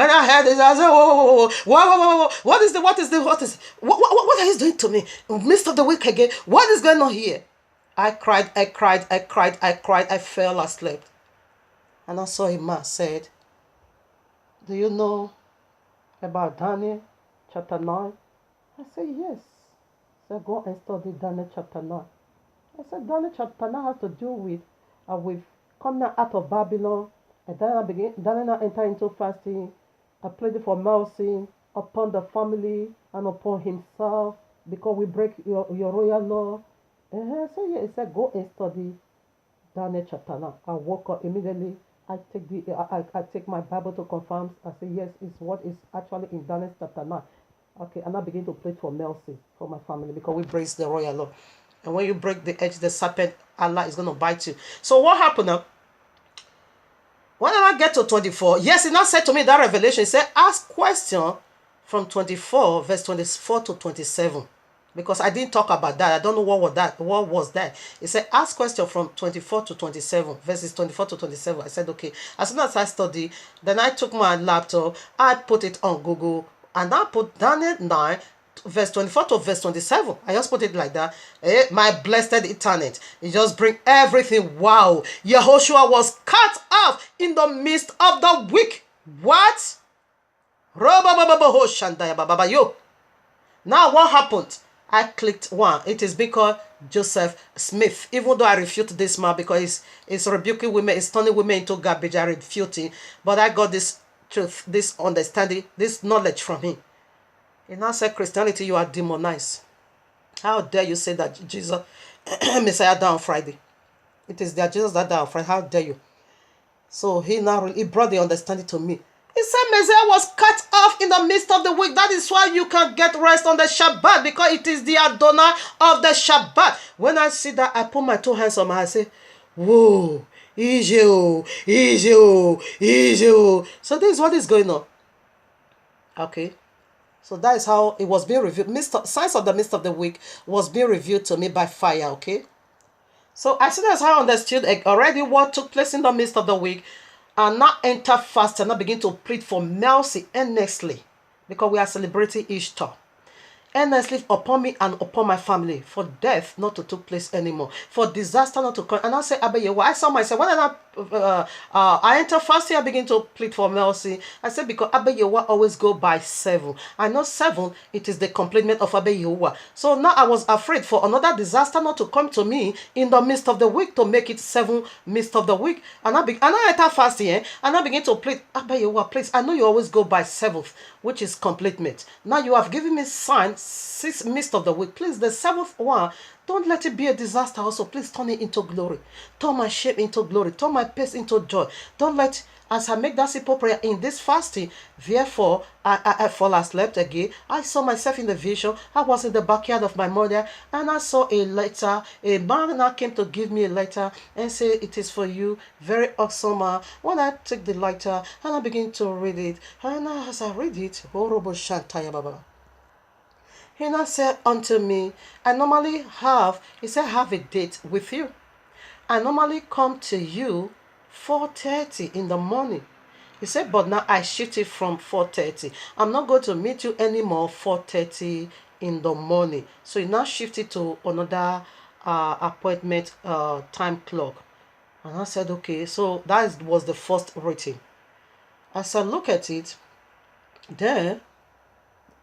I heard this, I said, whoa, what is what are you doing to me? In the midst of the week again, what is going on here? I cried, I fell asleep. And I saw a man said, do you know about Daniel chapter 9? I said, yes. I said, go and study Daniel chapter 9. I said, Daniel chapter 9 has to do with coming out of Babylon And then I enter into fasting. I pleaded for mercy upon the family and upon himself because we break your royal law. So yeah, it said go and study Daniel chapter now. I woke up immediately. I take my Bible to confirm. I say yes, it's what is actually in Daniel chapter 9. Okay, and I begin to plead for mercy for my family because we break the royal law. And when you break the edge, the serpent, Allah is going to bite you. So what happened now? When I get to 24, yes, he now said to me that revelation, he said, ask question from 24, verse 24 to 27. Because I didn't talk about that. I don't know what was that. He said, ask question from 24 to 27, verses 24 to 27. I said, okay. As soon as I studied, then I took my laptop, I put it on Google, and I put Daniel 9, verse 24 to verse 27. I just put it like that. My blessed eternity. It just bring everything. Wow. Yehoshua was cut off in the midst of the weak. What? Now what happened? I clicked one. It is because Joseph Smith, even though I refute this man because it's rebuking women, it's turning women into garbage, I refute it. But I got this truth, this understanding, this knowledge from him. He now said, Christianity, you are demonized. How dare you say that Jesus, Messiah died on Friday? It is their Jesus that died on Friday. How dare you? So he brought the understanding to me. He said Messiah was cut off in the midst of the week. That is why you can get rest on the Shabbat, because it is the Adonai of the Shabbat. When I see that, I put my two hands on my head. I say, whoa, easy, easy, easy. So this is what is going on. Okay. So that is how it was being revealed. Signs of the midst of the week was being revealed to me by fire, okay? So as soon as I understood already what took place in the midst of the week, and now enter fast and now begin to plead for mercy earnestly, because we are celebrating Easter. Earnestly upon me and upon my family, for death not to take place anymore, for disaster not to come. And I say, Abayewa, I saw myself when I enter fasting, I begin to plead for mercy. I said, because Abayewa always go by 7. I know 7, it is the completement of Abayewa. So now I was afraid for another disaster not to come to me in the midst of the week, to make it 7 midst of the week. And I enter fasting, and I begin to plead, Abayewa, please, I know you always go by 7th, which is completement. Now you have given me sign 6 midst of the week. Please, the 7th one, don't let it be a disaster also. Please turn it into glory. Turn my shame into glory. Turn my pace into joy. Don't let, as I make that simple prayer in this fasting, therefore, I fall asleep again. I saw myself in the vision. I was in the backyard of my mother, and I saw a letter. A man now came to give me a letter and say, it is for you. Very awesome. When I took the letter and I begin to read it, and as I read it, Horobo Shantaya Baba. He now said unto me, I normally have, he said, have a date with you. I normally come to you 4:30 in the morning. He said, but now I shift it from 4:30. I'm not going to meet you anymore 4:30 in the morning. So he now shifted to another appointment time clock. And I said, okay, so that was the first rating. As I look at it, then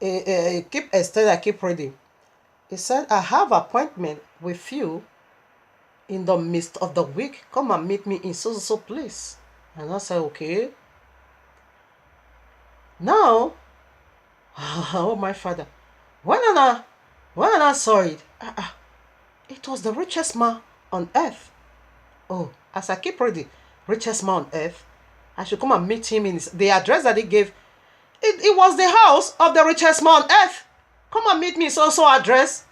I keep reading. He said, I have appointment with you in the midst of the week. Come and meet me in so place. And I said, okay. Now, oh my Father, when I saw it, it was the richest man on earth. Oh, as I keep reading, richest man on earth, I should come and meet him in the address that he gave. It was the house of the richest man on earth. Come and meet me so address.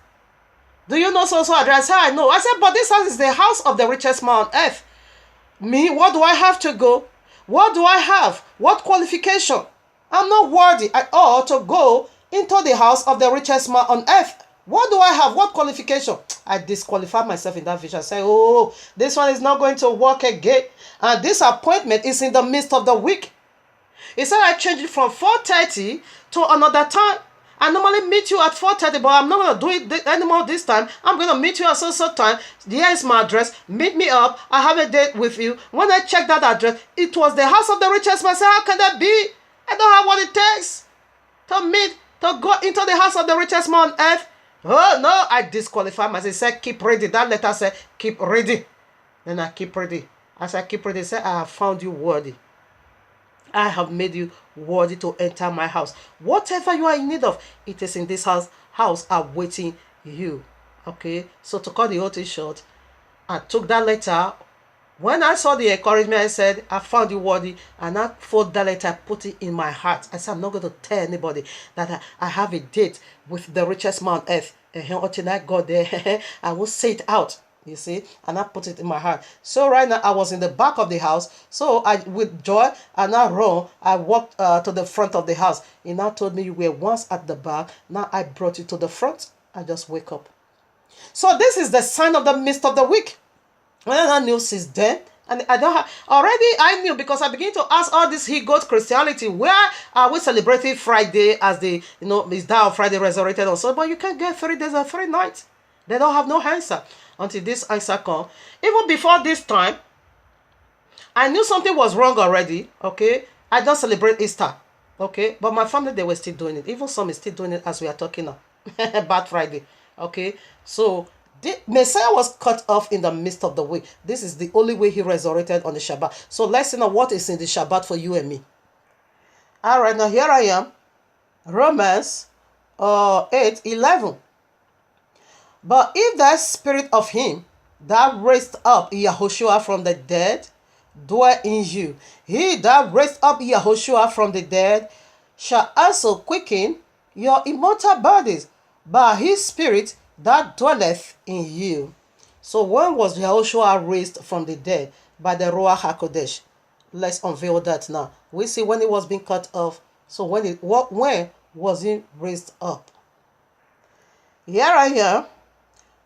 Do you know so address? How I know? I said, but this house is the house of the richest man on earth. Me, what do I have to go? What do I have? What qualification? I'm not worthy at all to go into the house of the richest man on earth. What do I have? What qualification? I disqualified myself in that vision. I said, oh, this one is not going to work again. And this appointment is in the midst of the week. He said I changed it from 4:30 to another time. I normally meet you at 4:30, but I'm not going to do it anymore this time. I'm going to meet you at so time. Here is my address. Meet me up. I have a date with you. When I checked that address, it was the house of the richest man. I said, how can that be? I don't have what it takes to go into the house of the richest man on earth. Oh, no, I disqualified myself. He said, keep reading. That letter said, keep reading. Then I keep reading. As I keep reading, he said, I have found you worthy. I have made you worthy to enter my house. Whatever you are in need of, it is in this house awaiting you. Okay, so to cut the whole thing short, I took that letter. When I saw the encouragement, I said, I found you worthy. And I fold that letter, put it in my heart. I said, I'm not going to tell anybody that I have a date with the richest man on earth. And until I got there, I will say it out. You see, and I put it in my heart. So right now I was in the back of the house. So I, with joy, and I run. I walked to the front of the house. He now told me you were once at the back. Now I brought you to the front. I just wake up. So this is the sign of the midst of the week. When I knew since then, and I don't have, already I knew because I began to ask all this he got Christianity. Where are we celebrating Friday as the is that Friday resurrected also? But you can get 3 days and 3 nights. They don't have no answer until this answer come. Even before this time, I knew something was wrong already. Okay, I don't celebrate Easter. Okay, but my family, they were still doing it. Even some is still doing it as we are talking now. Bad Friday. Okay, so the Messiah was cut off in the midst of the week. This is the only way he resurrected on the Shabbat. So let's see now what is in the Shabbat for you and me. All right, now here I am. Romans 8:11. But if the spirit of him that raised up Yahushua from the dead dwell in you, he that raised up Yahushua from the dead shall also quicken your immortal bodies by his spirit that dwelleth in you. So when was Yahushua raised from the dead? By the Ruach HaKodesh. Let's unveil that now. We see when he was being cut off. So when was he raised up? Here I am.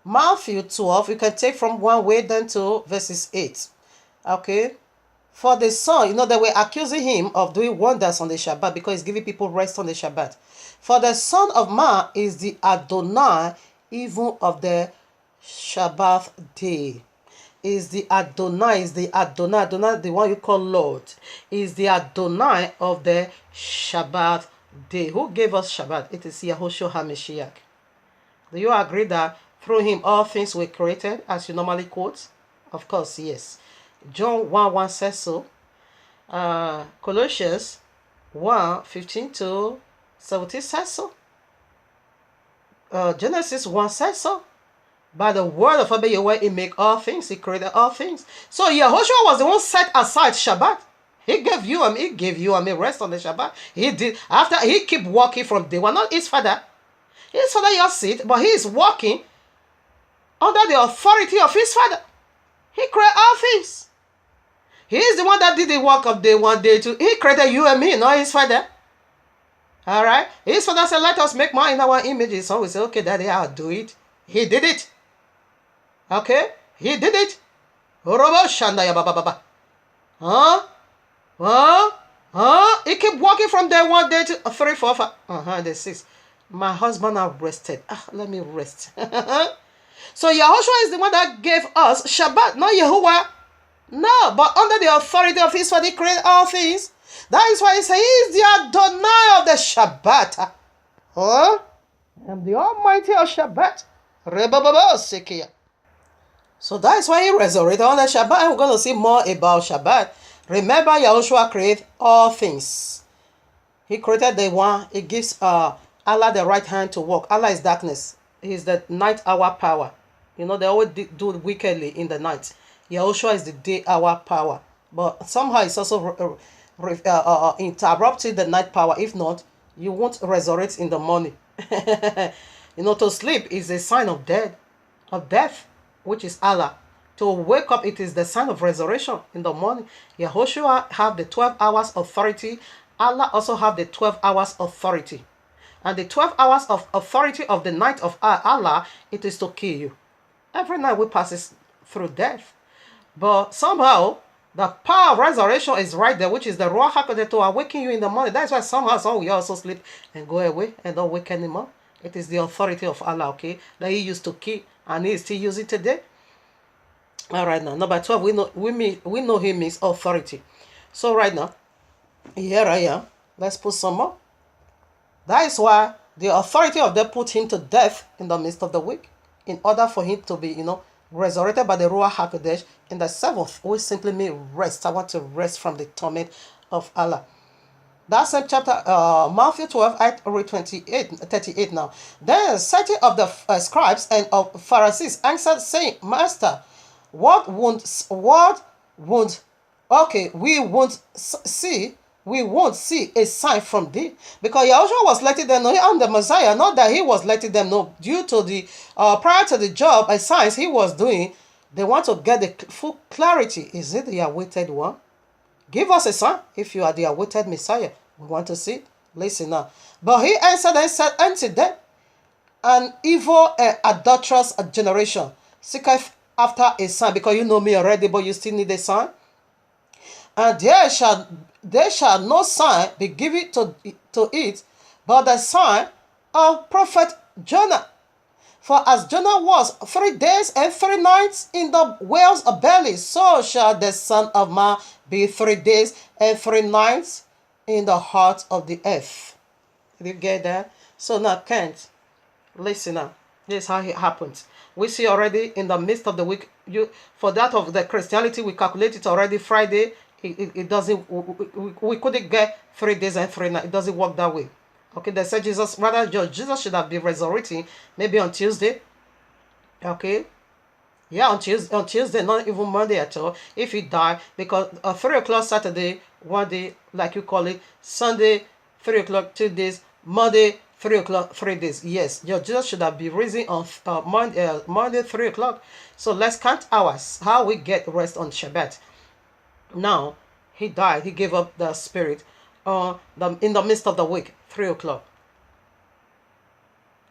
Matthew 12, you can take from 1 way down to verses 8. Okay. For the Son, they were accusing him of doing wonders on the Shabbat because he's giving people rest on the Shabbat. For the Son of Man is the Adonai even of the Shabbat day. Is the Adonai, Adonai, the one you call Lord, is the Adonai of the Shabbat day. Who gave us Shabbat? It is Yahushua HaMashiach. Do you agree that through him all things were created, as you normally quote? Of course, yes. John 1:1 says so. Colossians 1:15 to 17 says so. Genesis 1 says so. By the word of Abba Yahweh, he made all things. He created all things. So Yahushua was the one set aside Shabbat. He gave you rest on the Shabbat. He did. After he keep walking from day one, not his father. His father just sit, but he is walking under the authority of his father. He created all things. He is the one that did the work of day 1, day 2. He created you and me, not his father. All right. His father said, let us make man in our images. So we say, okay, daddy, I'll do it. He did it. Okay. He did it. He keep walking from day 1, day 2, 3, 4, 5. Day 6. My husband have rested. Let me rest. So Yahushua is the one that gave us Shabbat, not Yahuwah. No, but under the authority of his father, he created all things. That is why he says he is the Adonai of the Shabbat. I'm the Almighty of Shabbat. So that is why he resurrected on the Shabbat. And we're going to see more about Shabbat. Remember, Yahushua created all things. He created the one. He gives Allah the right hand to walk. Allah is darkness. He is the night hour power. They always do it wickedly in the night. Yahushua is the day hour power. But somehow it's also interrupting the night power. If not, you won't resurrect in the morning. To sleep is a sign of death, which is Allah. To wake up, it is the sign of resurrection in the morning. Yahushua have the 12 hours authority. Allah also have the 12 hours authority. And the 12 hours of authority of the night of Allah, it is to kill you. Every night we pass through death. But somehow, the power of resurrection is right there, which is the Ruach HaKodesh to awaken you in the morning. That's why somehow some we also sleep and go away and don't wake anymore. It is the authority of Allah, okay, that he used to kill and he is still using today. All right, now, number 12, we know he means authority. So right now, here I am. Let's put some more. That is why the authority of them put him to death in the midst of the week, in order for him to be, resurrected by the Ruach HaKodesh in the 7th, which simply means rest. I want to rest from the torment of Allah. That same chapter, Matthew 12, I read 38 now. Then certain of the scribes and of Pharisees answered, saying, Master, what won't, okay, we won't see a sign from thee. Because Yahushua was letting them know, I'm the Messiah, not that he was letting them know due to the, prior to the job and signs he was doing, they want to get the full clarity. Is it the awaited one? Give us a sign if you are the awaited Messiah. We want to see. Listen now. But he answered and said unto them, an evil and adulterous generation seeketh after a sign, because you know me already, but you still need a sign. And there shall no sign be given to it, but the sign of prophet Jonah. For as Jonah was 3 days and 3 nights in the whale's belly, so shall the Son of Man be 3 days and 3 nights in the heart of the earth. Did you get that? So now, Kent, listen now. This is how it happens. We see already in the midst of the week, for that of the Christianity, we calculate it already Friday. It doesn't, we couldn't get 3 days and 3 nights. It doesn't work that way. Okay, they said Jesus should have been resurrecting maybe on Tuesday. Okay, yeah, on Tuesday, not even Monday at all. If he died, because 3 o'clock Saturday, 1 day, like you call it, Sunday 3 o'clock 2 days, Monday 3 o'clock 3 days. Yes, your Jesus should have been risen on Monday 3 o'clock. So let's count hours. How we get rest on Shabbat. Now he died. He gave up the spirit. In the midst of the week, 3 o'clock.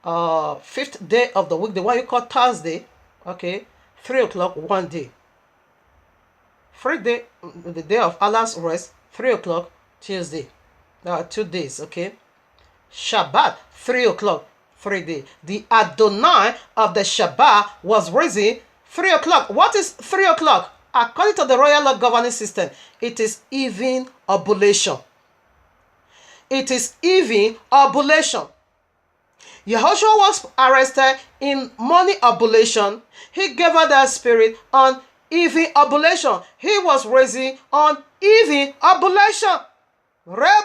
5th day of the week, the one you call Thursday, okay, 3 o'clock 1 day. Friday, the day of Allah's rest, 3 o'clock Tuesday. 2 days, okay. Shabbat, 3 o'clock 3 days. The Adonai of the Shabbat was risen 3 o'clock. What is 3 o'clock? According to the royal law governing system, it is even oblation. It is even oblation. Yahushua was arrested in morning oblation. He gave out the spirit on even oblation. He was raised on even oblation. That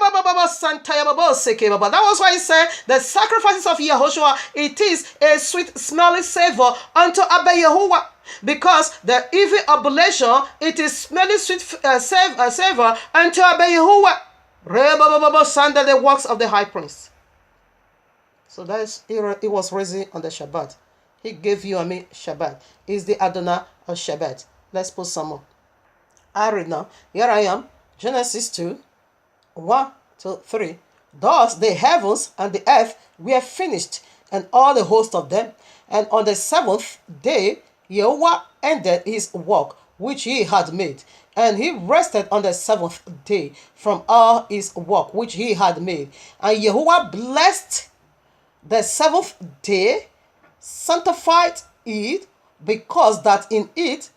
was why he said the sacrifices of Yahushua, it is a sweet smelling savor unto Abba Yahuwah. Because the even oblation, it is smelling sweet savor unto Abba Yahuwah. The works of the high priest. So that is, it was raised on the Shabbat. He gave you and me Shabbat. He's the Adonai of Shabbat. Let's put some more. I read now. Here I am. Genesis 2, 1 to 3. Thus the heavens and the earth were finished, and all the host of them. And on the 7th day, Yahweh ended his work which he had made. And he rested on the 7th day from all his work which he had made. And Yahweh blessed the 7th day, sanctified it, because that in it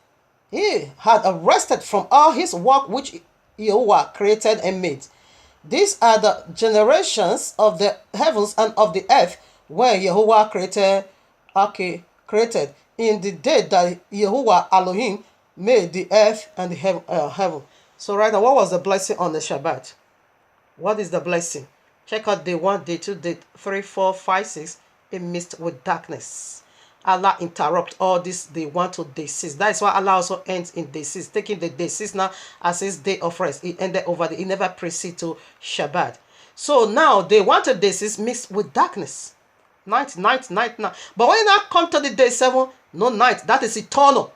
he had rested from all his work which Yahweh created and made. These are the generations of the heavens and of the earth when Yahweh created in the day that Yahweh Elohim made the earth and the heaven. So right now, what was the blessing on the Shabbat? What is the blessing? Check out day 1, day 2, day 3, 4, 5, 6. It mixed with darkness. Allah interrupt all this day 1 to day 6. That is why Allah also ends in day 6, taking the day 6 now as his day of rest. It ended over the, it never proceeded to Shabbat. So now day 1 to day 6 mixed with darkness. Night. But when you now come to the day 7, no night. That is eternal.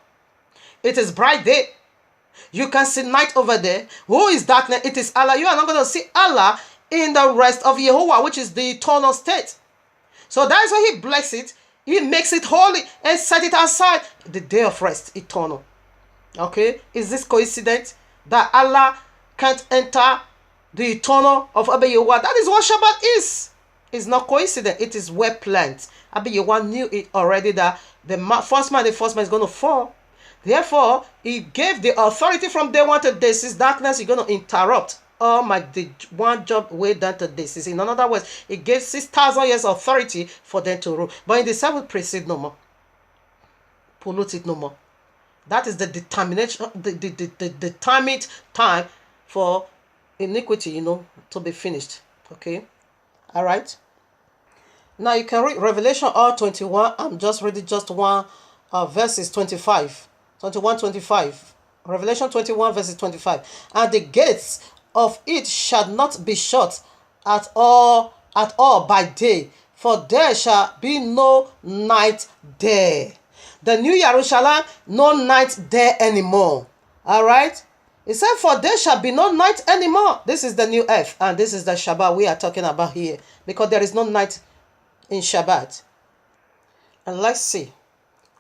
It is bright day. You can see night over there. Who is darkness? It is Allah. You are not going to see Allah in the rest of Yahuwah, which is the eternal state. So that is why he blesses it. He makes it holy and set it aside. The day of rest, eternal. Okay? Is this coincidence that Allah can't enter the eternal of Abba Yahuwah? That is what Shabbat is. It's not coincidence. It is well planned. Abba Yahuwah knew it already that the first man is going to fall. Therefore, he gave the authority from day 1 to day 6. Darkness is going to interrupt all my one job way down to day 6. In other words, he gave 6,000 years authority for them to rule. But in the 7th, proceed no more. Pollute it no more. That is the determination, the determined time for iniquity, to be finished. Okay. All right. Now you can read Revelation all 21. I'm just reading just one verses 25. 21, 25. Revelation 21 verses 25. And the gates of it shall not be shut at all by day, for there shall be no night there. The New Jerusalem, no night there anymore. All right. It said, for there shall be no night anymore. This is the new earth, and this is the Shabbat we are talking about here, because there is no night in Shabbat. And let's see,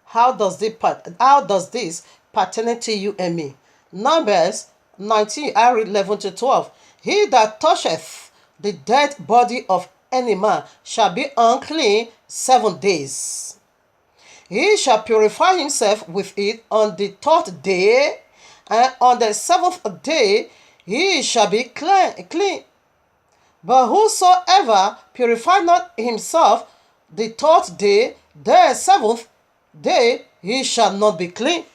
how does this pertain to you and me? Numbers 19, I read 11 to 12. He that toucheth the dead body of any man shall be unclean 7 days. He shall purify himself with it on the 3rd day, and on the 7th day he shall be clean. But whosoever purify not himself the 3rd day, the 7th day he shall not be clean.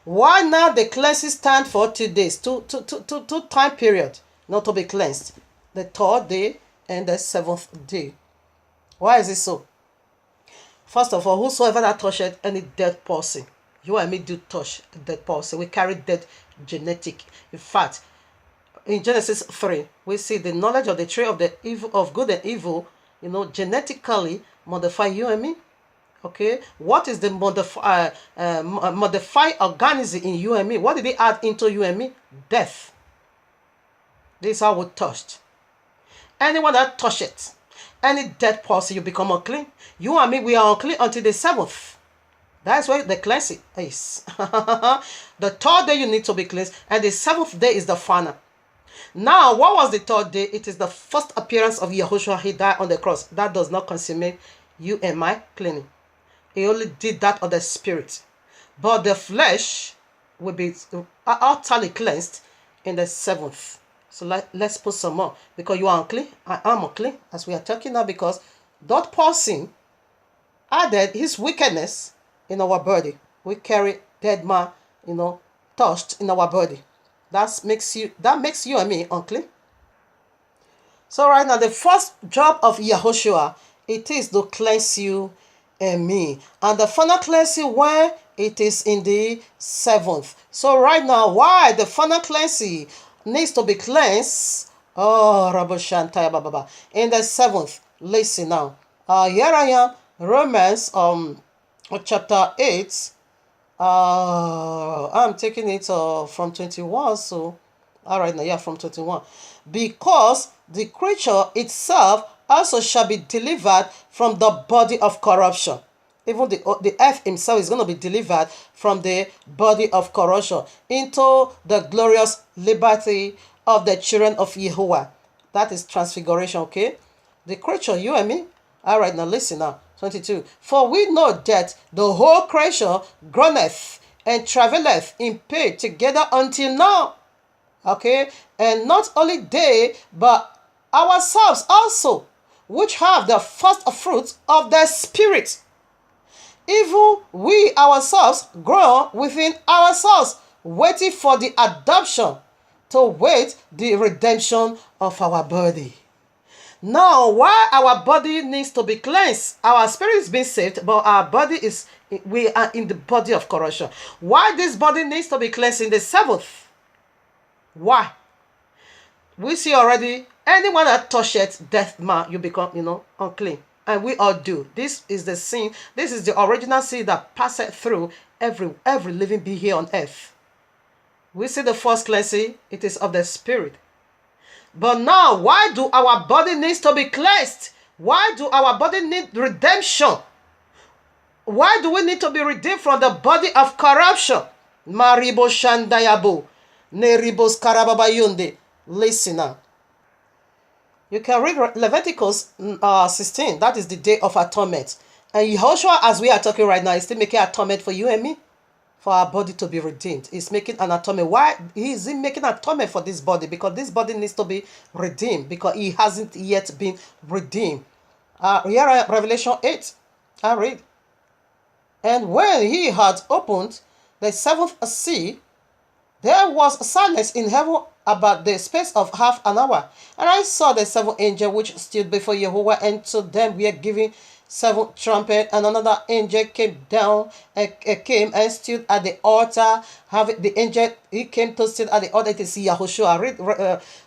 Why now the cleansing stand for 2 days, two time period, not to be cleansed? The 3rd day and the 7th day. Why is it so? First of all, whosoever that toucheth any dead person, you and me do touch a dead person. We carry dead genetic. In fact, in Genesis 3, we see the knowledge of the tree of the evil of good and evil, genetically modify you and me. Okay, what is the modified organism in you and me? What did they add into you and me? Death. This is how we touched. Anyone that touch it, any dead person, you become unclean. You and me, we are unclean until the 7th. That's why the cleansing is. The 3rd day you need to be cleansed, and the 7th day is the final. Now, what was the 3rd day? It is the first appearance of Yahushua. He died on the cross. That does not consummate you and my cleaning. He only did that of the spirit. But the flesh will be utterly cleansed in the 7th. So let's put some more. Because you are unclean, I am unclean, as we are talking now, because that person added his wickedness in our body. We carry dead man, touched in our body. That makes you and me unclean. So right now, the first job of Yahushua, it is to cleanse you and me. And the final cleansing, when it is in the 7th. So right now, why the final cleansing needs to be cleansed? Oh, Rabbi Shantaya Baba. In the 7th, listen now. Here I am, Romans chapter 8. I'm taking it from 21. So, all right, now, yeah, from 21. Because the creature itself also shall be delivered from the body of corruption. Even the earth himself is going to be delivered from the body of corruption into the glorious liberty of the children of Yahuwah. That is transfiguration, okay? The creature, you and me. All right, now listen now. 22. For we know that the whole creation groaneth and travaileth in pain together until now. Okay? And not only they, but ourselves also, which have the first fruits of the Spirit. Even we ourselves grow within ourselves, waiting for the adoption, to wait the redemption of our body. Now, why our body needs to be cleansed? Our spirit is being saved, but our body we are in the body of corruption. Why this body needs to be cleansed in the 7th? Why? We see already, anyone that touches death man, you become, unclean. And we all do. This is the sin. This is the original sin that passeth through every living being here on earth. We see the first cleansing, it is of the spirit. But now, why do our body needs to be cleansed? Why do our body need redemption? Why do we need to be redeemed from the body of corruption? Maribo Shandayabu, Neribos Karababayunde. Listen now. You can read Leviticus 16. That is the day of atonement. And Yahushua, as we are talking right now, is still making atonement for you and me, for our body to be redeemed. He's making an atonement. Why is he making atonement for this body? Because this body needs to be redeemed, because he hasn't yet been redeemed. Here, Revelation 8. I read. And when he had opened the 7th sea, there was silence in heaven about the space of half an hour. And I saw the seven angels which stood before Jehovah, and to them were given seven trumpets. And another angel came down and came and stood at the altar. Having the angel, he came to sit at the altar to see Yahushua. Read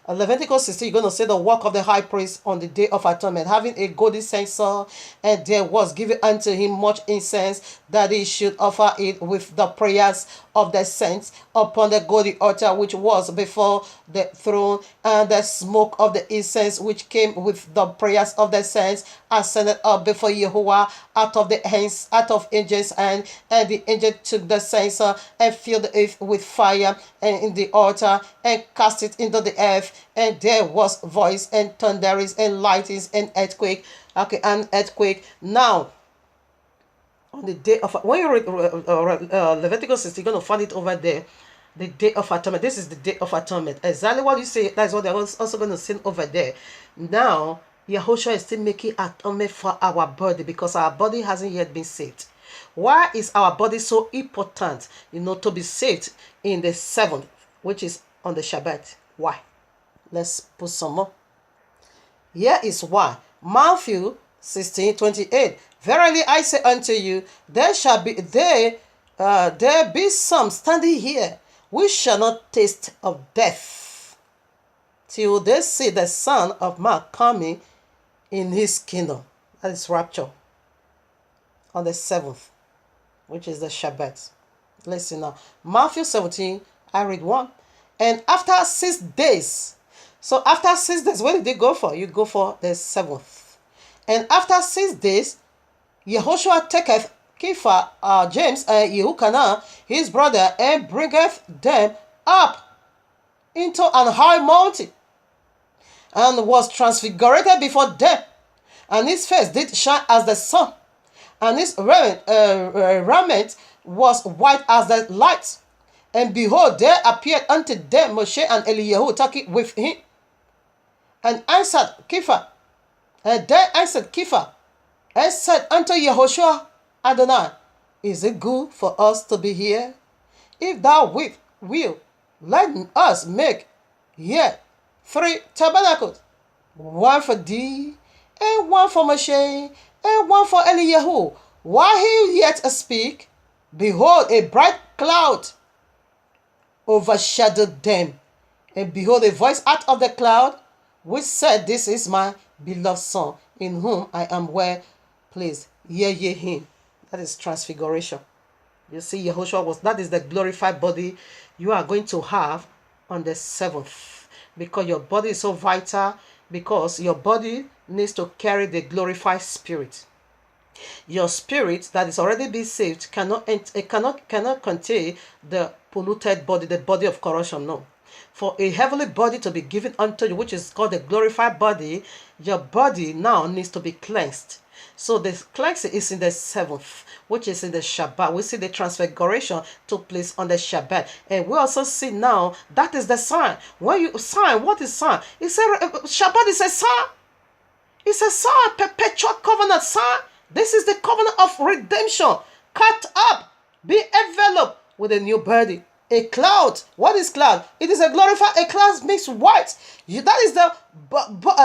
Leviticus 16. You're going to see the work of the high priest on the day of atonement, having a golden censer, and there was given unto him much incense, that he should offer it with the prayers of the saints upon the golden altar which was before the throne. And the smoke of the incense which came with the prayers of the saints ascended up before Jehovah out of the hands, out of angels' hand. And the angel took the censer and filled the earth with fire, and in the altar, and cast it into the earth. And there was voice and thunderings and lightnings and earthquake. Okay, and earthquake. Now, on the day of, when you read Leviticus 6, you're going to find it over there. The day of atonement. This is the day of atonement. Exactly what you say. That's what they're also going to sing over there. Now, Yahushua is still making atonement for our body, because our body hasn't yet been saved. Why is our body so important, to be saved in the seventh, which is on the Shabbat? Why? Let's put some more. Here is why. Matthew 16:28. Verily I say unto you, there be some standing here which shall not taste of death till they see the Son of Man coming in his kingdom. That is rapture. On the seventh, which is the Shabbat. Listen now. Matthew 17, I read 1. And after 6 days. So after 6 days, where did they go for? You go for the seventh. And after 6 days, Yehoshua taketh Kepha, James, and Yehukanah, his brother, and bringeth them up into an high mountain, and was transfigured before them. And his face did shine as the sun, and his raiment was white as the light. And behold, there appeared unto them Moshe and Eliyahu talking with him. And answered Kepha, and they answered Kepha, and said unto Yehoshua, Adonai, is it good for us to be here? If thou will, let us make here 3 tabernacles, one for thee, and one for Moshe, and one for Eliyahu. While he yet speak, behold, a bright cloud overshadowed them. And behold, a voice out of the cloud, which said, This is my beloved Son, in whom I am well pleased. Hear ye him. That is transfiguration. You see, Yehoshua that is the glorified body you are going to have on the seventh. Because your body is so vital, because your body needs to carry the glorified spirit. Your spirit that is already been saved cannot contain the polluted body, the body of corruption. No. For a heavenly body to be given unto you, which is called the glorified body, your body now needs to be cleansed. So the cleansing is in the seventh, which is in the Shabbat. We see the transfiguration took place on the Shabbat. And we also see now that is the sign. When you sign, what is sign? It's Shabbat is a sign. It's a sign, perpetual covenant sign. This is the covenant of redemption. Cut up, be enveloped with a new body. A cloud. What is cloud? It is a glorified, a cloud makes white. That is the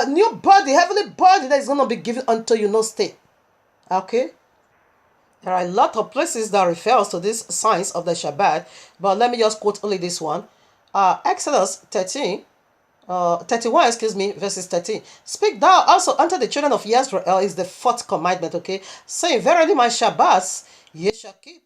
new body, heavenly body that is going to be given unto you, no state. Okay? There are a lot of places that refers to these signs of the Shabbat, but let me just quote only this one. Exodus 31, verses 13. Speak thou also unto the children of Israel is the fourth commandment, okay? Saying, verily my Shabbats ye shall keep,